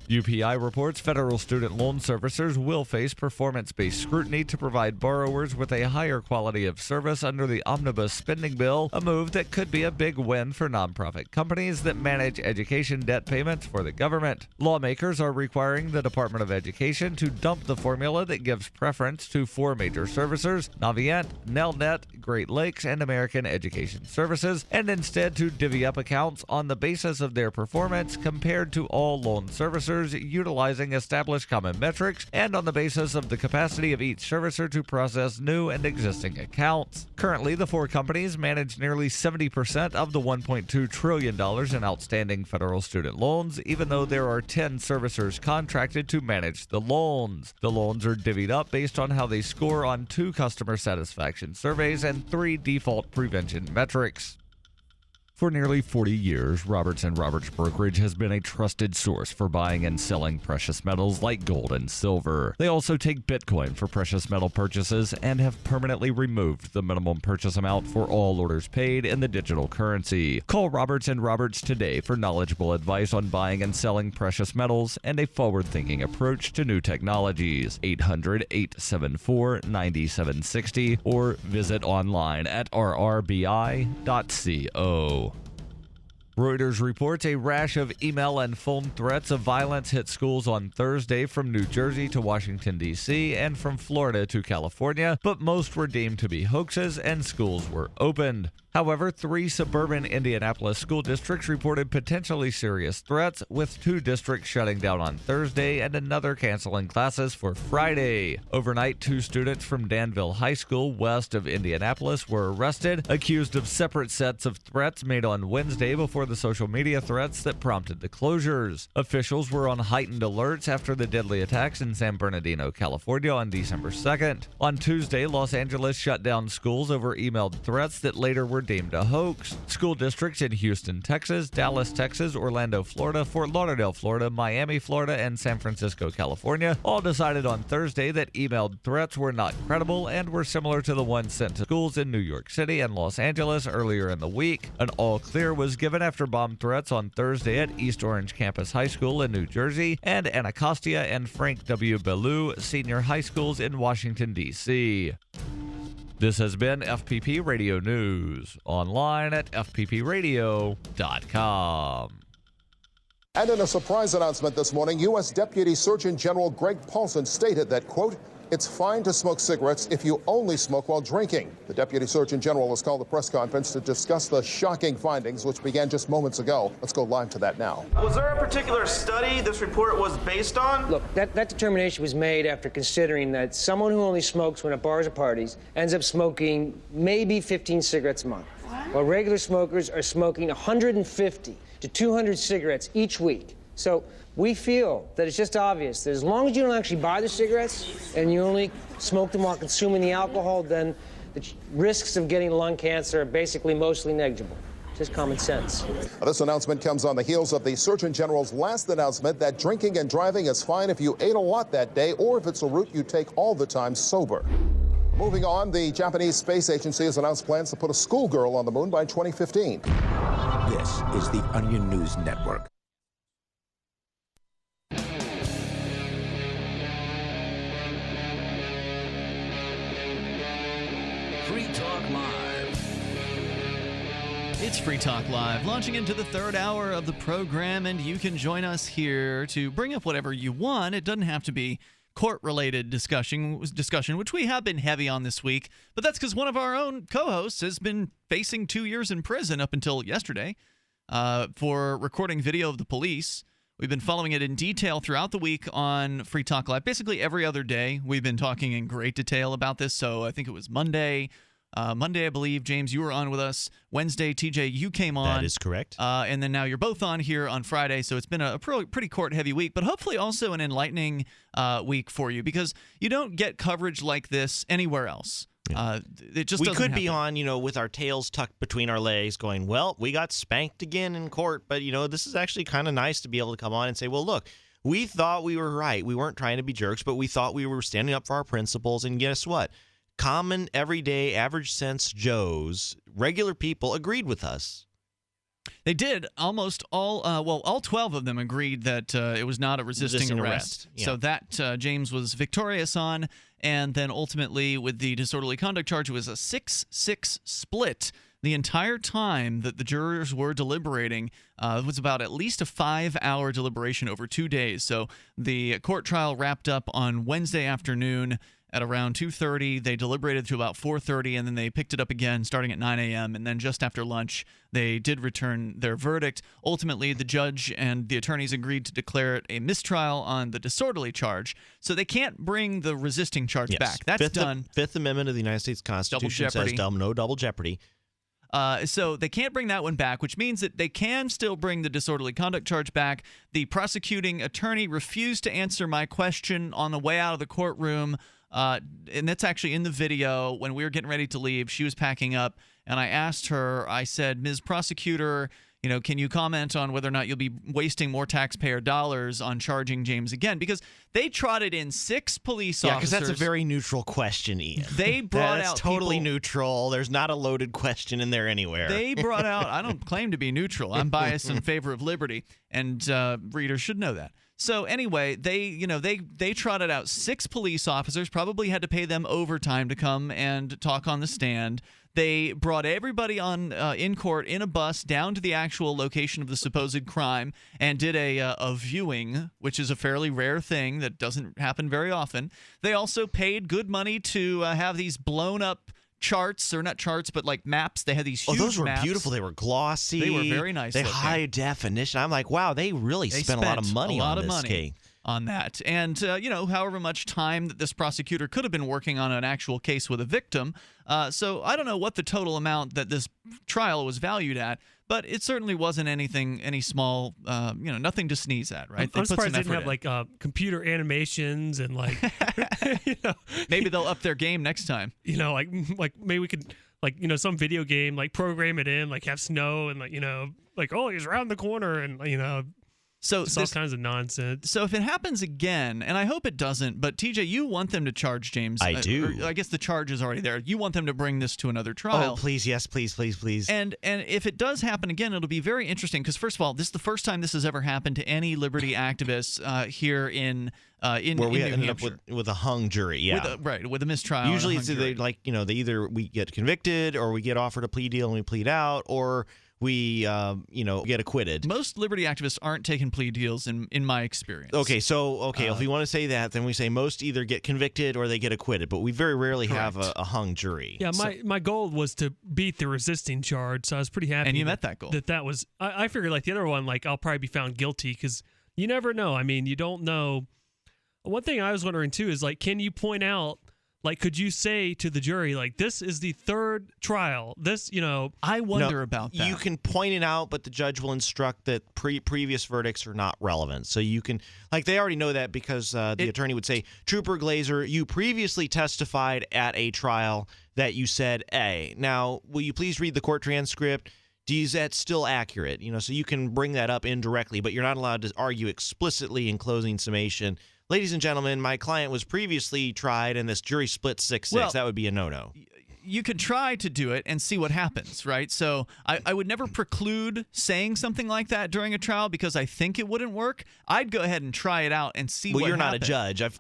UPI reports federal student loan servicers will face performance-based scrutiny to provide borrowers with a higher quality of service under the omnibus spending bill, a move that could be a big win for nonprofit companies that manage education debt payments for the government. Lawmakers are requiring the Department of Education to dump the formula that gives preference to 4 major servicers, Navient, Nelnet, Great Lakes, and American Education Services, and instead to divvy up accounts on the basis of their performance compared to all loan servicers utilizing established common metrics and on the basis of the capacity of each servicer to process new and existing accounts. Currently, the 4 companies manage nearly 70% of the $1.2 trillion in outstanding federal student loans, even though there are 10 servicers contracted to manage the loans. The loans are divvied up based on how they score on 2 customer satisfaction surveys and 3 default prevention metrics. For nearly 40 years, Roberts & Roberts Brokerage has been a trusted source for buying and selling precious metals like gold and silver. They also take Bitcoin for precious metal purchases and have permanently removed the minimum purchase amount for all orders paid in the digital currency. Call Roberts & Roberts today for knowledgeable advice on buying and selling precious metals and a forward-thinking approach to new technologies. 800-874-9760 or visit online at rrbi.co. Reuters reports a rash of email and phone threats of violence hit schools on Thursday from New Jersey to Washington, D.C., and from Florida to California, but most were deemed to be hoaxes and schools were opened. However, 3 suburban Indianapolis school districts reported potentially serious threats, with 2 districts shutting down on Thursday and another canceling classes for Friday. Overnight, 2 students from Danville High School west of Indianapolis were arrested, accused of separate sets of threats made on Wednesday before the social media threats that prompted the closures. Officials were on heightened alerts after the deadly attacks in San Bernardino, California on December 2nd. On Tuesday, Los Angeles shut down schools over emailed threats that later were deemed a hoax. School districts in Houston, Texas, Dallas, Texas, Orlando, Florida, Fort Lauderdale, Florida, Miami, Florida, and San Francisco, California all decided on Thursday that emailed threats were not credible and were similar to the ones sent to schools in New York City and Los Angeles earlier in the week. An all clear was given after bomb threats on Thursday at East Orange Campus High School in New Jersey and Anacostia and Frank W. Ballou Senior High Schools in Washington, D.C. This has been FPP Radio News, online at fppradio.com. And in a surprise announcement this morning, U.S. Deputy Surgeon General Greg Paulson stated that, quote, "It's fine to smoke cigarettes if you only smoke while drinking." The Deputy Surgeon General has called a press conference to discuss the shocking findings, which began just moments ago. Let's go live to that now. Was there a particular study this report was based on? Look, that determination was made after considering that someone who only smokes when at bars or parties ends up smoking maybe 15 cigarettes a month, while regular smokers are smoking 150 to 200 cigarettes each week. So we feel that it's just obvious that as long as you don't actually buy the cigarettes and you only smoke them while consuming the alcohol, then the risks of getting lung cancer are basically mostly negligible. Just common sense. This announcement comes on the heels of the Surgeon General's last announcement that drinking and driving is fine if you ate a lot that day or if it's a route you take all the time sober. Moving on, the Japanese Space Agency has announced plans to put a schoolgirl on the moon by 2015. This is the Onion News Network. Free Talk Live. It's Free Talk Live, launching into the 3rd hour of the program, and you can join us here to bring up whatever you want. It doesn't have to be court-related discussion, which we have been heavy on this week, but that's because one of our own co-hosts has been facing 2 years in prison up until yesterday for recording video of the police. We've been following it in detail throughout the week on Free Talk Live. Basically every other day, we've been talking in great detail about this. So I think it was Monday, I believe, James, you were on with us. Wednesday, TJ, you came on. That is correct. And then now you're both on here on Friday. So it's been a pretty court-heavy week, but hopefully also an enlightening week for you because you don't get coverage like this anywhere else. It just we doesn't could be happen. on, with our tails tucked between our legs going, well, we got spanked again in court. But, this is actually kind of nice to be able to come on and say, well, look, we thought we were right. We weren't trying to be jerks, but we thought we were standing up for our principles. And guess what? Common, everyday, average sense Joes, regular people agreed with us. They did. Almost all, all 12 of them agreed that it was not a resisting arrest. Yeah. So that James was victorious on. And then ultimately, with the disorderly conduct charge, it was a 6-6 split. The entire time that the jurors were deliberating, it was about at least a 5-hour deliberation over 2 days. So the court trial wrapped up on Wednesday afternoon at around 2:30. They deliberated to about 4:30, and then they picked it up again starting at 9 a.m. And then just after lunch, they did return their verdict. Ultimately, the judge and the attorneys agreed to declare it a mistrial on the disorderly charge. So they can't bring the resisting charge back. That's done. Fifth Amendment of the United States Constitution says no double jeopardy. So they can't bring that one back, which means that they can still bring the disorderly conduct charge back. The prosecuting attorney refused to answer my question on the way out of the courtroom. And that's actually in the video when we were getting ready to leave. She was packing up, and I asked her, I said, Ms. Prosecutor, can you comment on whether or not you'll be wasting more taxpayer dollars on charging James again? Because they trotted in 6 police officers. Yeah, because that's a very neutral question, Ian. They brought out totally neutral. There's not a loaded question in there anywhere. They brought out, I don't claim to be neutral. I'm biased in favor of liberty, and readers should know that. So anyway, they trotted out 6 police officers, probably had to pay them overtime to come and talk on the stand. They brought everybody on in court in a bus down to the actual location of the supposed crime and did a viewing, which is a fairly rare thing that doesn't happen very often. They also paid good money to have these blown up charts, or not charts, but like maps. They had these huge those were maps. Beautiful. They were glossy. They were very nice. They looking. high definition. I'm like, wow, they really spent a lot of money on this case. On that. And, however much time that this prosecutor could have been working on an actual case with a victim. So I don't know what the total amount that this trial was valued at, but it certainly wasn't any small, nothing to sneeze at, right? I'm surprised they didn't have computer animations and Maybe they'll up their game next time. Like maybe we could some video game, program it in, have snow and oh, he's around the corner and So all kinds of nonsense. So if it happens again, and I hope it doesn't, but TJ, you want them to charge James. I do. I guess the charge is already there. You want them to bring this to another trial. Oh, please, yes, please. And if it does happen again, it'll be very interesting because, first of all, this is the first time this has ever happened to any liberty activists here in where we New ended up Hampshire. with a hung jury, yeah. With a mistrial. Usually and a hung it's jury. they either we get convicted or we get offered a plea deal and we plead out, or we get acquitted. Most liberty activists aren't taking plea deals in my experience. Okay, if we want to say that, then we say most either get convicted or they get acquitted, but we very rarely have a hung jury. Yeah, my goal was to beat the resisting charge, so I was pretty happy. And you met that goal. That was I figured the other one, I'll probably be found guilty because you never know. I mean, you don't know. One thing I was wondering too is can you point out? Could you say to the jury, this is the 3rd trial? This, I wonder about that. You can point it out, but the judge will instruct that previous verdicts are not relevant. So you can, they already know that because the attorney would say, Trooper Glazer, you previously testified at a trial that you said A. Now, will you please read the court transcript? Is that still accurate? So you can bring that up indirectly, but you're not allowed to argue explicitly in closing summation. Ladies and gentlemen, my client was previously tried and this jury split 6-6. Well, that would be a no-no. You could try to do it and see what happens, right? So I would never preclude saying something like that during a trial because I think it wouldn't work. I'd go ahead and try it out and see what Well, you're happened. not a judge. If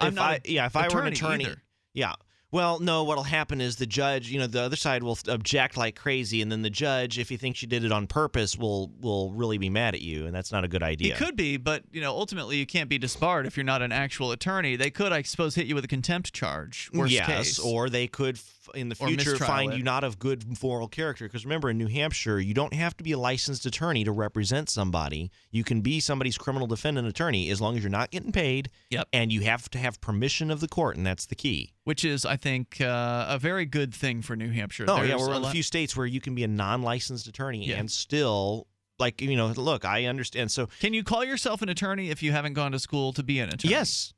I were an attorney, either. yeah. Well, no, what'll happen is the judge, the other side will object like crazy, and then the judge, if he thinks you did it on purpose, will really be mad at you, and that's not a good idea. He could be, but ultimately you can't be disbarred if you're not an actual attorney. They could, I suppose, hit you with a contempt charge. Worst case. Or they could in the future find you not of good moral character. Because remember, in New Hampshire, you don't have to be a licensed attorney to represent somebody. You can be somebody's criminal defendant attorney as long as you're not getting paid. Yep. And you have to have permission of the court, and that's the key. Which is, I think, a very good thing for New Hampshire. Oh, yeah, we're one of the few states where you can be a non-licensed attorney and still, look, I understand. So, can you call yourself an attorney if you haven't gone to school to be an attorney? Yes.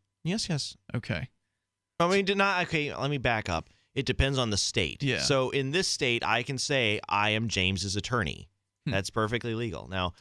Okay. I mean, let me back up. It depends on the state. Yeah. So in this state, I can say I am James's attorney. That's perfectly legal. Now,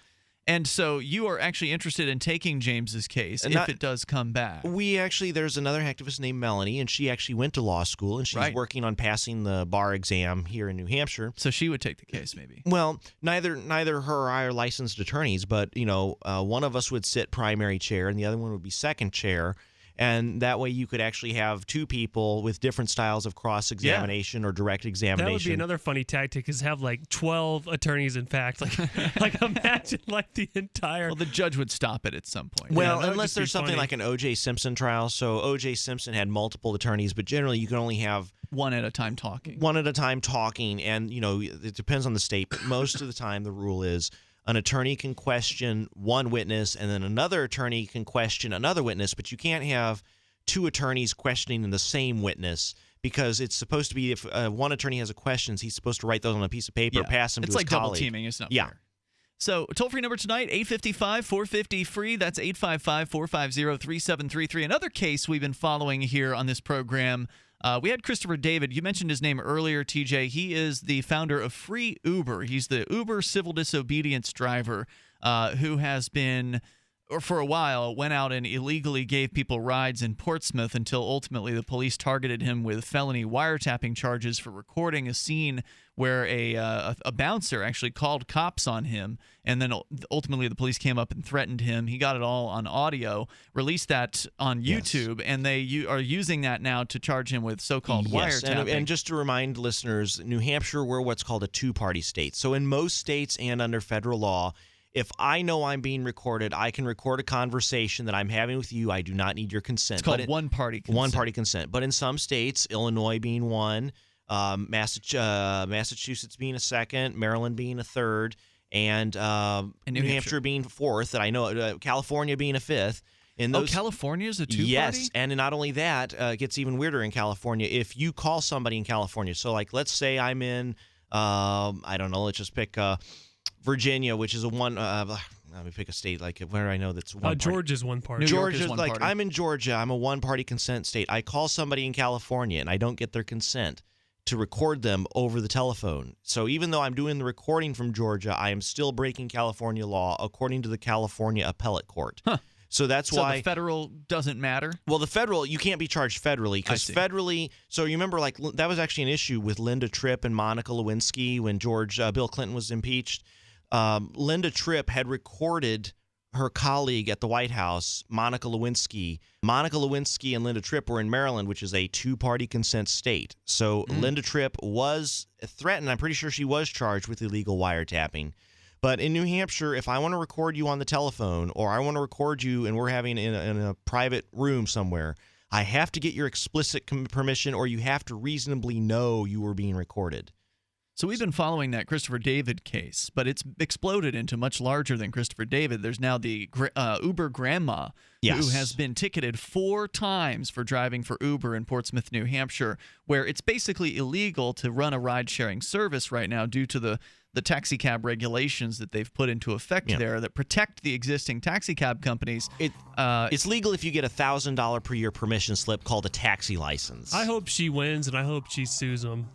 and so you are actually interested in taking James's case if it does come back. There's another activist named Melanie, and she actually went to law school, and she's working on passing the bar exam here in New Hampshire. So she would take the case, maybe. Well, neither her or I are licensed attorneys, but one of us would sit primary chair, and the other one would be second chair. And that way you could actually have 2 people with different styles of cross-examination or direct examination. That would be another funny tactic is have 12 attorneys, in fact. Imagine the entire... Well, the judge would stop it at some point. Well, unless there's something like an O.J. Simpson trial. So O.J. Simpson had multiple attorneys, but generally you can only have... One at a time talking. And, it depends on the state. But most of the time the rule is... An attorney can question one witness, and then another attorney can question another witness, but you can't have 2 attorneys questioning the same witness because it's supposed to be if one attorney has a question, he's supposed to write those on a piece of paper, pass them to his colleague. It's like double teaming. It's not fair. So toll-free number tonight, 855-450-FREE. That's 855-450-3733. Another case we've been following here on this program We had Christopher David. You mentioned his name earlier, TJ. He is the founder of Free Uber. He's the Uber civil disobedience driver who has been, or for a while, went out and illegally gave people rides in Portsmouth until ultimately the police targeted him with felony wiretapping charges for recording a scene where a bouncer actually called cops on him, and then ultimately the police came up and threatened him. He got it all on audio, released that on YouTube, and they are using that now to charge him with so-called wiretapping. And just to remind listeners, New Hampshire, we're what's called a two-party state. So in most states and under federal law, if I know I'm being recorded, I can record a conversation that I'm having with you. I do not need your consent. It's called one-party consent. One-party consent. But in some states, Illinois being one, Massachusetts being a second, Maryland being a third, and New Hampshire being fourth, and I know California being a fifth. California is a two-party? Yes, and not only that, it gets even weirder in California. If you call somebody in California, so like let's say I'm in, I don't know, let's just pick Virginia, which is a one. Let me pick a state like where I know that's one. Georgia's one party. Georgia's like party. I'm in Georgia. I'm a one-party consent state. I call somebody in California and I don't get their consent to record them over the telephone. So even though I'm doing the recording from Georgia, I am still breaking California law according to the California Appellate Court. Huh. So that's why the federal doesn't matter? Well, the federal, you can't be charged federally because federally, so you remember like that was actually an issue with Linda Tripp and Monica Lewinsky when Bill Clinton was impeached. Linda Tripp had recorded her colleague at the White House, Monica Lewinsky. Monica Lewinsky and Linda Tripp were in Maryland, which is a two-party consent state. So Linda Tripp was threatened. I'm pretty sure she was charged with illegal wiretapping. But in New Hampshire, if I want to record you on the telephone or I want to record you and we're having in a private room somewhere, I have to get your explicit permission or you have to reasonably know you were being recorded. So we've been following that Christopher David case, but it's exploded into much larger than Christopher David. There's now the Uber grandma who has been ticketed 4 times for driving for Uber in Portsmouth, New Hampshire, where it's basically illegal to run a ride-sharing service right now due to the taxi cab regulations that they've put into effect there that protect the existing taxi cab companies. It's legal if you get a $1,000 per year permission slip called a taxi license. I hope she wins, and I hope she sues them.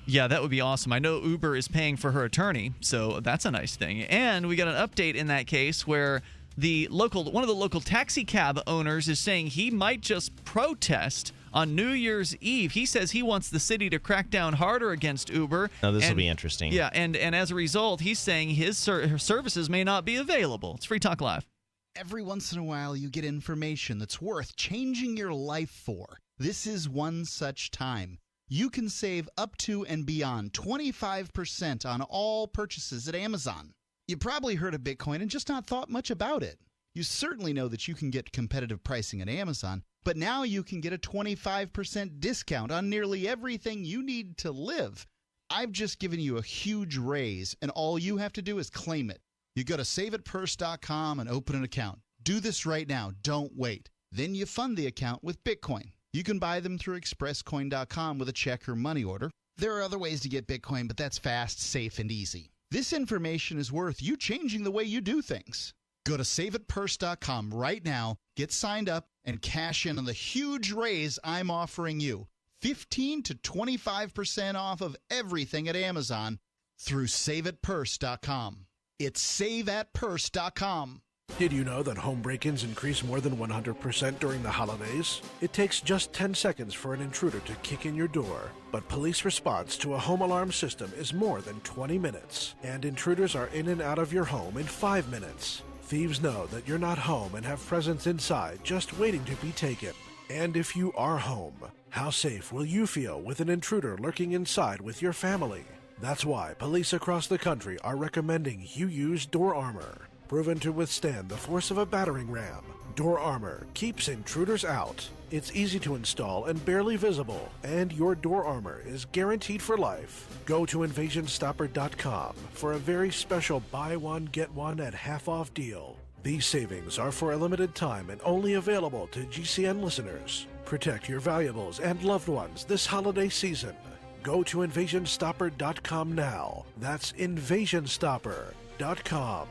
Yeah, that would be awesome. I know Uber is paying for her attorney, so that's a nice thing. And we got an update in that case where one of the local taxi cab owners is saying he might just protest on New Year's Eve. He says he wants the city to crack down harder against Uber. Now, this will be interesting. Yeah, and as a result, he's saying his services may not be available. It's Free Talk Live. Every once in a while, you get information that's worth changing your life for. This is one such time. You can save up to and beyond 25% on all purchases at Amazon. You probably heard of Bitcoin and just not thought much about it. You certainly know that you can get competitive pricing at Amazon, but now you can get a 25% discount on nearly everything you need to live. I've just given you a huge raise, and all you have to do is claim it. You go to saveitpurse.com and open an account. Do this right now. Don't wait. Then you fund the account with Bitcoin. You can buy them through expresscoin.com with a check or money order. There are other ways to get Bitcoin, but that's fast, safe, and easy. This information is worth you changing the way you do things. Go to saveitpurse.com right now, get signed up, and cash in on the huge raise I'm offering you. 15 to 25% off of everything at Amazon through saveitpurse.com. It's saveatpurse.com. Did you know that home break-ins increase more than 100% during the holidays? It takes just 10 seconds for an intruder to kick in your door, but police response to a home alarm system is more than 20 minutes, and intruders are in and out of your home in 5 minutes. Thieves know that you're not home and have presents inside just waiting to be taken. And if you are home, how safe will you feel with an intruder lurking inside with your family? That's why police across the country are recommending you use Door Armor. Proven to withstand the force of a battering ram, Door Armor keeps intruders out. It's easy to install and barely visible, and your Door Armor is guaranteed for life. Go to InvasionStopper.com for a very special buy one, get one at half off deal. These savings are for a limited time and only available to GCN listeners. Protect your valuables and loved ones this holiday season. Go to InvasionStopper.com now. That's InvasionStopper.com.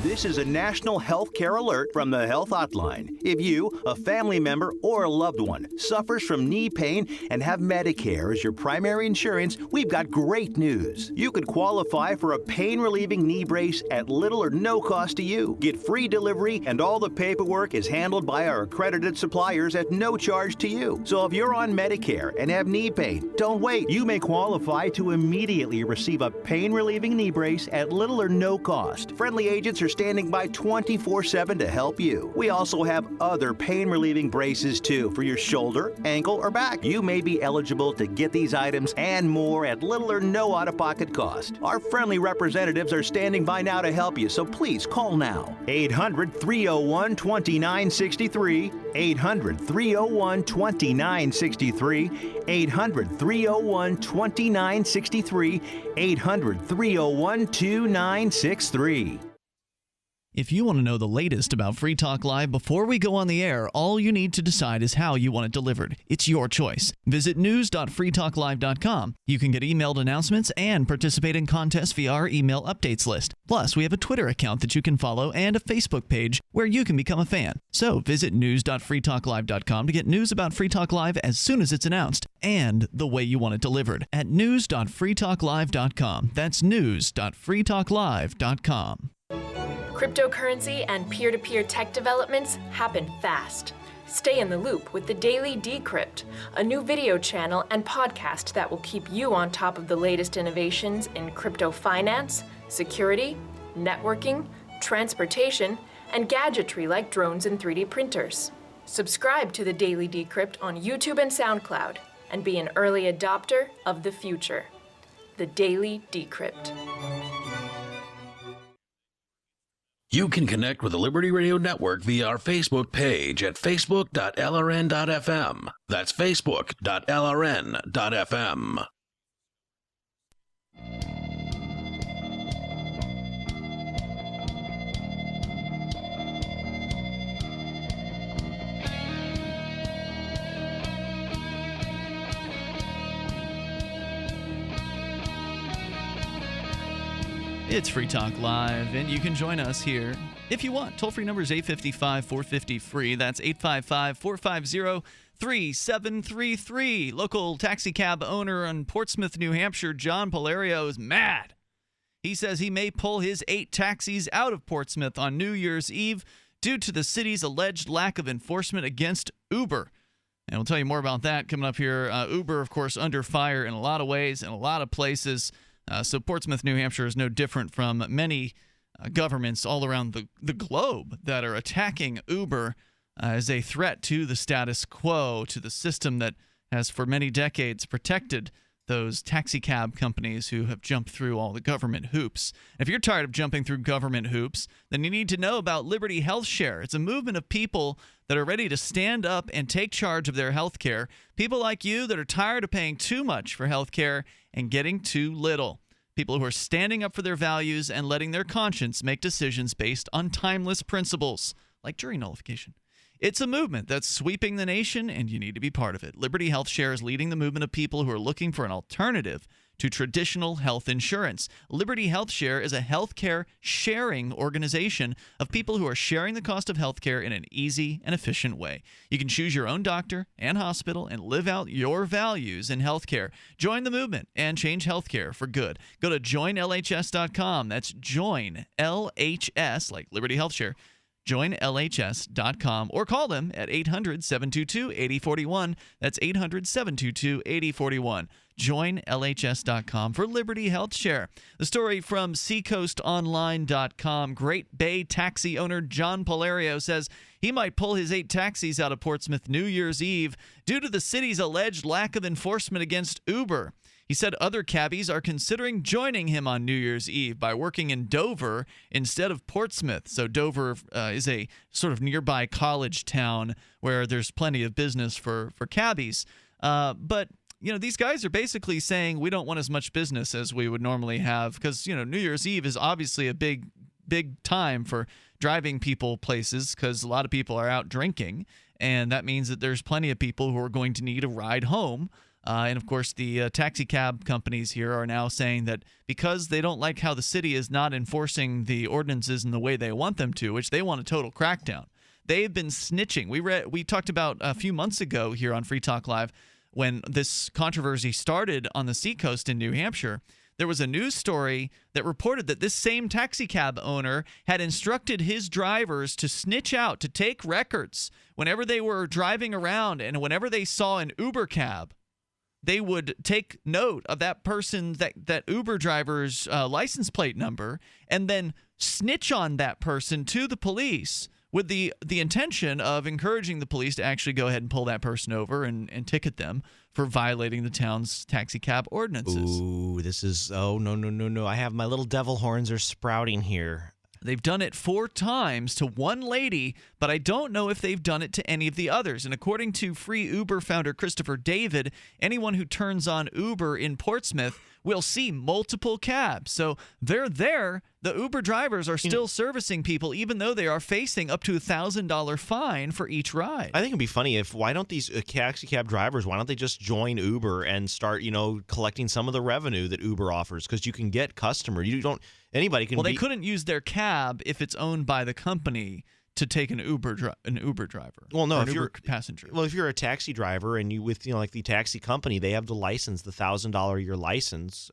This is a national health care alert from the Health Hotline. If you, a family member, or a loved one suffers from knee pain and have Medicare as your primary insurance, we've got great news. You could qualify for a pain-relieving knee brace at little or no cost to you. Get free delivery, and all the paperwork is handled by our accredited suppliers at no charge to you. So if you're on Medicare and have knee pain, don't wait. You may qualify to immediately receive a pain-relieving knee brace at little or no cost. Friendly agents are standing by 24/7 to help you. We also have other pain-relieving braces too for your shoulder, ankle, or back. You may be eligible to get these items and more at little or no out-of-pocket cost. Our friendly representatives are standing by now to help you, so please call now. 800-301-2963, 800-301-2963, 800-301-2963, 800-301-2963. If you want to know the latest about Free Talk Live before we go on the air, all you need to decide is how you want it delivered. It's your choice. Visit news.freetalklive.com. You can get emailed announcements and participate in contests via our email updates list. Plus, we have a Twitter account that you can follow and a Facebook page where you can become a fan. So visit news.freetalklive.com to get news about Free Talk Live as soon as it's announced and the way you want it delivered at news.freetalklive.com. That's news.freetalklive.com. Cryptocurrency and peer-to-peer tech developments happen fast. Stay in the loop with the Daily Decrypt, a new video channel and podcast that will keep you on top of the latest innovations in crypto finance, security, networking, transportation, and gadgetry like drones and 3D printers. Subscribe to the Daily Decrypt on YouTube and SoundCloud and be an early adopter of the future. The Daily Decrypt. You can connect with the Liberty Radio Network via our Facebook page at facebook.lrn.fm. That's facebook.lrn.fm. It's Free Talk Live, and you can join us here if you want. Toll-free number is 855-450-FREE. That's 855-450-3733. Local taxi cab owner in Portsmouth, New Hampshire, John Polario, is mad. He says he may pull his 8 taxis out of Portsmouth on New Year's Eve due to the city's alleged lack of enforcement against Uber. And we'll tell you more about that coming up here. Uber, of course, under fire in a lot of ways, in a lot of places. So Portsmouth, New Hampshire is no different from many governments all around the globe that are attacking Uber as a threat to the status quo, to the system that has for many decades protected those taxi cab companies who have jumped through all the government hoops. If you're tired of jumping through government hoops, then you need to know about Liberty Health Share. It's a movement of people that are ready to stand up and take charge of their health care. People like you that are tired of paying too much for health care and getting too little. People who are standing up for their values and letting their conscience make decisions based on timeless principles, like jury nullification. It's a movement that's sweeping the nation, and you need to be part of it. Liberty Health Share is leading the movement of people who are looking for an alternative to traditional health insurance. Liberty Health Share is a healthcare sharing organization of people who are sharing the cost of healthcare in an easy and efficient way. You can choose your own doctor and hospital and live out your values in healthcare. Join the movement and change healthcare for good. Go to joinlhs.com. That's join LHS, like Liberty Health Share. JoinLHS.com or call them at 800-722-8041. That's 800-722-8041. JoinLHS.com for Liberty Health Share. The story from SeacoastOnline.com. Great Bay taxi owner John Polario says he might pull his 8 taxis out of Portsmouth New Year's Eve due to the city's alleged lack of enforcement against Uber. He said other cabbies are considering joining him on New Year's Eve by working in Dover instead of Portsmouth. So Dover is a sort of nearby college town where there's plenty of business for cabbies. But you know, these guys are basically saying we don't want as much business as we would normally have because, you know, New Year's Eve is obviously a big time for driving people places because a lot of people are out drinking. And that means that there's plenty of people who are going to need a ride home And, of course, the taxi cab companies here are now saying that because they don't like how the city is not enforcing the ordinances in the way they want them to, which they want a total crackdown, they've been snitching. We talked about a few months ago here on Free Talk Live when this controversy started on the Seacoast in New Hampshire. There was a news story that reported that this same taxi cab owner had instructed his drivers to snitch out, to take records whenever they were driving around, and whenever they saw an Uber cab, they would take note of that person, that Uber driver's license plate number, and then snitch on that person to the police with the intention of encouraging the police to actually go ahead and pull that person over and ticket them for violating the town's taxi cab ordinances. Ooh, no. I have my little devil horns are sprouting here. They've done it 4 times to one lady, but I don't know if they've done it to any of the others. And according to Free Uber founder Christopher David, anyone who turns on Uber in Portsmouth will see multiple cabs. So they're there. The Uber drivers are still servicing people, even though they are facing up to $1,000 fine for each ride. I think it'd be funny why don't these taxi cab drivers, why don't they just join Uber and start, collecting some of the revenue that Uber offers? Because you can get customers. Anybody can. Well, they couldn't use their cab if it's owned by the company to take an Uber driver. Well, no, if you're a passenger. Well, if you're a taxi driver and you with like the taxi company, they have the license, the $1,000 a year license,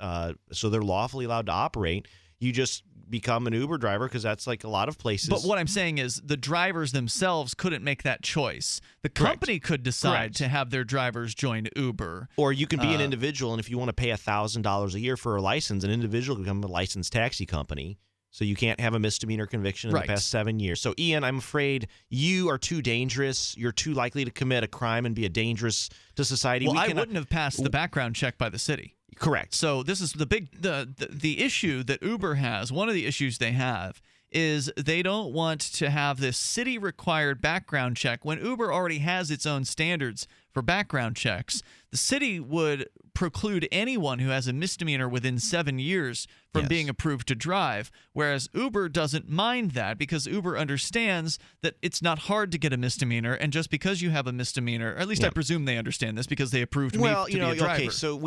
so they're lawfully allowed to operate. You just become an Uber driver because that's like a lot of places. But what I'm saying is the drivers themselves couldn't make that choice. The company could decide to have their drivers join Uber. Or you can be an individual, and if you want to pay $1,000 a year for a license, an individual can become a licensed taxi company. So you can't have a misdemeanor conviction in the past 7 years. So, Ian, I'm afraid you are too dangerous. You're too likely to commit a crime and be dangerous to society. Well, I wouldn't have passed the background check by the city. Correct. So this is the issue that Uber has. One of the issues they have is they don't want to have this city-required background check when Uber already has its own standards for background checks. The city would preclude anyone who has a misdemeanor within 7 years from being approved to drive, whereas Uber doesn't mind that because Uber understands that it's not hard to get a misdemeanor, and just because you have a misdemeanor, or at least I presume they understand this because they approved me to be a driver. Okay, so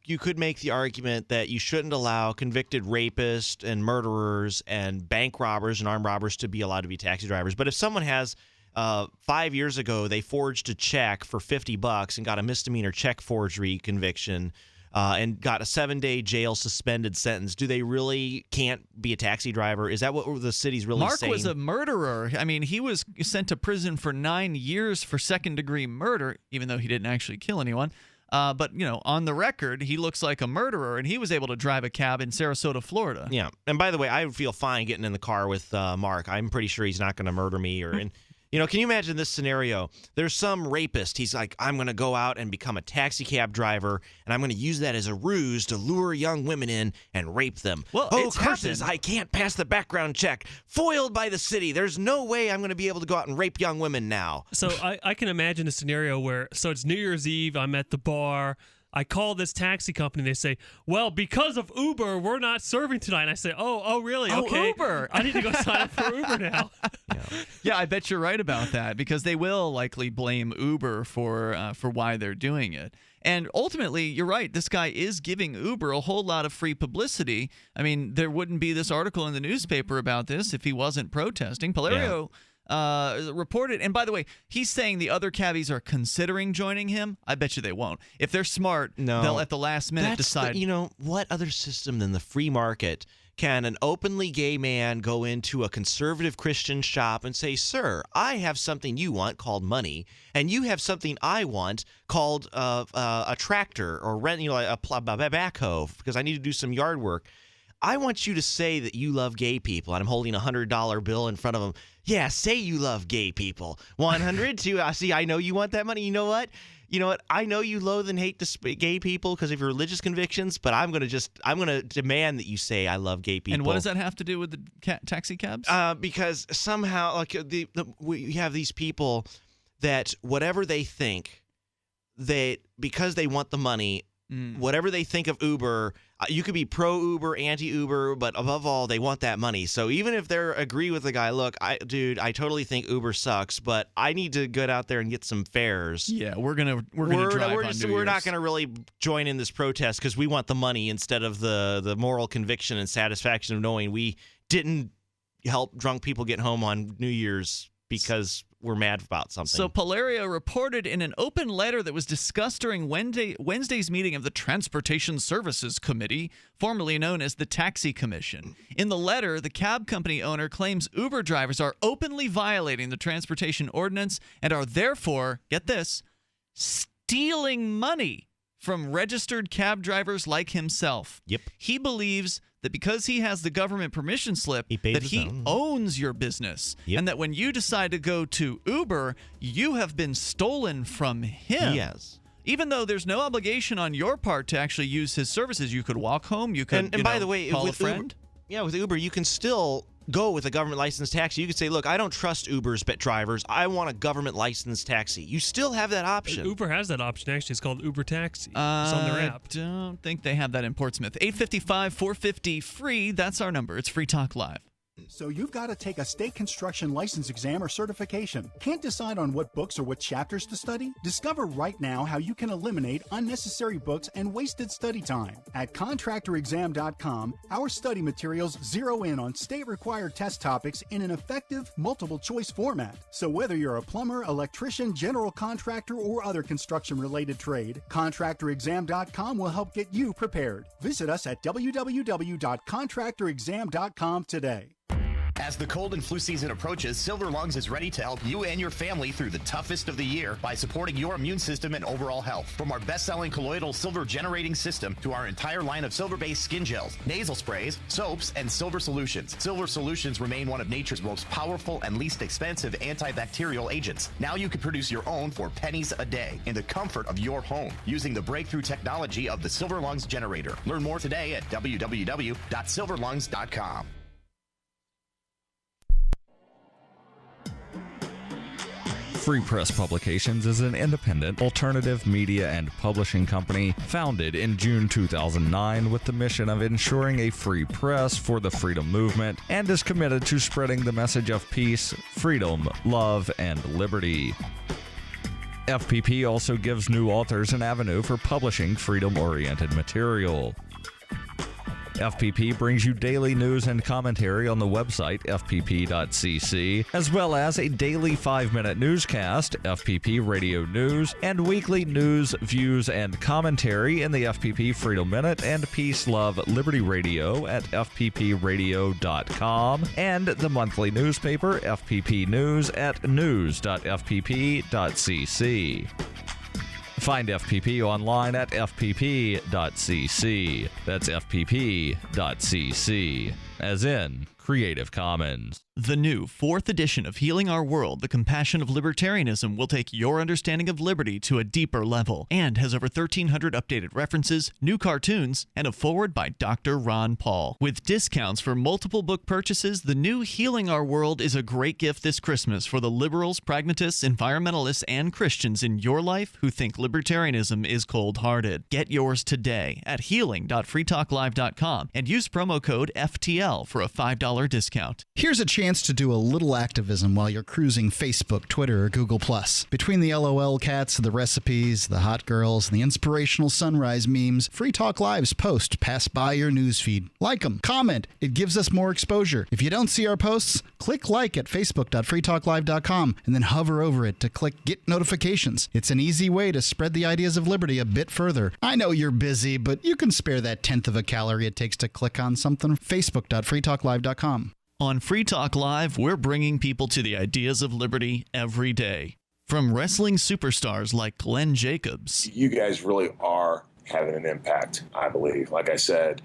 you could make the argument that you shouldn't allow convicted rapists and murderers and bank robbers and armed robbers to be allowed to be taxi drivers, but if someone has 5 years ago, they forged a check for $50 and got a misdemeanor check forgery conviction and got a 7-day jail suspended sentence. Do they really can't be a taxi driver? Is that what the city's really saying? Mark was a murderer. I mean, he was sent to prison for 9 years for second-degree murder, even though he didn't actually kill anyone. But, on the record, he looks like a murderer, and he was able to drive a cab in Sarasota, Florida. Yeah. And by the way, I would feel fine getting in the car with Mark. I'm pretty sure he's not going to murder me or can you imagine this scenario? There's some rapist. He's like, I'm going to go out and become a taxi cab driver, and I'm going to use that as a ruse to lure young women in and rape them. Well, it's curses. I can't pass the background check. Foiled by the city. There's no way I'm going to be able to go out and rape young women now. So I can imagine a scenario where, it's New Year's Eve, I'm at the bar, I call this taxi company. They say, well, because of Uber, we're not serving tonight. And I say, oh, really? Oh, okay. Uber. I need to go sign up for Uber now. Yeah, I bet you're right about that because they will likely blame Uber for why they're doing it. And ultimately, you're right. This guy is giving Uber a whole lot of free publicity. I mean, there wouldn't be this article in the newspaper about this if he wasn't protesting. Palerio reported, and by the way, he's saying the other cabbies are considering joining him. I bet you they won't. If they're smart, they'll at the last minute decide. What other system than the free market can an openly gay man go into a conservative Christian shop and say, sir, I have something you want called money, and you have something I want called a tractor or rent, a backhoe because I need to do some yard work. I want you to say that you love gay people, and I'm holding a $100 bill in front of them. Yeah, say you love gay people. 100, 2, see, I know you want that money. You know what? I know you loathe and hate gay people because of your religious convictions, but I'm going to demand that you say I love gay people. And what does that have to do with the taxi cabs? Because somehow, we have these people that whatever they think, because they want the money, whatever they think of Uber, You could be pro-Uber, anti-Uber, but above all, they want that money. So even if they agree with the guy, look, I totally think Uber sucks, but I need to get out there and get some fares. Yeah, we're gonna drive on New We're not Year's. gonna really join in this protest because we want the money instead of the moral conviction and satisfaction of knowing we didn't help drunk people get home on New Year's because we're mad about something. So Polario reported in an open letter that was discussed during Wednesday's meeting of the Transportation Services Committee, formerly known as the Taxi Commission. In the letter, the cab company owner claims Uber drivers are openly violating the transportation ordinance and are therefore, get this, stealing money from registered cab drivers like himself. Yep. He believes that because he has the government permission slip, that he owns your business, and that when you decide to go to Uber, you have been stolen from him. Yes. Even though there's no obligation on your part to actually use his services, you could walk home, you could and by the way, call a with friend. With Uber, you can still go with a government licensed taxi. You could say, look, I don't trust Uber's drivers. I want a government licensed taxi. You still have that option. Uber has that option, actually. It's called Uber Taxi. It's on their app. I don't think they have that in Portsmouth. 855-450-FREE. That's our number. It's Free Talk Live. So you've got to take a state construction license exam or certification. Can't decide on what books or what chapters to study? Discover right now how you can eliminate unnecessary books and wasted study time. At contractorexam.com, our study materials zero in on state-required test topics in an effective, multiple-choice format. So whether you're a plumber, electrician, general contractor, or other construction-related trade, contractorexam.com will help get you prepared. Visit us at www.contractorexam.com today. As the cold and flu season approaches, Silver Lungs is ready to help you and your family through the toughest of the year by supporting your immune system and overall health. From our best-selling colloidal silver generating system to our entire line of silver-based skin gels, nasal sprays, soaps, and silver solutions. Silver solutions remain one of nature's most powerful and least expensive antibacterial agents. Now you can produce your own for pennies a day in the comfort of your home using the breakthrough technology of the Silver Lungs generator. Learn more today at www.silverlungs.com. Free Press Publications is an independent, alternative media and publishing company founded in June 2009 with the mission of ensuring a free press for the freedom movement and is committed to spreading the message of peace, freedom, love, and liberty. FPP also gives new authors an avenue for publishing freedom-oriented material. FPP brings you daily news and commentary on the website fpp.cc, as well as a daily 5-minute newscast, FPP Radio News, and weekly news, views, and commentary in the FPP Freedom Minute and Peace, Love, Liberty Radio at fppradio.com, and the monthly newspaper FPP News at news.fpp.cc. Find FPP online at fpp.cc. That's fpp.cc, as in Creative Commons. The new 4th edition of Healing Our World, The Compassion of Libertarianism, will take your understanding of liberty to a deeper level and has over 1,300 updated references, new cartoons, and a foreword by Dr. Ron Paul. With discounts for multiple book purchases, the new Healing Our World is a great gift this Christmas for the liberals, pragmatists, environmentalists, and Christians in your life who think libertarianism is cold-hearted. Get yours today at healing.freetalklive.com and use promo code FTL for a $5 discount. Here's a chance to do a little activism while you're cruising Facebook, Twitter, or Google+. Between the LOL cats, the recipes, the hot girls, and the inspirational sunrise memes, Free Talk Live's posts pass by your newsfeed. Like them, comment. It gives us more exposure. If you don't see our posts, click like at facebook.freetalklive.com and then hover over it to click Get Notifications. It's an easy way to spread the ideas of liberty a bit further. I know you're busy, but you can spare that 1/10 of a calorie it takes to click on something. Facebook.freetalklive.com. On Free Talk Live, we're bringing people to the ideas of liberty every day. From wrestling superstars like Glenn Jacobs. You guys really are having an impact, I believe. Like I said,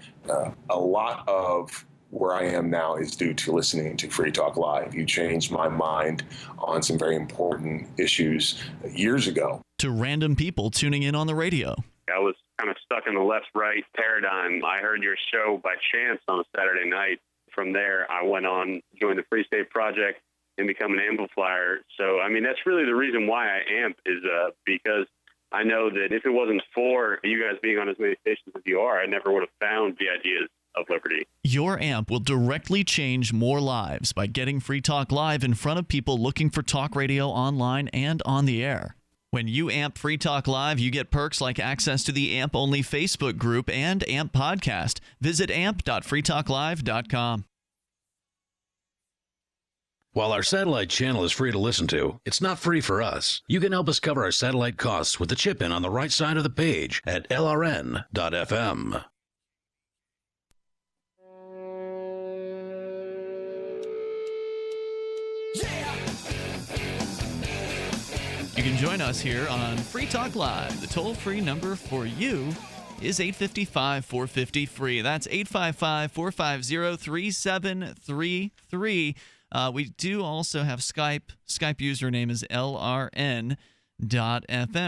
a lot of where I am now is due to listening to Free Talk Live. You changed my mind on some very important issues years ago. To random people tuning in on the radio. I was kind of stuck in the left-right paradigm. I heard your show by chance on a Saturday night. From there, I went on, joined the Free State Project, and become an amplifier. So, I mean, that's really the reason why I amp is because I know that if it wasn't for you guys being on as many stations as you are, I never would have found the ideas of liberty. Your amp will directly change more lives by getting Free Talk Live in front of people looking for talk radio online and on the air. When you amp Free Talk Live, you get perks like access to the AMP-only Facebook group and AMP podcast. Visit amp.freetalklive.com. While our satellite channel is free to listen to, it's not free for us. You can help us cover our satellite costs with the chip-in on the right side of the page at lrn.fm. You can join us here on Free Talk Live. The toll-free number for you is 855-450-FREE. That's 855-450-3733. We do also have Skype. Skype username is lrn.fm.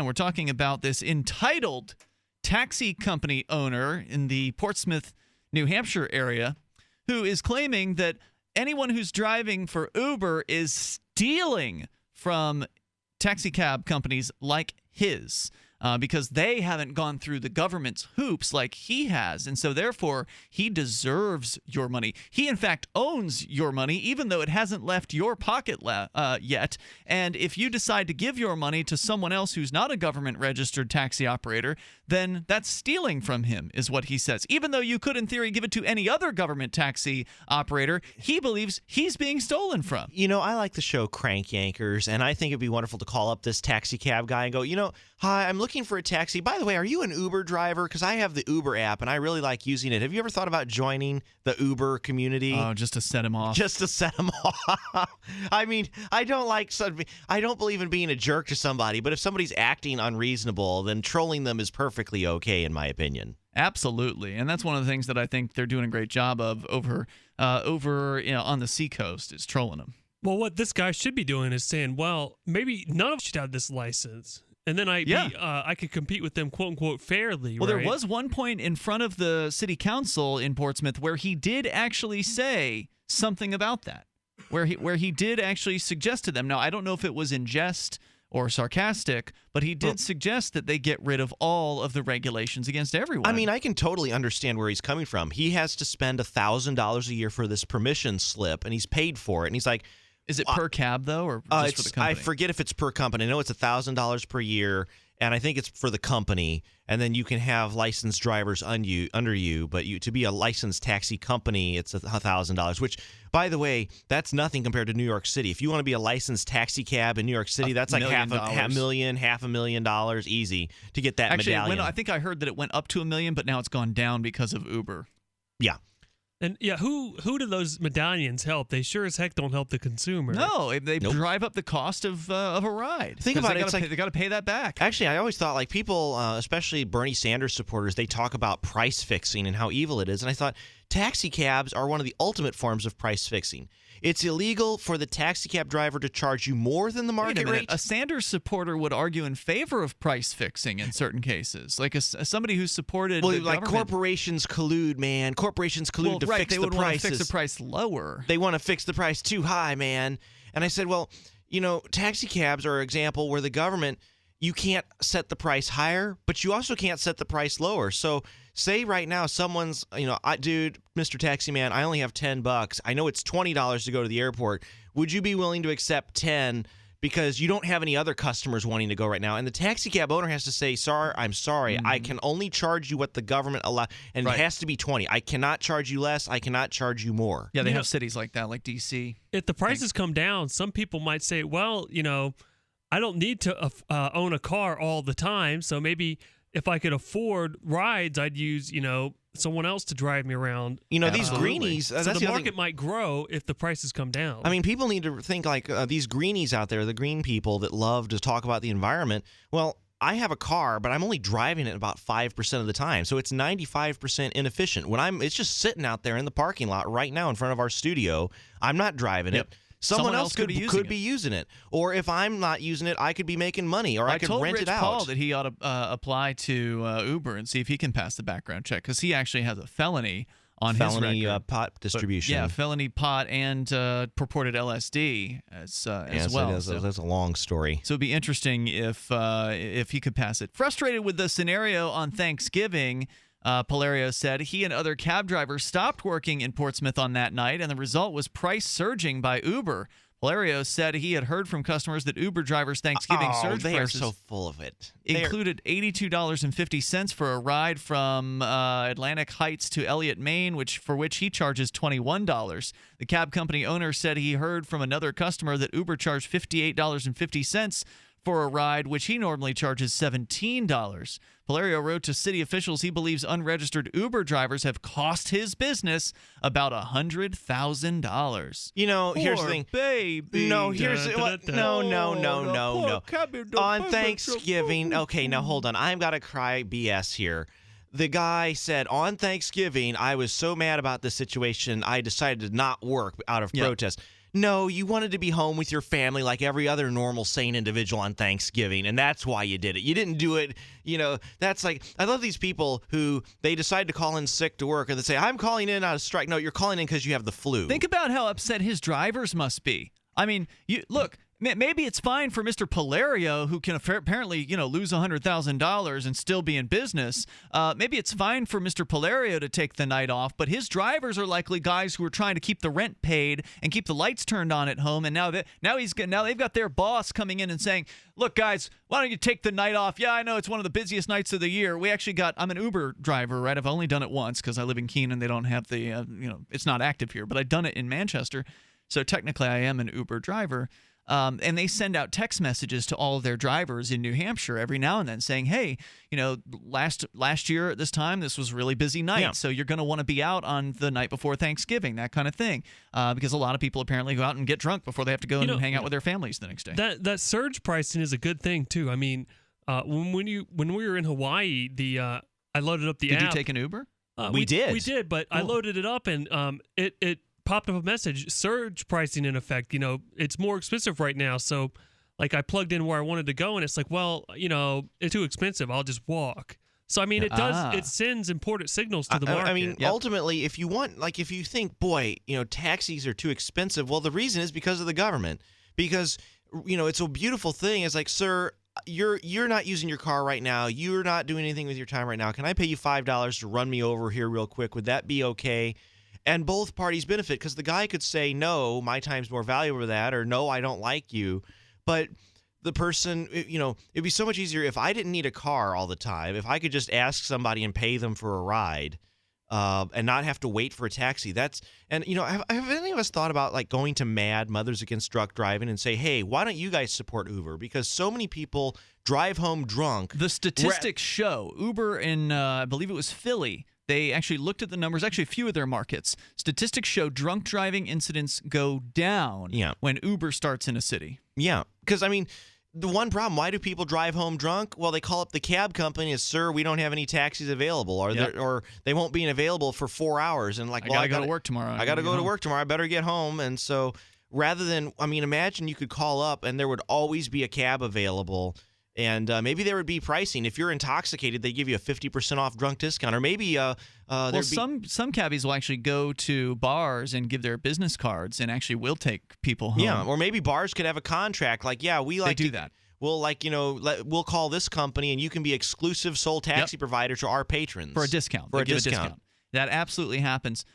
We're talking about this entitled taxi company owner in the Portsmouth, New Hampshire area who is claiming that anyone who's driving for Uber is stealing from taxi cab companies like his. Because they haven't gone through the government's hoops like he has. And so, therefore, he deserves your money. He, in fact, owns your money, even though it hasn't left your pocket yet. And if you decide to give your money to someone else who's not a government-registered taxi operator, then that's stealing from him, is what he says. Even though you could, in theory, give it to any other government taxi operator, he believes he's being stolen from. You know, I like the show Crank Yankers, and I think it'd be wonderful to call up this taxi cab guy and go, hi, I'm looking for a taxi. By the way, are you an Uber driver? Because I have the Uber app, and I really like using it. Have you ever thought about joining the Uber community? Oh, just to set him off. Just to set him off. I mean, I don't believe in being a jerk to somebody, but if somebody's acting unreasonable, then trolling them is perfectly okay, in my opinion. Absolutely, and that's one of the things that I think they're doing a great job of over on the seacoast is trolling them. Well, what this guy should be doing is saying, well, maybe none of us should have this license. And then I could compete with them, quote unquote, fairly. Well, right? There was one point in front of the city council in Portsmouth where he did actually say something about that, where he did actually suggest to them. Now, I don't know if it was in jest or sarcastic, but he did suggest that they get rid of all of the regulations against everyone. I mean, I can totally understand where he's coming from. He has to spend $1,000 a year for this permission slip, and he's paid for it. And he's like, is it per cab, though, or just for the company? I forget if it's per company. I know it's $1,000 per year, and I think it's for the company. And then you can have licensed drivers under you, but to be a licensed taxi company, it's $1,000, which, by the way, that's nothing compared to New York City. If you want to be a licensed taxi cab in New York City, that's like $500,000 easy to get that medallion. I think I heard that it went up to $1 million, but now it's gone down because of Uber. Yeah. And who do those medallions help? They sure as heck don't help the consumer. No, they drive up the cost of a ride. Think about it. They got to pay that back. Actually, I always thought like people, especially Bernie Sanders supporters, they talk about price fixing and how evil it is. And I thought taxi cabs are one of the ultimate forms of price fixing. It's illegal for the taxi cab driver to charge you more than the market rate. A Sanders supporter would argue in favor of price fixing in certain cases, like somebody who supported. Well, the like government. Corporations collude, man. Corporations collude to fix the prices. They would want to fix the price lower. They want to fix the price too high, man. And I said, well, taxi cabs are an example where the government, you can't set the price higher, but you also can't set the price lower. So say right now someone's, dude, Mr. Taxi Man, I only have $10. I know it's $20 to go to the airport. Would you be willing to accept 10 because you don't have any other customers wanting to go right now? And the taxi cab owner has to say, I'm sorry. I can only charge you what the government allows, and it has to be 20. I cannot charge you less. I cannot charge you more. Yeah, they have cities like that, like D.C. If the prices come down, some people might say, well, I don't need to own a car all the time, so maybe if I could afford rides, I'd use, someone else to drive me around. These greenies. So the market might grow if the prices come down. I mean, people need to think like these greenies out there, the green people that love to talk about the environment. Well, I have a car, but I'm only driving it about 5% of the time, so it's 95% inefficient. It's just sitting out there in the parking lot right now in front of our studio. I'm not driving it. Someone else could be using it. Or if I'm not using it, I could be making money, or I could rent it out. I told Rich Paul that he ought to apply to Uber and see if he can pass the background check, because he actually has a felony on felony his record. pot distribution. Felony pot and purported LSD as well. That's a long story. So it'd be interesting if he could pass it. Frustrated with the scenario on Thanksgiving, Palerio said he and other cab drivers stopped working in Portsmouth on that night, and the result was price surging by Uber. Valerio said he had heard from customers that Uber drivers' Thanksgiving surge they prices are so full of it. Included $82.50 for a ride from Atlantic Heights to Elliott, Maine, for which he charges $21. The cab company owner said he heard from another customer that Uber charged $58.50 for a ride, which he normally charges $17. Valerio wrote to city officials he believes unregistered Uber drivers have cost his business about $100,000. You know, here's the Poor thing. Baby. No, here's what. No. On Thanksgiving. Okay, now hold on. I've got to cry BS here. The guy said, on Thanksgiving, I was so mad about this situation, I decided to not work out of protest. No, you wanted to be home with your family like every other normal, sane individual on Thanksgiving, and that's why you did it. You didn't do it, that's like, I love these people who, they decide to call in sick to work, and they say, I'm calling in on a strike. No, you're calling in because you have the flu. Think about how upset his drivers must be. I mean, look, maybe it's fine for Mr. Palerio, who can apparently, lose $100,000 and still be in business. Maybe it's fine for Mr. Palerio to take the night off, but his drivers are likely guys who are trying to keep the rent paid and keep the lights turned on at home. And now they've got their boss coming in and saying, "Look, guys, why don't you take the night off? Yeah, I know it's one of the busiest nights of the year. I'm an Uber driver, right? I've only done it once because I live in Keene and they don't have the, it's not active here, but I've done it in Manchester. So technically I am an Uber driver." And they send out text messages to all of their drivers in New Hampshire every now and then saying, hey, last year at this time, this was a really busy night. So you're going to want to be out on the night before Thanksgiving, that kind of thing. Because a lot of people apparently go out and get drunk before they have to go and hang out with their families the next day. That surge pricing is a good thing, too. I mean, when we were in Hawaii, I loaded up the app. Did you take an Uber? We did, but I loaded it up and it popped up a message, surge pricing in effect. It's more expensive right now. So, I plugged in where I wanted to go, and it's like, well, it's too expensive. I'll just walk. So, I mean, it sends important signals to the market. I mean, ultimately, if you want, if you think, boy, taxis are too expensive, well, the reason is because of the government. Because, it's a beautiful thing. It's like, sir, you're not using your car right now. You're not doing anything with your time right now. Can I pay you $5 to run me over here real quick? Would that be okay? And both parties benefit, because the guy could say, no, my time's more valuable than that, or no, I don't like you. But the person, it'd be so much easier if I didn't need a car all the time, if I could just ask somebody and pay them for a ride and not have to wait for a taxi. Have any of us thought about going to MAD, Mothers Against Drunk Driving, and say, hey, why don't you guys support Uber? Because so many people drive home drunk. The statistics show Uber in, I believe it was Philly, they actually looked at the numbers, actually a few of their markets. Statistics show drunk driving incidents go down when Uber starts in a city. Yeah, because, I mean, the one problem, why do people drive home drunk? Well, they call up the cab company and, sir, we don't have any taxis available, or they won't be available for 4 hours. And I gotta go to work tomorrow. I got to go to work tomorrow. I better get home. And so rather than, imagine you could call up and there would always be a cab available. And maybe there would be pricing. If you're intoxicated, they give you a 50% off drunk discount. Or maybe some cabbies will actually go to bars and give their business cards and actually will take people home. Yeah, or maybe bars could have a contract. They do that. We'll we'll call this company and you can be exclusive sole taxi provider to our patrons. For a discount. For a discount. That absolutely happens.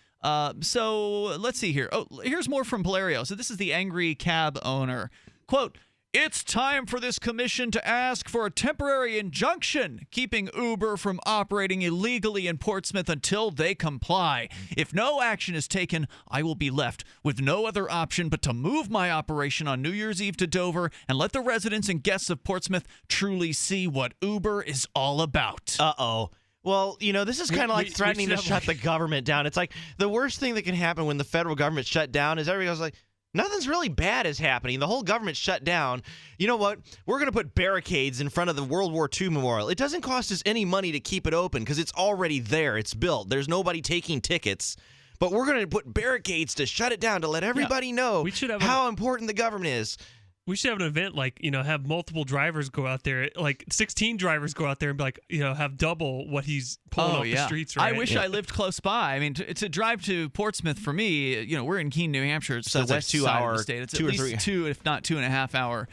So let's see here. Oh, here's more from Palerio. So this is the angry cab owner. Quote, "It's time for this commission to ask for a temporary injunction keeping Uber from operating illegally in Portsmouth until they comply. If no action is taken, I will be left with no other option but to move my operation on New Year's Eve to Dover and let the residents and guests of Portsmouth truly see what Uber is all about." Uh-oh. Well, this is kind of like threatening to shut the government down. It's like the worst thing that can happen when the federal government shut down is everybody goes like, nothing's really bad is happening. The whole government shut down. You know what? We're going to put barricades in front of the World War II memorial. It doesn't cost us any money to keep it open because it's already there. It's built. There's nobody taking tickets. But we're going to put barricades to shut it down to let everybody know how important the government is. We should have an event like, have multiple drivers go out there, like 16 drivers go out there and be like, have double what he's pulling off the streets, right? I wish I lived close by. I mean, to drive to Portsmouth for me, we're in Keene, New Hampshire. It's the west side of the state. It's at least 2, if not 2.5 hour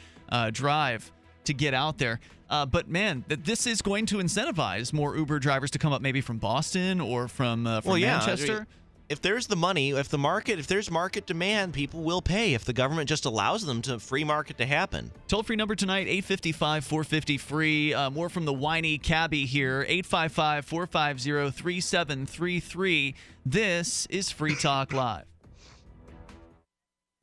drive to get out there. But man, this is going to incentivize more Uber drivers to come up, maybe from Boston or from Manchester. If there's the money, if there's market demand, people will pay if the government just allows them to free market to happen. Toll-free number tonight, 855-450-FREE. More from the whiny cabbie here, 855-450-3733. This is Free Talk Live.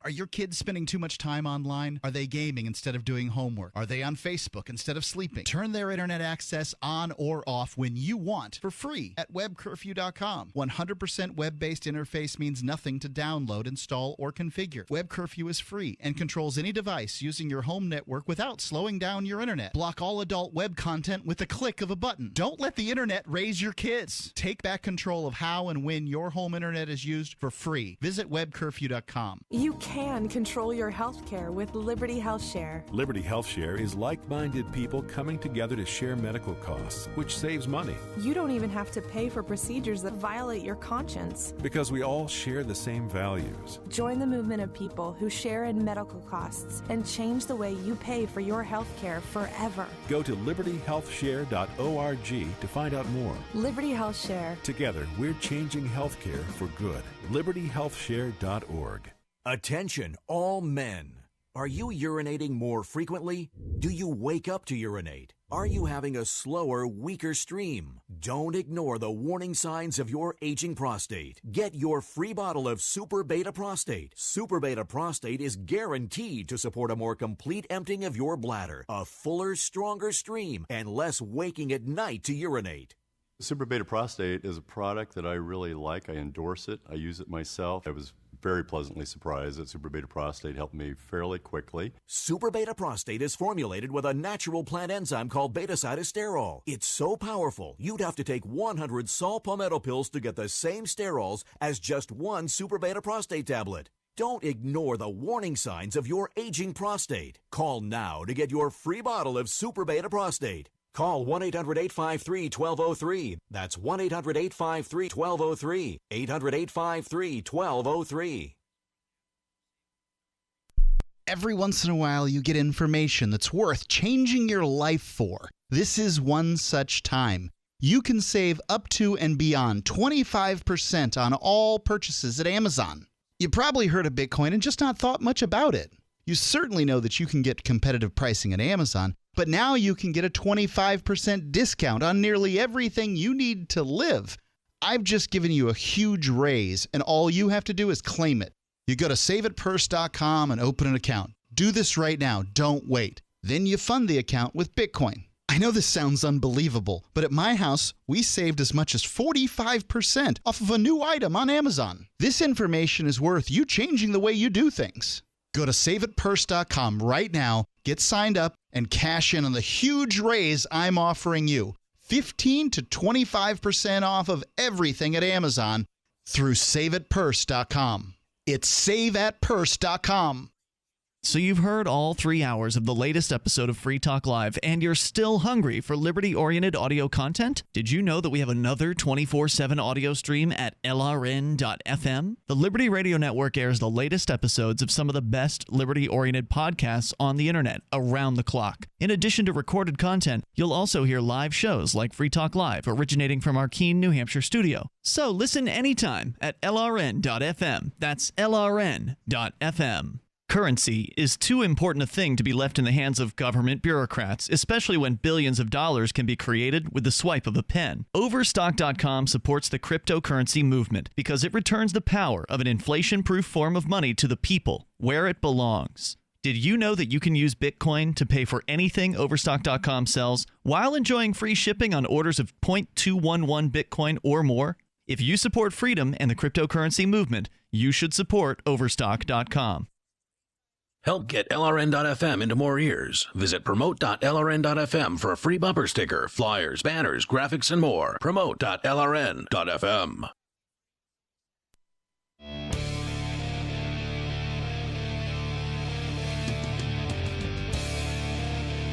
Are your kids spending too much time online? Are they gaming instead of doing homework? Are they on Facebook instead of sleeping? Turn their internet access on or off when you want for free at webcurfew.com. 100% web-based interface means nothing to download, install, or configure. Web Curfew is free and controls any device using your home network without slowing down your internet. Block all adult web content with a click of a button. Don't let the internet raise your kids. Take back control of how and when your home internet is used for free. Visit webcurfew.com. You can control your health care with Liberty Health Share. Liberty Health Share is like-minded people coming together to share medical costs, which saves money. You don't even have to pay for procedures that violate your conscience. Because we all share the same values. Join the movement of people who share in medical costs and change the way you pay for your health care forever. Go to libertyhealthshare.org to find out more. Liberty Health Share. Together, we're changing healthcare for good. libertyhealthshare.org. Attention, all men. Are you urinating more frequently? Do you wake up to urinate? Are you having a slower, weaker stream? Don't ignore the warning signs of your aging prostate. Get your free bottle of Super Beta Prostate. Super Beta Prostate is guaranteed to support a more complete emptying of your bladder, a fuller, stronger stream, and less waking at night to urinate. Super Beta Prostate is a product that I really like. I endorse it. I use it myself. I was very pleasantly surprised that Super Beta Prostate helped me fairly quickly. Super Beta Prostate is formulated with a natural plant enzyme called beta-cytosterol. It's so powerful, you'd have to take 100 saw palmetto pills to get the same sterols as just one Super Beta Prostate tablet. Don't ignore the warning signs of your aging prostate. Call now to get your free bottle of Super Beta Prostate. Call 1-800-853-1203. That's 1-800-853-1203. 800-853-1203. Every once in a while, you get information that's worth changing your life for. This is one such time. You can save up to and beyond 25% on all purchases at Amazon. You probably heard of Bitcoin and just not thought much about it. You certainly know that you can get competitive pricing at Amazon, but now you can get a 25% discount on nearly everything you need to live. I've just given you a huge raise, and all you have to do is claim it. You go to saveitpurse.com and open an account. Do this right now. Don't wait. Then you fund the account with Bitcoin. I know this sounds unbelievable, but at my house, we saved as much as 45% off of a new item on Amazon. This information is worth you changing the way you do things. Go to saveitpurse.com right now, get signed up, and cash in on the huge raise I'm offering you. 15 to 25% off of everything at Amazon through saveitpurse.com. It's saveatpurse.com. So you've heard all 3 hours of the latest episode of Free Talk Live, and you're still hungry for liberty-oriented audio content? Did you know that we have another 24/7 audio stream at LRN.FM? The Liberty Radio Network airs the latest episodes of some of the best liberty-oriented podcasts on the internet around the clock. In addition to recorded content, you'll also hear live shows like Free Talk Live, originating from our Keene, New Hampshire studio. So listen anytime at LRN.FM. That's LRN.FM. Currency is too important a thing to be left in the hands of government bureaucrats, especially when billions of dollars can be created with the swipe of a pen. Overstock.com supports the cryptocurrency movement because it returns the power of an inflation-proof form of money to the people, where it belongs. Did you know that you can use Bitcoin to pay for anything Overstock.com sells while enjoying free shipping on orders of 0.211 Bitcoin or more? If you support freedom and the cryptocurrency movement, you should support Overstock.com. Help get LRN.FM into more ears. Visit promote.lrn.fm for a free bumper sticker, flyers, banners, graphics, and more. Promote.lrn.fm.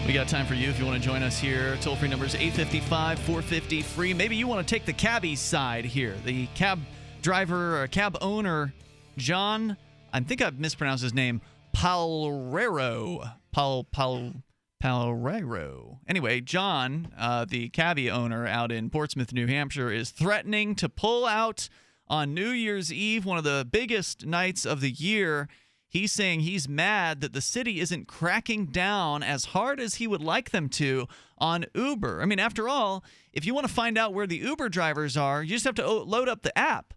We got time for you if you want to join us here. Toll-free number is 855-450-FREE. Maybe you want to take the cabbie side here. The cab driver or cab owner, John, I think I've mispronounced his name, Palrero. Palrero. Anyway, John, the cabbie owner out in Portsmouth, New Hampshire, is threatening to pull out on New Year's Eve, one of the biggest nights of the year. He's saying he's mad that the city isn't cracking down as hard as he would like them to on Uber. I mean, after all, if you want to find out where the Uber drivers are, you just have to load up the app.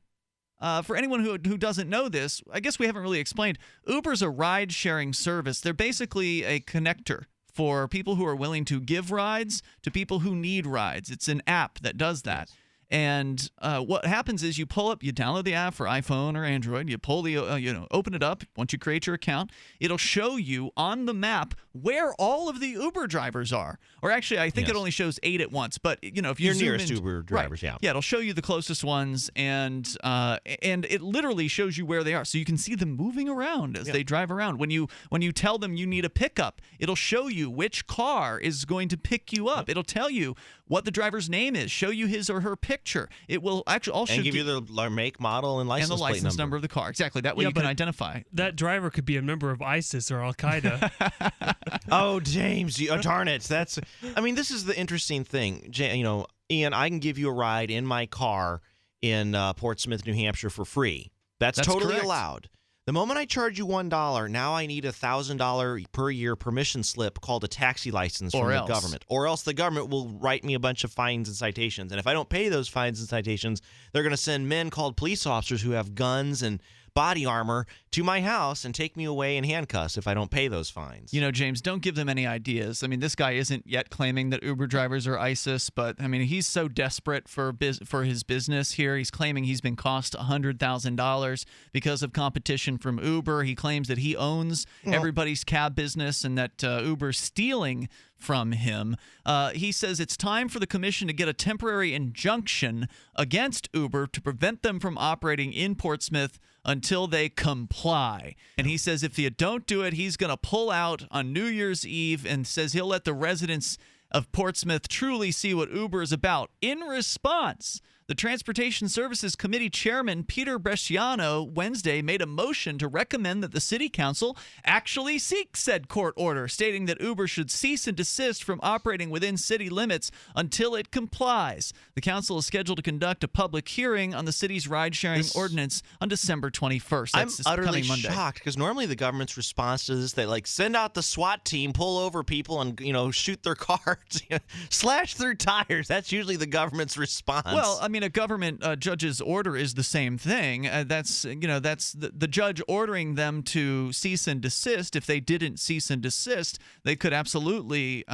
For anyone who doesn't know this, I guess we haven't really explained. Uber's a ride-sharing service. They're basically a connector for people who are willing to give rides to people who need rides. It's an app that does that. And what happens is you download the app for iPhone or Android, you pull the, open it up. Once you create your account, it'll show you on the map where all of the Uber drivers are. Or actually, I think it only shows 8 at once. But, if you your zoom nearest in, Uber drivers, right, yeah, it'll show you the closest ones, and it literally shows you where they are. So you can see them moving around as they drive around. When you tell them you need a pickup, it'll show you which car is going to pick you up. It'll tell you what the driver's name is, show you his or her picture. It will actually also give you the make, model, and license plate number of the car. Exactly. That way you can identify. That driver could be a member of ISIS or Al Qaeda. Oh, James, darn it! This is the interesting thing. Ian, I can give you a ride in my car in Portsmouth, New Hampshire for free. That's totally correct. allowed. The moment I charge you $1, now I need a $1,000 per year permission slip called a taxi license from the government. Or else the government will write me a bunch of fines and citations. And if I don't pay those fines and citations, they're going to send men called police officers who have guns and body armor to my house and take me away in handcuffs if I don't pay those fines. James, don't give them any ideas. I mean, this guy isn't yet claiming that Uber drivers are ISIS, but I mean, he's so desperate for his business here. He's claiming he's been cost $100,000 because of competition from Uber. He claims that he owns everybody's cab business and that Uber's stealing from him. He says it's time for the commission to get a temporary injunction against Uber to prevent them from operating in Portsmouth until they comply. And he says if you don't do it, he's going to pull out on New Year's Eve, and says he'll let the residents of Portsmouth truly see what Uber is about. In response, the Transportation Services Committee Chairman Peter Bresciano Wednesday made a motion to recommend that the City Council actually seek said court order, stating that Uber should cease and desist from operating within city limits until it complies. The council is scheduled to conduct a public hearing on the city's ride-sharing ordinance on December 21st. That's I'm utterly coming Monday. shocked because normally the government's response to this, they send out the SWAT team, pull over people, and shoot their cars, slash through tires. That's usually the government's response. Well, I mean, a government judge's order is the same thing. That's the judge ordering them to cease and desist. If they didn't cease and desist, they could absolutely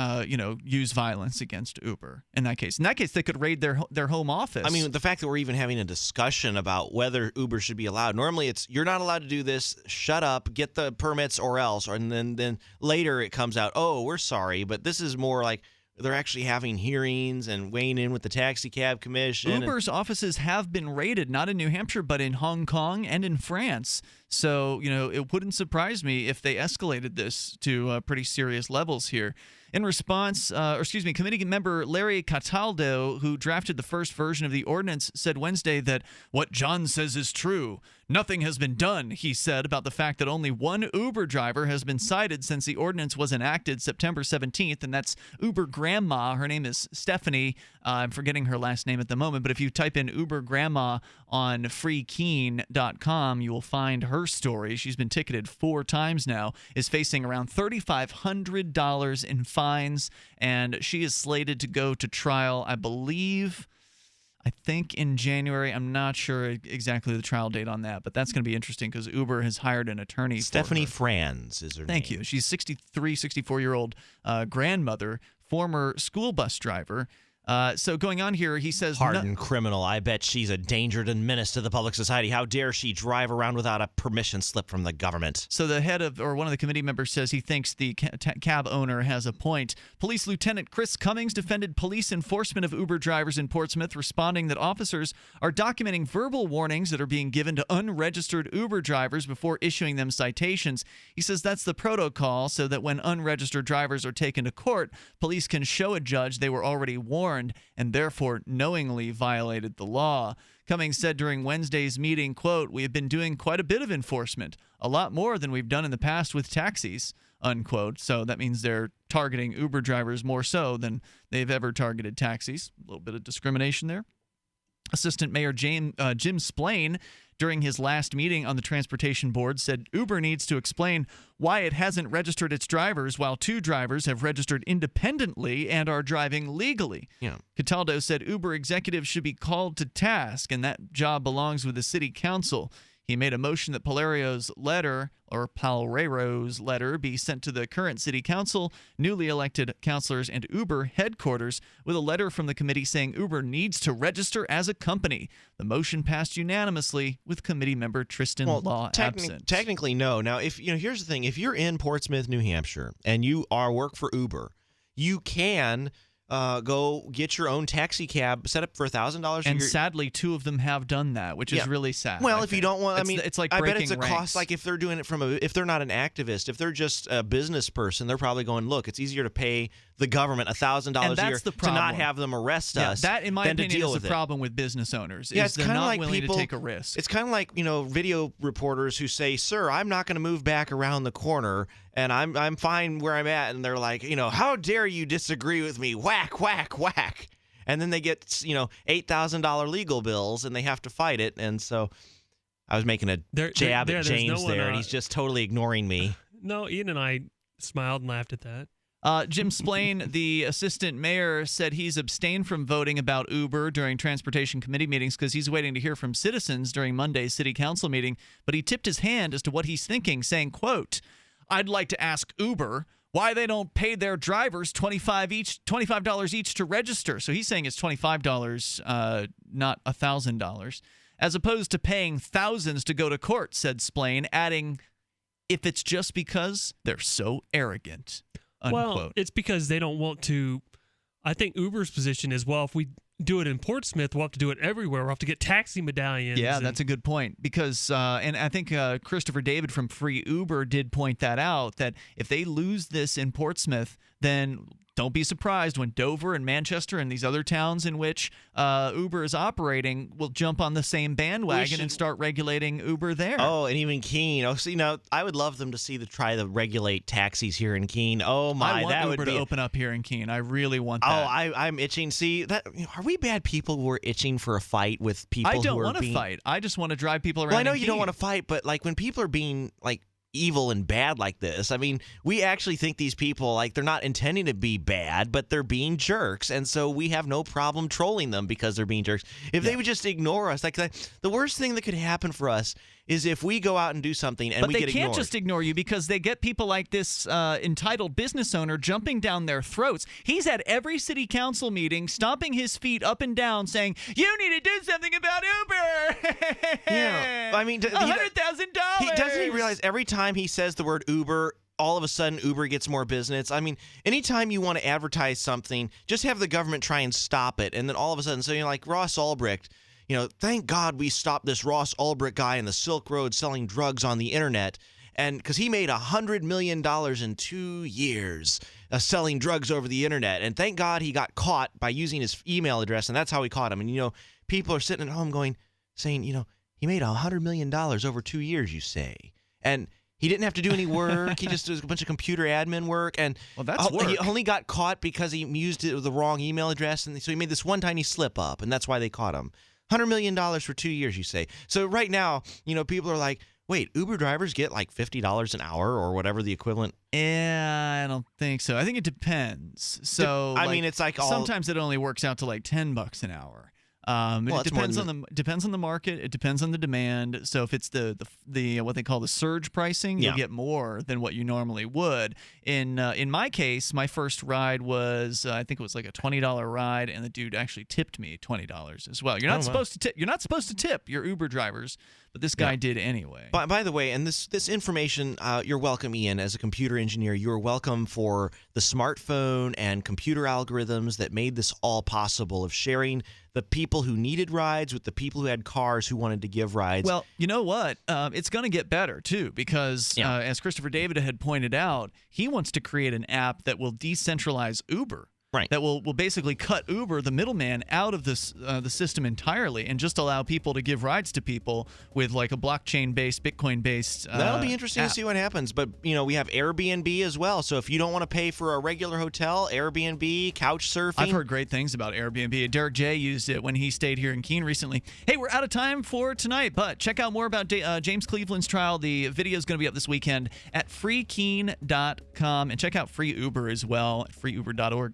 use violence against Uber. In that case, they could raid their home office. I mean, the fact that we're even having a discussion about whether Uber should be allowed. Normally, it's you're not allowed to do this. Shut up. Get the permits or else. And then later it comes out, oh, we're sorry. But this is more like they're actually having hearings and weighing in with the taxi cab commission. Uber's offices have been raided, not in New Hampshire, but in Hong Kong and in France. So, it wouldn't surprise me if they escalated this to pretty serious levels here. In response, committee member Larry Cataldo, who drafted the first version of the ordinance, said Wednesday that what John says is true. Nothing has been done, he said, about the fact that only one Uber driver has been cited since the ordinance was enacted September 17th, and that's Uber Grandma. Her name is Stephanie. I'm forgetting her last name at the moment, but if you type in Uber Grandma on freekeen.com, you will find her story. She's been ticketed 4 times now, is facing around $3,500 in fines, and she is slated to go to trial, I think in January. I'm not sure exactly the trial date on that, but that's going to be interesting because Uber has hired an attorney. Stephanie Franz is her name. Thank you. She's 64-year-old grandmother, former school bus driver. So going on here, he says... Hardened criminal. I bet she's a danger and menace to the public society. How dare she drive around without a permission slip from the government? So the head of, or one of the committee members says he thinks the cab owner has a point. Police Lieutenant Chris Cummings defended police enforcement of Uber drivers in Portsmouth, responding that officers are documenting verbal warnings that are being given to unregistered Uber drivers before issuing them citations. He says that's the protocol so that when unregistered drivers are taken to court, police can show a judge they were already warned and therefore knowingly violated the law. Cummings said during Wednesday's meeting, quote, "We have been doing quite a bit of enforcement, a lot more than we've done in the past with taxis," unquote. So that means they're targeting Uber drivers more so than they've ever targeted taxis. A little bit of discrimination there. Assistant Mayor Jim Splain, during his last meeting on the Transportation Board, said Uber needs to explain why it hasn't registered its drivers while 2 drivers have registered independently and are driving legally. Yeah. Cataldo said Uber executives should be called to task, and that job belongs with the city council. He made a motion that Palreiro's letter be sent to the current city council, newly elected councilors, and Uber headquarters with a letter from the committee saying Uber needs to register as a company. The motion passed unanimously with committee member Tristan Law absent. Technically, no. Now, here's the thing. If you're in Portsmouth, New Hampshire, and you work for Uber, you can go get your own taxi cab set up for $1,000. And sadly, 2 of them have done that, which is really sad. Well, if you don't want, it's like I bet breaking it's a ranks. cost. Like if they're doing it if they're not an activist, if they're just a business person, they're probably going, look, it's easier to pay the government $1,000 a year to not have them arrest us. That, in my than to opinion, deal is with the problem with business owners. It's they're kind of not like willing people, to take a risk. It's kind of like video reporters who say, "Sir, I'm not going to move back around the corner, and I'm fine where I'm at," and they're like, "How dare you disagree with me? Whack, whack, whack." And then they get, $8,000 legal bills, and they have to fight it. And so I was making a jab at James there, and he's just totally ignoring me. No, Ian and I smiled and laughed at that. Jim Splain, the assistant mayor, said he's abstained from voting about Uber during transportation committee meetings because he's waiting to hear from citizens during Monday's city council meeting. But he tipped his hand as to what he's thinking, saying, quote, "I'd like to ask Uber why they don't pay their drivers $25 each to register." So he's saying it's $25, not $1,000, as opposed to paying thousands to go to court, said Splain, adding, "if it's just because they're so arrogant." Unquote. Well, it's because they don't want to. I think Uber's position is, well, if we do it in Portsmouth, we'll have to do it everywhere. We'll have to get taxi medallions. Yeah, that's a good point. Because, and I think Christopher David from Free Uber did point that out, that if they lose this in Portsmouth, then don't be surprised when Dover and Manchester and these other towns in which Uber is operating will jump on the same bandwagon and start regulating Uber there. Oh, and even Keene. I would love them to try to regulate taxis here in Keene. Oh my, I want that Uber would be to open up here in Keene. I really want that. Oh, I'm itching. See, are we bad people who are itching for a fight with people? I don't want to fight. I just want to drive people around. Well, I know in you don't Keene. want to fight, but when people are being evil and bad like this, we actually think these people, they're not intending to be bad, but they're being jerks, and so we have no problem trolling them because they're being jerks. If they would just ignore us, the worst thing that could happen for us is if we go out and do something and we get ignored. But they can't just ignore you because they get people like this entitled business owner jumping down their throats. He's at every city council meeting, stomping his feet up and down, saying, "You need to do something about Uber." Yeah, $100,000. Doesn't he realize every time he says the word Uber, all of a sudden Uber gets more business? Anytime you want to advertise something, just have the government try and stop it, and then all of a sudden, so like Ross Ulbricht. Thank God we stopped this Ross Ulbricht guy in the Silk Road selling drugs on the internet, and because he made $100 million in 2 years selling drugs over the internet, and thank God he got caught by using his email address, and that's how we caught him. And people are sitting at home saying, he made $100 million over 2 years, you say, and he didn't have to do any work. He just does a bunch of computer admin work, and that's work. He only got caught because he used it with the wrong email address, and so he made this one tiny slip up, and that's why they caught him. $100 million for 2 years, you say. So right now, people are like, wait, Uber drivers get $50 an hour or whatever the equivalent? Yeah, I don't think so. I think it depends. So it's like sometimes it only works out to $10 an hour. It depends on the market. It depends on the demand. So if it's the what they call the surge pricing, you'll get more than what you normally would. In my case, my first ride was I think it was like a $20 ride, and the dude actually tipped me $20 as well. You're not supposed to tip. You're not supposed to tip your Uber drivers, but this guy did anyway. By the way, and this information, you're welcome, Ian, as a computer engineer. You're welcome for the smartphone and computer algorithms that made this all possible, of sharing the people who needed rides with the people who had cars who wanted to give rides. Well, you know what? It's going to get better, too, because as Christopher David had pointed out, he wants to create an app that will decentralize Uber. Right. That will basically cut Uber, the middleman, out of this the system entirely, and just allow people to give rides to people with like a blockchain-based, Bitcoin-based That'll be interesting app. to see what happens. But, we have Airbnb as well. So if you don't want to pay for a regular hotel, Airbnb, couch surfing. I've heard great things about Airbnb. Derek J. used it when he stayed here in Keene recently. Hey, we're out of time for tonight, but check out more about James Cleveland's trial. The video is going to be up this weekend at freekeene.com, and check out Free Uber as well at freeuber.org.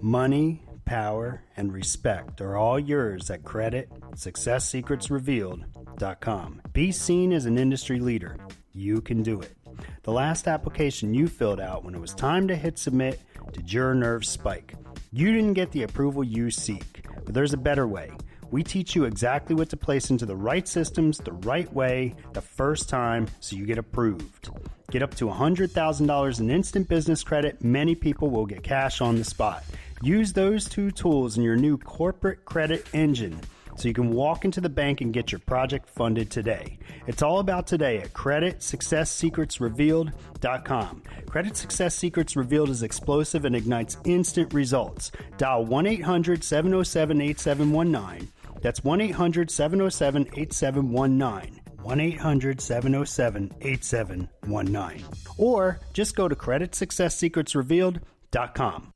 Money, power, and respect are all yours at CreditSuccessSecretsRevealed.com. Be seen as an industry leader. You can do it. The last application you filled out when it was time to hit submit, did your nerves spike? You didn't get the approval you seek, but there's a better way. We teach you exactly what to place into the right systems the right way the first time so you get approved. Get up to $100,000 in instant business credit. Many people will get cash on the spot. Use those two tools in your new corporate credit engine so you can walk into the bank and get your project funded today. It's all about today at CreditSuccessSecretsRevealed.com. Credit Success Secrets Revealed is explosive and ignites instant results. Dial 1-800-707-8719. That's 1-800-707-8719. 1-800-707-8719. Or just go to CreditSuccessSecretsRevealed.com.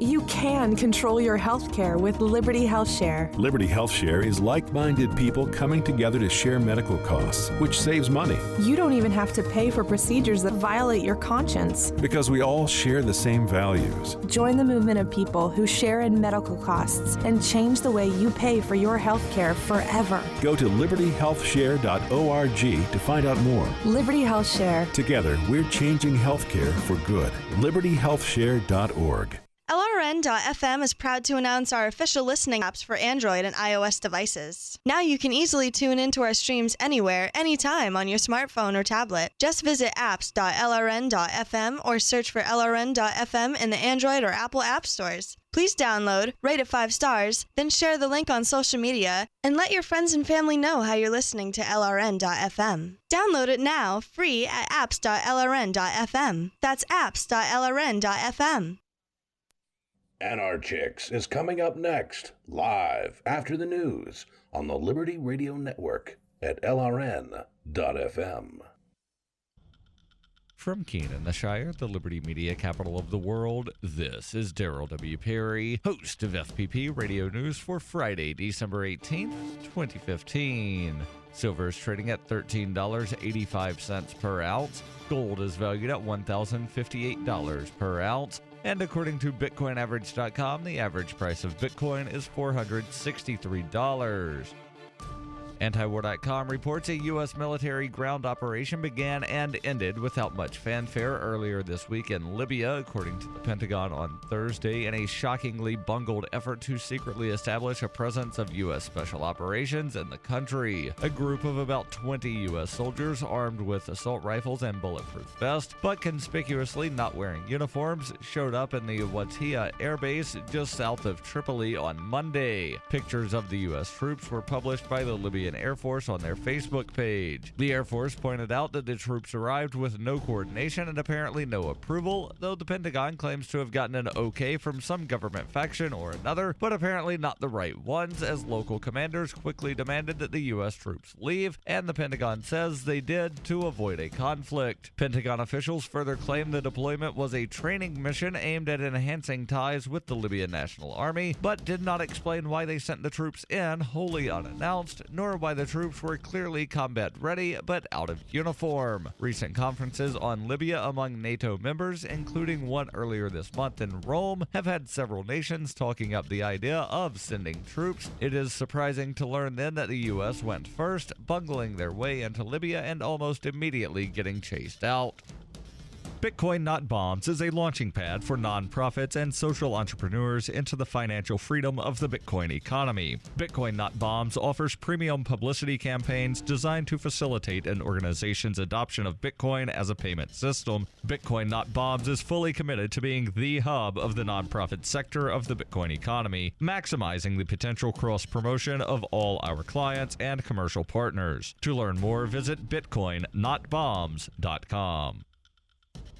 You can control your health care with Liberty Health Share. Liberty Health Share is like-minded people coming together to share medical costs, which saves money. You don't even have to pay for procedures that violate your conscience. Because we all share the same values. Join the movement of people who share in medical costs and change the way you pay for your health care forever. Go to libertyhealthshare.org to find out more. Liberty Health Share. Together, we're changing healthcare for good. libertyhealthshare.org. LRN.FM is proud to announce our official listening apps for Android and iOS devices. Now you can easily tune into our streams anywhere, anytime on your smartphone or tablet. Just visit apps.lrn.fm or search for LRN.FM in the Android or Apple app stores. Please download, rate it 5 stars, then share the link on social media, and let your friends and family know how you're listening to LRN.FM. Download it now, free at apps.lrn.fm. That's apps.lrn.fm. Anarchix is coming up next, live after the news on the Liberty Radio Network at LRN.FM. From Keene in the Shire, the Liberty Media capital of the world, this is Daryl W. Perry, host of FPP Radio News for Friday, December 18th, 2015. Silver is trading at $13.85 per ounce. Gold is valued at $1,058 per ounce. And according to BitcoinAverage.com, the average price of Bitcoin is $463. Antiwar.com reports a U.S. military ground operation began and ended without much fanfare earlier this week in Libya, according to the Pentagon on Thursday, in a shockingly bungled effort to secretly establish a presence of U.S. special operations in the country. A group of about 20 U.S. soldiers armed with assault rifles and bulletproof vests, but conspicuously not wearing uniforms, showed up in the Watia Air Base just south of Tripoli on Monday. Pictures of the U.S. troops were published by the Libyan Air Force on their Facebook page. The Air Force pointed out that the troops arrived with no coordination and apparently no approval, though the Pentagon claims to have gotten an okay from some government faction or another, but apparently not the right ones, as local commanders quickly demanded that the U.S. troops leave, and the Pentagon says they did to avoid a conflict. Pentagon officials further claim the deployment was a training mission aimed at enhancing ties with the Libyan National Army, but did not explain why they sent the troops in wholly unannounced, nor why the troops were clearly combat ready but out of uniform. Recent conferences on Libya among NATO members, including one earlier this month in Rome, have had several nations talking up the idea of sending troops. It is surprising to learn then that the U.S. went first, bungling their way into Libya and almost immediately getting chased out. Bitcoin Not Bombs is a launching pad for nonprofits and social entrepreneurs into the financial freedom of the Bitcoin economy. Bitcoin Not Bombs offers premium publicity campaigns designed to facilitate an organization's adoption of Bitcoin as a payment system. Bitcoin Not Bombs is fully committed to being the hub of the nonprofit sector of the Bitcoin economy, maximizing the potential cross-promotion of all our clients and commercial partners. To learn more, visit bitcoinnotbombs.com.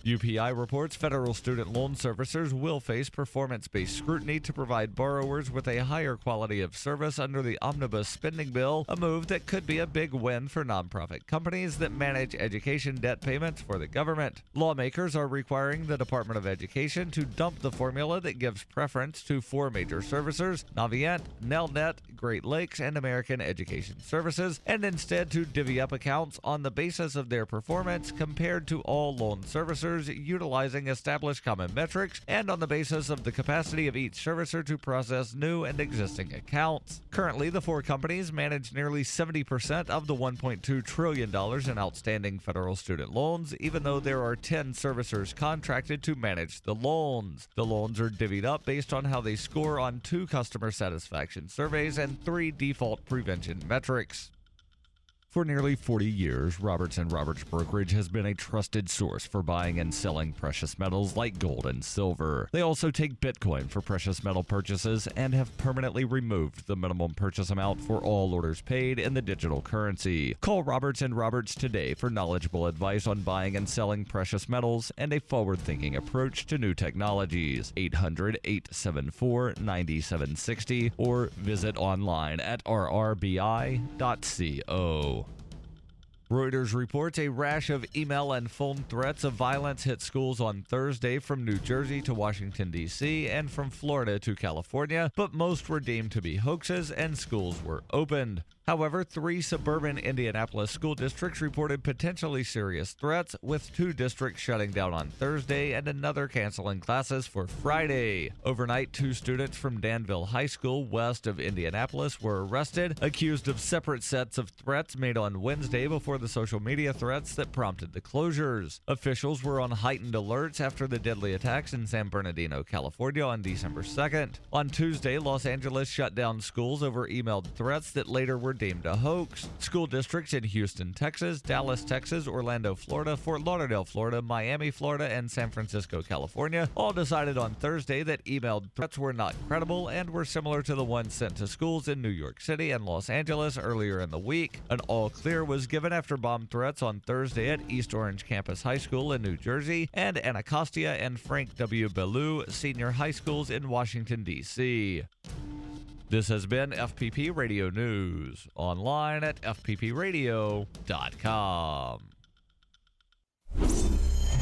UPI reports federal student loan servicers will face performance-based scrutiny to provide borrowers with a higher quality of service under the omnibus spending bill, a move that could be a big win for nonprofit companies that manage education debt payments for the government. Lawmakers are requiring the Department of Education to dump the formula that gives preference to four major servicers, Navient, Nelnet, Great Lakes, and American Education Services, and instead to divvy up accounts on the basis of their performance compared to all loan servicers utilizing established common metrics and on the basis of the capacity of each servicer to process new and existing accounts. Currently, the four companies manage nearly 70% of the $1.2 trillion in outstanding federal student loans, even though there are 10 servicers contracted to manage the loans. The loans are divvied up based on how they score on 2 customer satisfaction surveys and 3 default prevention metrics. For nearly 40 years, Roberts & Roberts Brokerage has been a trusted source for buying and selling precious metals like gold and silver. They also take Bitcoin for precious metal purchases and have permanently removed the minimum purchase amount for all orders paid in the digital currency. Call Roberts & Roberts today for knowledgeable advice on buying and selling precious metals and a forward-thinking approach to new technologies. 800-874-9760 or visit online at rrbi.co. Reuters reports a rash of email and phone threats of violence hit schools on Thursday from New Jersey to Washington, D.C., and from Florida to California, but most were deemed to be hoaxes and schools were opened. However, 3 suburban Indianapolis school districts reported potentially serious threats, with 2 districts shutting down on Thursday and another canceling classes for Friday. Overnight, 2 students from Danville High School west of Indianapolis were arrested, accused of separate sets of threats made on Wednesday before the social media threats that prompted the closures. Officials were on heightened alerts after the deadly attacks in San Bernardino, California on December 2nd. On Tuesday, Los Angeles shut down schools over emailed threats that later were deemed a hoax. School districts in Houston, Texas, Dallas, Texas, Orlando, Florida, Fort Lauderdale, Florida, Miami, Florida, and San Francisco, California all decided on Thursday that emailed threats were not credible and were similar to the ones sent to schools in New York City and Los Angeles earlier in the week. An all clear was given after bomb threats on Thursday at East Orange Campus High School in New Jersey and Anacostia and Frank W. Ballou Senior High Schools in Washington, D.C. This has been FPP Radio News, online at fppradio.com.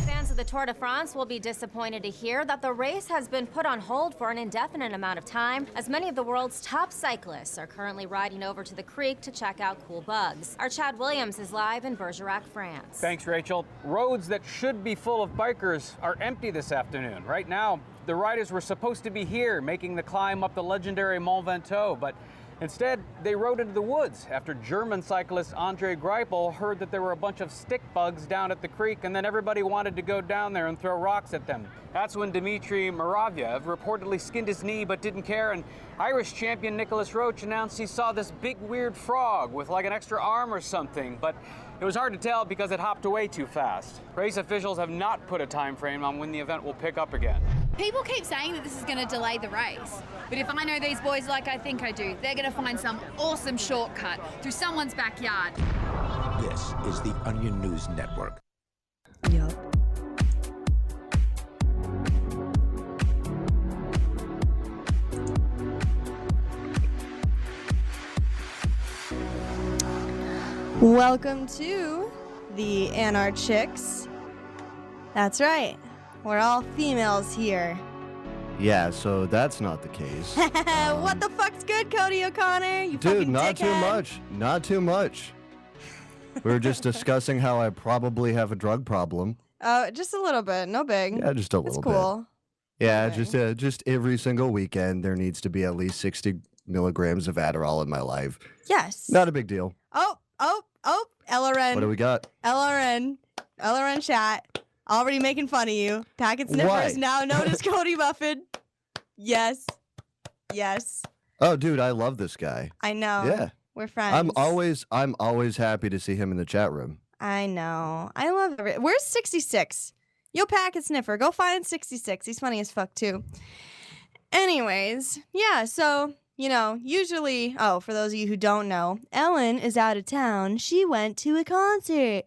Fans of the Tour de France will be disappointed to hear that the race has been put on hold for an indefinite amount of time, as many of the world's top cyclists are currently riding over to the creek to check out cool bugs. Our Chad Williams is live in Bergerac, France. Thanks, Rachel. Roads that should be full of bikers are empty this afternoon. Right now, the riders were supposed to be here, making the climb up the legendary Mont Ventoux, but instead, they rode into the woods after German cyclist Andre Greipel heard that there were a bunch of stick bugs down at the creek, and then everybody wanted to go down there and throw rocks at them. That's when Dmitry Muravyev reportedly skinned his knee but didn't care, and Irish champion Nicholas Roach announced he saw this big weird frog with like an extra arm or something, but it was hard to tell because it hopped away too fast. Race officials have not put a time frame on when the event will pick up again. People keep saying that this is going to delay the race, but if I know these boys like I think I do, they're going to find some awesome shortcut through someone's backyard. This is the Onion News Network. Yup. Welcome to the Anarchicks. That's right, we're all females here. Yeah, so that's not the case. What the fuck's good, Cody O'Connor? You Dude, fucking not too dickhead. much. Not too much. We were just discussing how I probably have a drug problem. Just a little bit. No big. Yeah, just a little It's bit. cool. Yeah, just every single weekend there needs to be at least 60 milligrams of Adderall in my life. Yes. Not a big deal. Oh, LRN. What do we got? LRN chat. Already making fun of you. Packet Sniffer Why? is now known as Cody Muffin. Yes. Oh, dude, I love this guy. I know. Yeah. We're friends. I'm always happy to see him in the chat room. I know. I love it. Where's 66? Yo, Packet Sniffer. Go find 66. He's funny as fuck, too. Anyways, yeah, so, usually, for those of you who don't know, Ellen is out of town. She went to a concert.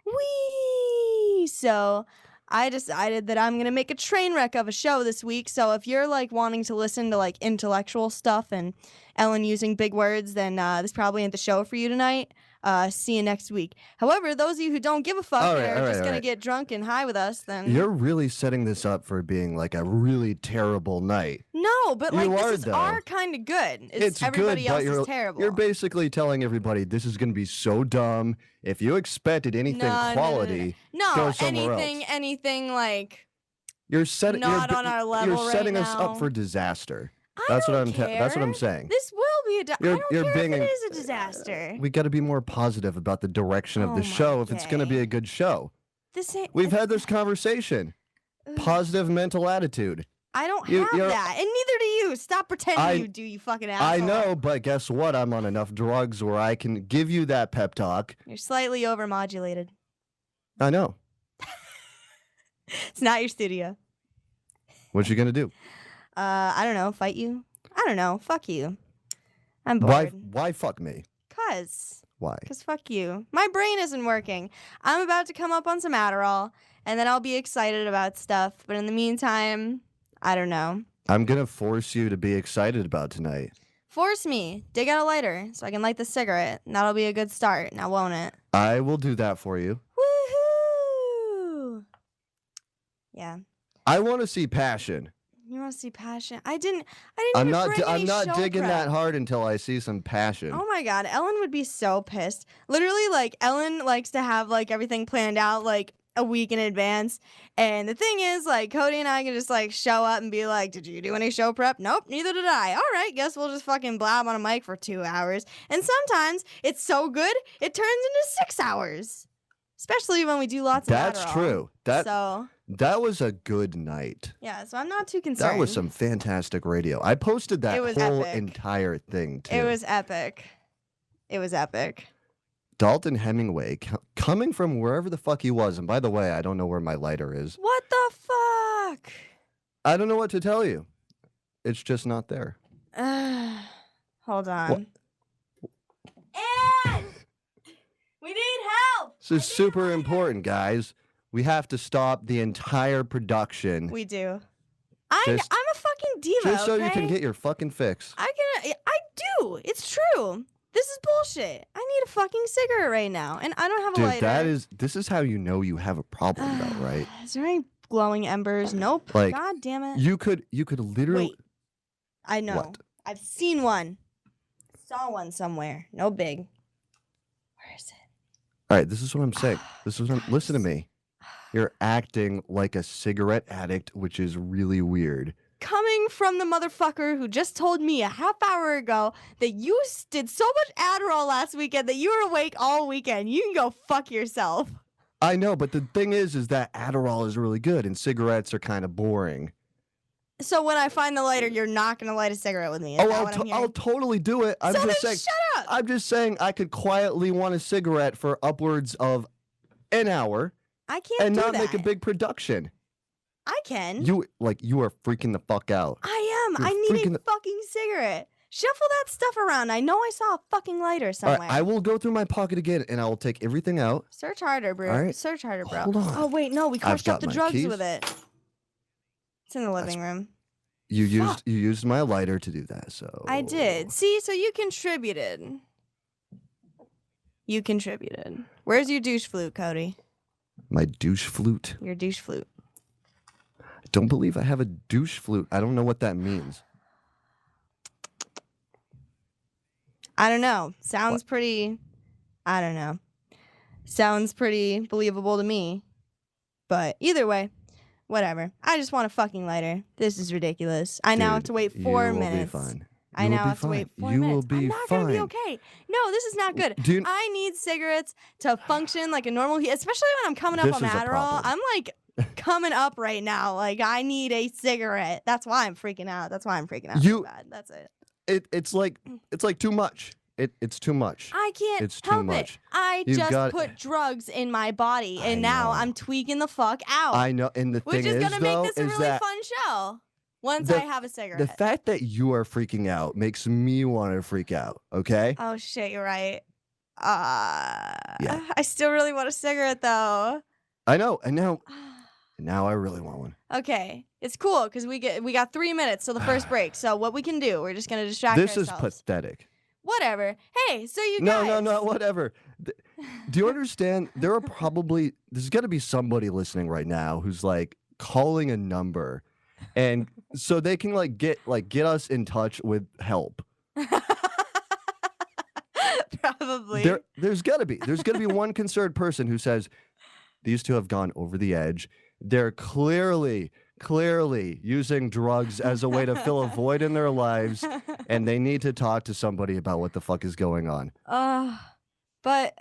Whee! So I decided that I'm going to make a train wreck of a show this week. So if you're wanting to listen to intellectual stuff and Ellen using big words, then this probably ain't the show for you tonight. See you next week. However, those of you who don't give a fuck and are just going to get drunk and high with us, then... You're really setting this up for being a really terrible night. No, but You are, this is though. our kind of good. It's everybody good, else but is terrible. You're basically telling everybody this is going to be so dumb. If you expected anything quality, go somewhere else. anything You're setting not on our level You're setting right us now. up for disaster. That's what I'm saying. This will be I don't You're care being if it an- is a disaster. We got to be more positive about the direction of the show if it's going to be a good show. This ain't... We've had this conversation. Positive mental attitude. I don't You- have you're- that, and neither do you. Stop pretending you do, you fucking asshole. I know, but guess what? I'm on enough drugs where I can give you that pep talk. You're slightly overmodulated. I know. It's not your studio. What you going to do? I don't know. Fight you? I don't know. Fuck you. I'm bored. Why fuck me? Why? Because fuck you. My brain isn't working. I'm about to come up on some Adderall, and then I'll be excited about stuff. But in the meantime, I don't know. I'm going to force you to be excited about tonight. Force me. Dig out a lighter so I can light the cigarette. And that'll be a good start, now won't it? I will do that for you. Woohoo! Yeah. I want to see passion. You want to see passion? I didn't I'm even not. bring I'm any not show digging prep. that hard until I see some passion. Oh my god, Ellen would be so pissed. Literally, Ellen likes to have everything planned out a week in advance. And the thing is, Cody and I can just show up and be like, "Did you do any show prep?" Nope, neither did I. All right, guess we'll just fucking blab on a mic for 2 hours. And sometimes it's so good it turns into 6 hours, especially when we do lots of That's Adderall. true. So That was a good night. yeah, so I'm not too concerned. That was some fantastic radio. I posted that It was whole epic. entire thing too. It was epic. It was epic. Dalton Hemingway coming from wherever the fuck he was. And by the way, I don't know where my lighter is. What the fuck? I don't know what to tell you. It's just not there. Hold on. What? Ann! We need help! This is super important, guys. We have to stop the entire production. We do. I'm Just- a fucking diva, just so you okay? can get your fucking fix. I do. It's true. This is bullshit. I need a fucking cigarette right now, and I don't have a Dude, lighter. this is how you know you have a problem though, right? Is there any glowing embers? Nope. Like, God damn it. You could literally Wait. I know. What? I've seen one. Saw one somewhere. No big. Where is it? All right, this is what I'm saying. Listen to me. You're acting like a cigarette addict, which is really weird. Coming from the motherfucker who just told me a half hour ago that you did so much Adderall last weekend that you were awake all weekend. You can go fuck yourself. I know, but the thing is that Adderall is really good and cigarettes are kind of boring. So when I find the lighter, you're not going to light a cigarette with me. Is that what I'm hearing? I'll totally do it. I'm So just then saying. shut up. I'm just saying I could quietly want a cigarette for upwards of an hour. I can't and do not that. make a big production. I can. You are freaking the fuck out. I am. You're I need freaking a fucking cigarette. Shuffle that stuff around. I know I saw a fucking lighter All somewhere. right, I will go through my pocket again and I will take everything out. Search harder, bro. All right. Search harder, bro. Hold on. Oh wait, no, we I've crushed up got the my drugs keys. with it. It's in the living room. You used my lighter to do that, so I did. See, so you contributed. You contributed. Where's your douche flute, Cody? my douche flute. Your douche flute. Don't believe I have a douche flute. I don't know what that means. I don't know. Sounds pretty... I don't know. Sounds pretty believable to me. But either way, whatever. I just want a fucking lighter. This is ridiculous. I now have to wait 4 minutes. You will be fine. I now have to wait 4 minutes. You will be I'm not fine. going to be okay. No, this is not good. I need cigarettes to function like a normal... Especially when I'm coming up This on is a Adderall. problem. I'm like coming up right now. Like, I need a cigarette. That's why I'm freaking out. That's why I'm freaking out so bad. That's it. It's like too much. It's too much. I can't It's too help much. it. I You've just got- put drugs in my body, and now I'm tweaking the fuck out. I know, and the which thing is is, gonna though, make this a is really that fun show once the- I have a cigarette. the fact that you are freaking out makes me want to freak out. Okay. Oh shit, you're right. I still really want a cigarette though. I know, and now I really want one. Okay, it's cool because we got 3 minutes till the first break. So what we can do, we're just gonna distract This is ourselves. pathetic. Whatever. Hey, so you guys. No, whatever. Do you understand? There's got to be somebody listening right now who's like calling a number, and so they can get us in touch with help. Probably. There's got to be one concerned person who says these two have gone over the edge. They're clearly using drugs as a way to fill a void in their lives, and they need to talk to somebody about what the fuck is going on. But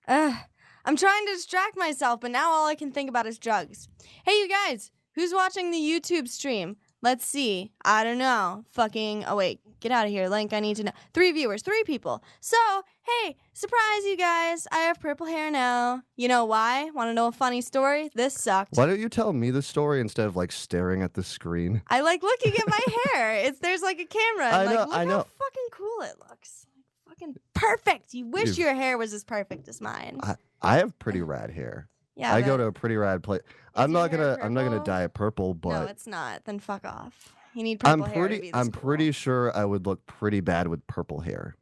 I'm trying to distract myself, but now all I can think about is drugs. Hey, you guys, who's watching the YouTube stream? Let's see. I don't know. Oh, wait. Get out of here. Link, I need to know. 3 viewers, 3 people. So, hey, surprise, you guys. I have purple hair now. You know why? Want to know a funny story? This sucked. Why don't you tell me the story instead of staring at the screen? I like looking at my hair. There's a camera. And, look I know. how fucking cool it looks. Fucking perfect. You wish your hair was as perfect as mine. I have pretty rad hair. Yeah, I go but- to a pretty rad place. I'm not gonna dye it purple, but No, it's not. Then fuck off. You need purple hair to be this I'm cool. pretty sure I would look pretty bad with purple hair.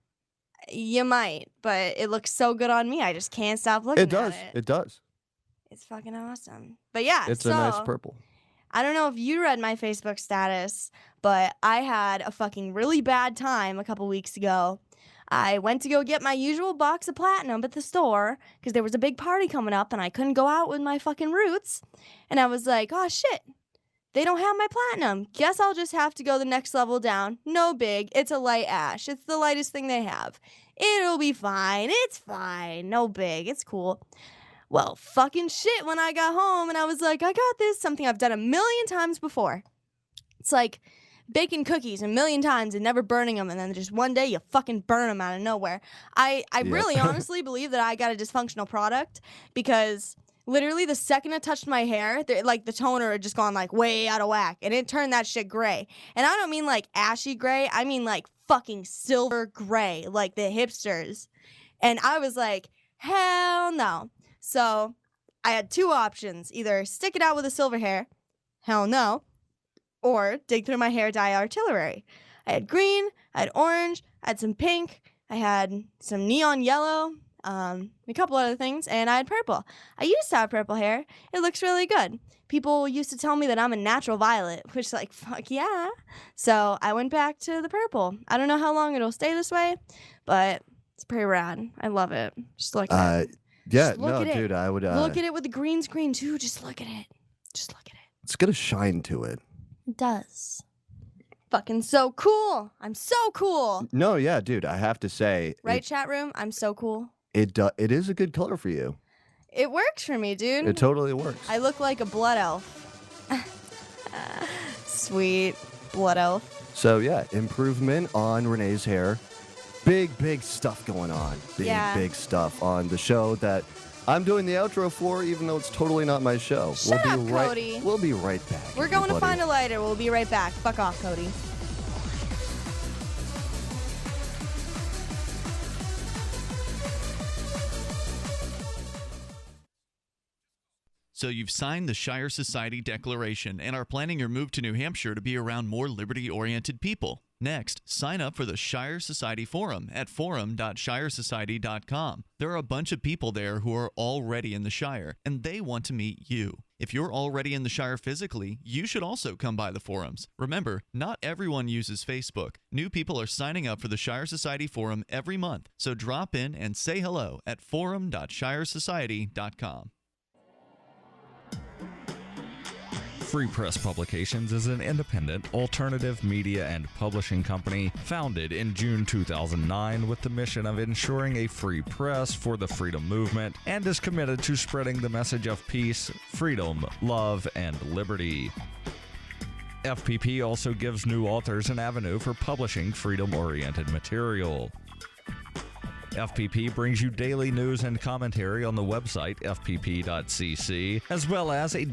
You might, but it looks so good on me. I just can't stop looking It does. at it. It does. It's fucking awesome. But yeah, It's so, a nice purple. I don't know if you read my Facebook status, but I had a fucking really bad time a couple weeks ago. I went to go get my usual box of platinum at the store because there was a big party coming up and I couldn't go out with my fucking roots. And I was like, oh shit, they don't have my platinum. Guess I'll just have to go the next level down. No big. It's a light ash. It's the lightest thing they have. It'll be fine. It's fine. No big. It's cool. Well, fucking shit when I got home and I was like, I got this. Something I've done 1,000,000 times before. It's like baking cookies 1,000,000 times and never burning them, and then just one day you fucking burn them out of nowhere. I really honestly believe that I got a dysfunctional product because literally the second it touched my hair, the toner had just gone way out of whack, and it turned that shit gray. And I don't mean ashy gray, I mean fucking silver gray, like the hipsters. And I was like, hell no. So I had 2 options: either stick it out with a silver hair, hell no, or dig through my hair dye artillery. I had green, I had orange, I had some pink, I had some neon yellow, a couple other things, and I had purple. I used to have purple hair. It looks really good. People used to tell me that I'm a natural violet, which fuck yeah. So I went back to the purple. I don't know how long it'll stay this way, but it's pretty rad. I love it. Just look at it. Yeah, Just look no, at it. dude, I would look at it with the green screen too. Just look at it. It's got a shine to it. It does. Fucking so cool. I'm so cool. No, yeah, dude, I have to say, Right, chat room? I'm so cool. it is a good color for you. It works for me, dude. It totally works. I look like a blood elf. Sweet blood elf. So yeah, improvement on Renee's hair. Big stuff going on. Big stuff on the show that I'm doing the outro for, even though it's totally not my show. Shut up, Cody. We'll be right back. We're going to everybody. find a lighter. We'll be right back. Fuck off, Cody. So you've signed the Shire Society Declaration and are planning your move to New Hampshire to be around more liberty-oriented people. Next, sign up for the Shire Society Forum at forum.shiresociety.com. There are a bunch of people there who are already in the Shire, and they want to meet you. If you're already in the Shire physically, you should also come by the forums. Remember, not everyone uses Facebook. New people are signing up for the Shire Society Forum every month, so drop in and say hello at forum.shiresociety.com. Free Press Publications is an independent, alternative media and publishing company founded in June 2009 with the mission of ensuring a free press for the freedom movement and is committed to spreading the message of peace, freedom, love, and liberty. FPP also gives new authors an avenue for publishing freedom-oriented material. FPP brings you daily news and commentary on the website fpp.cc, as well as a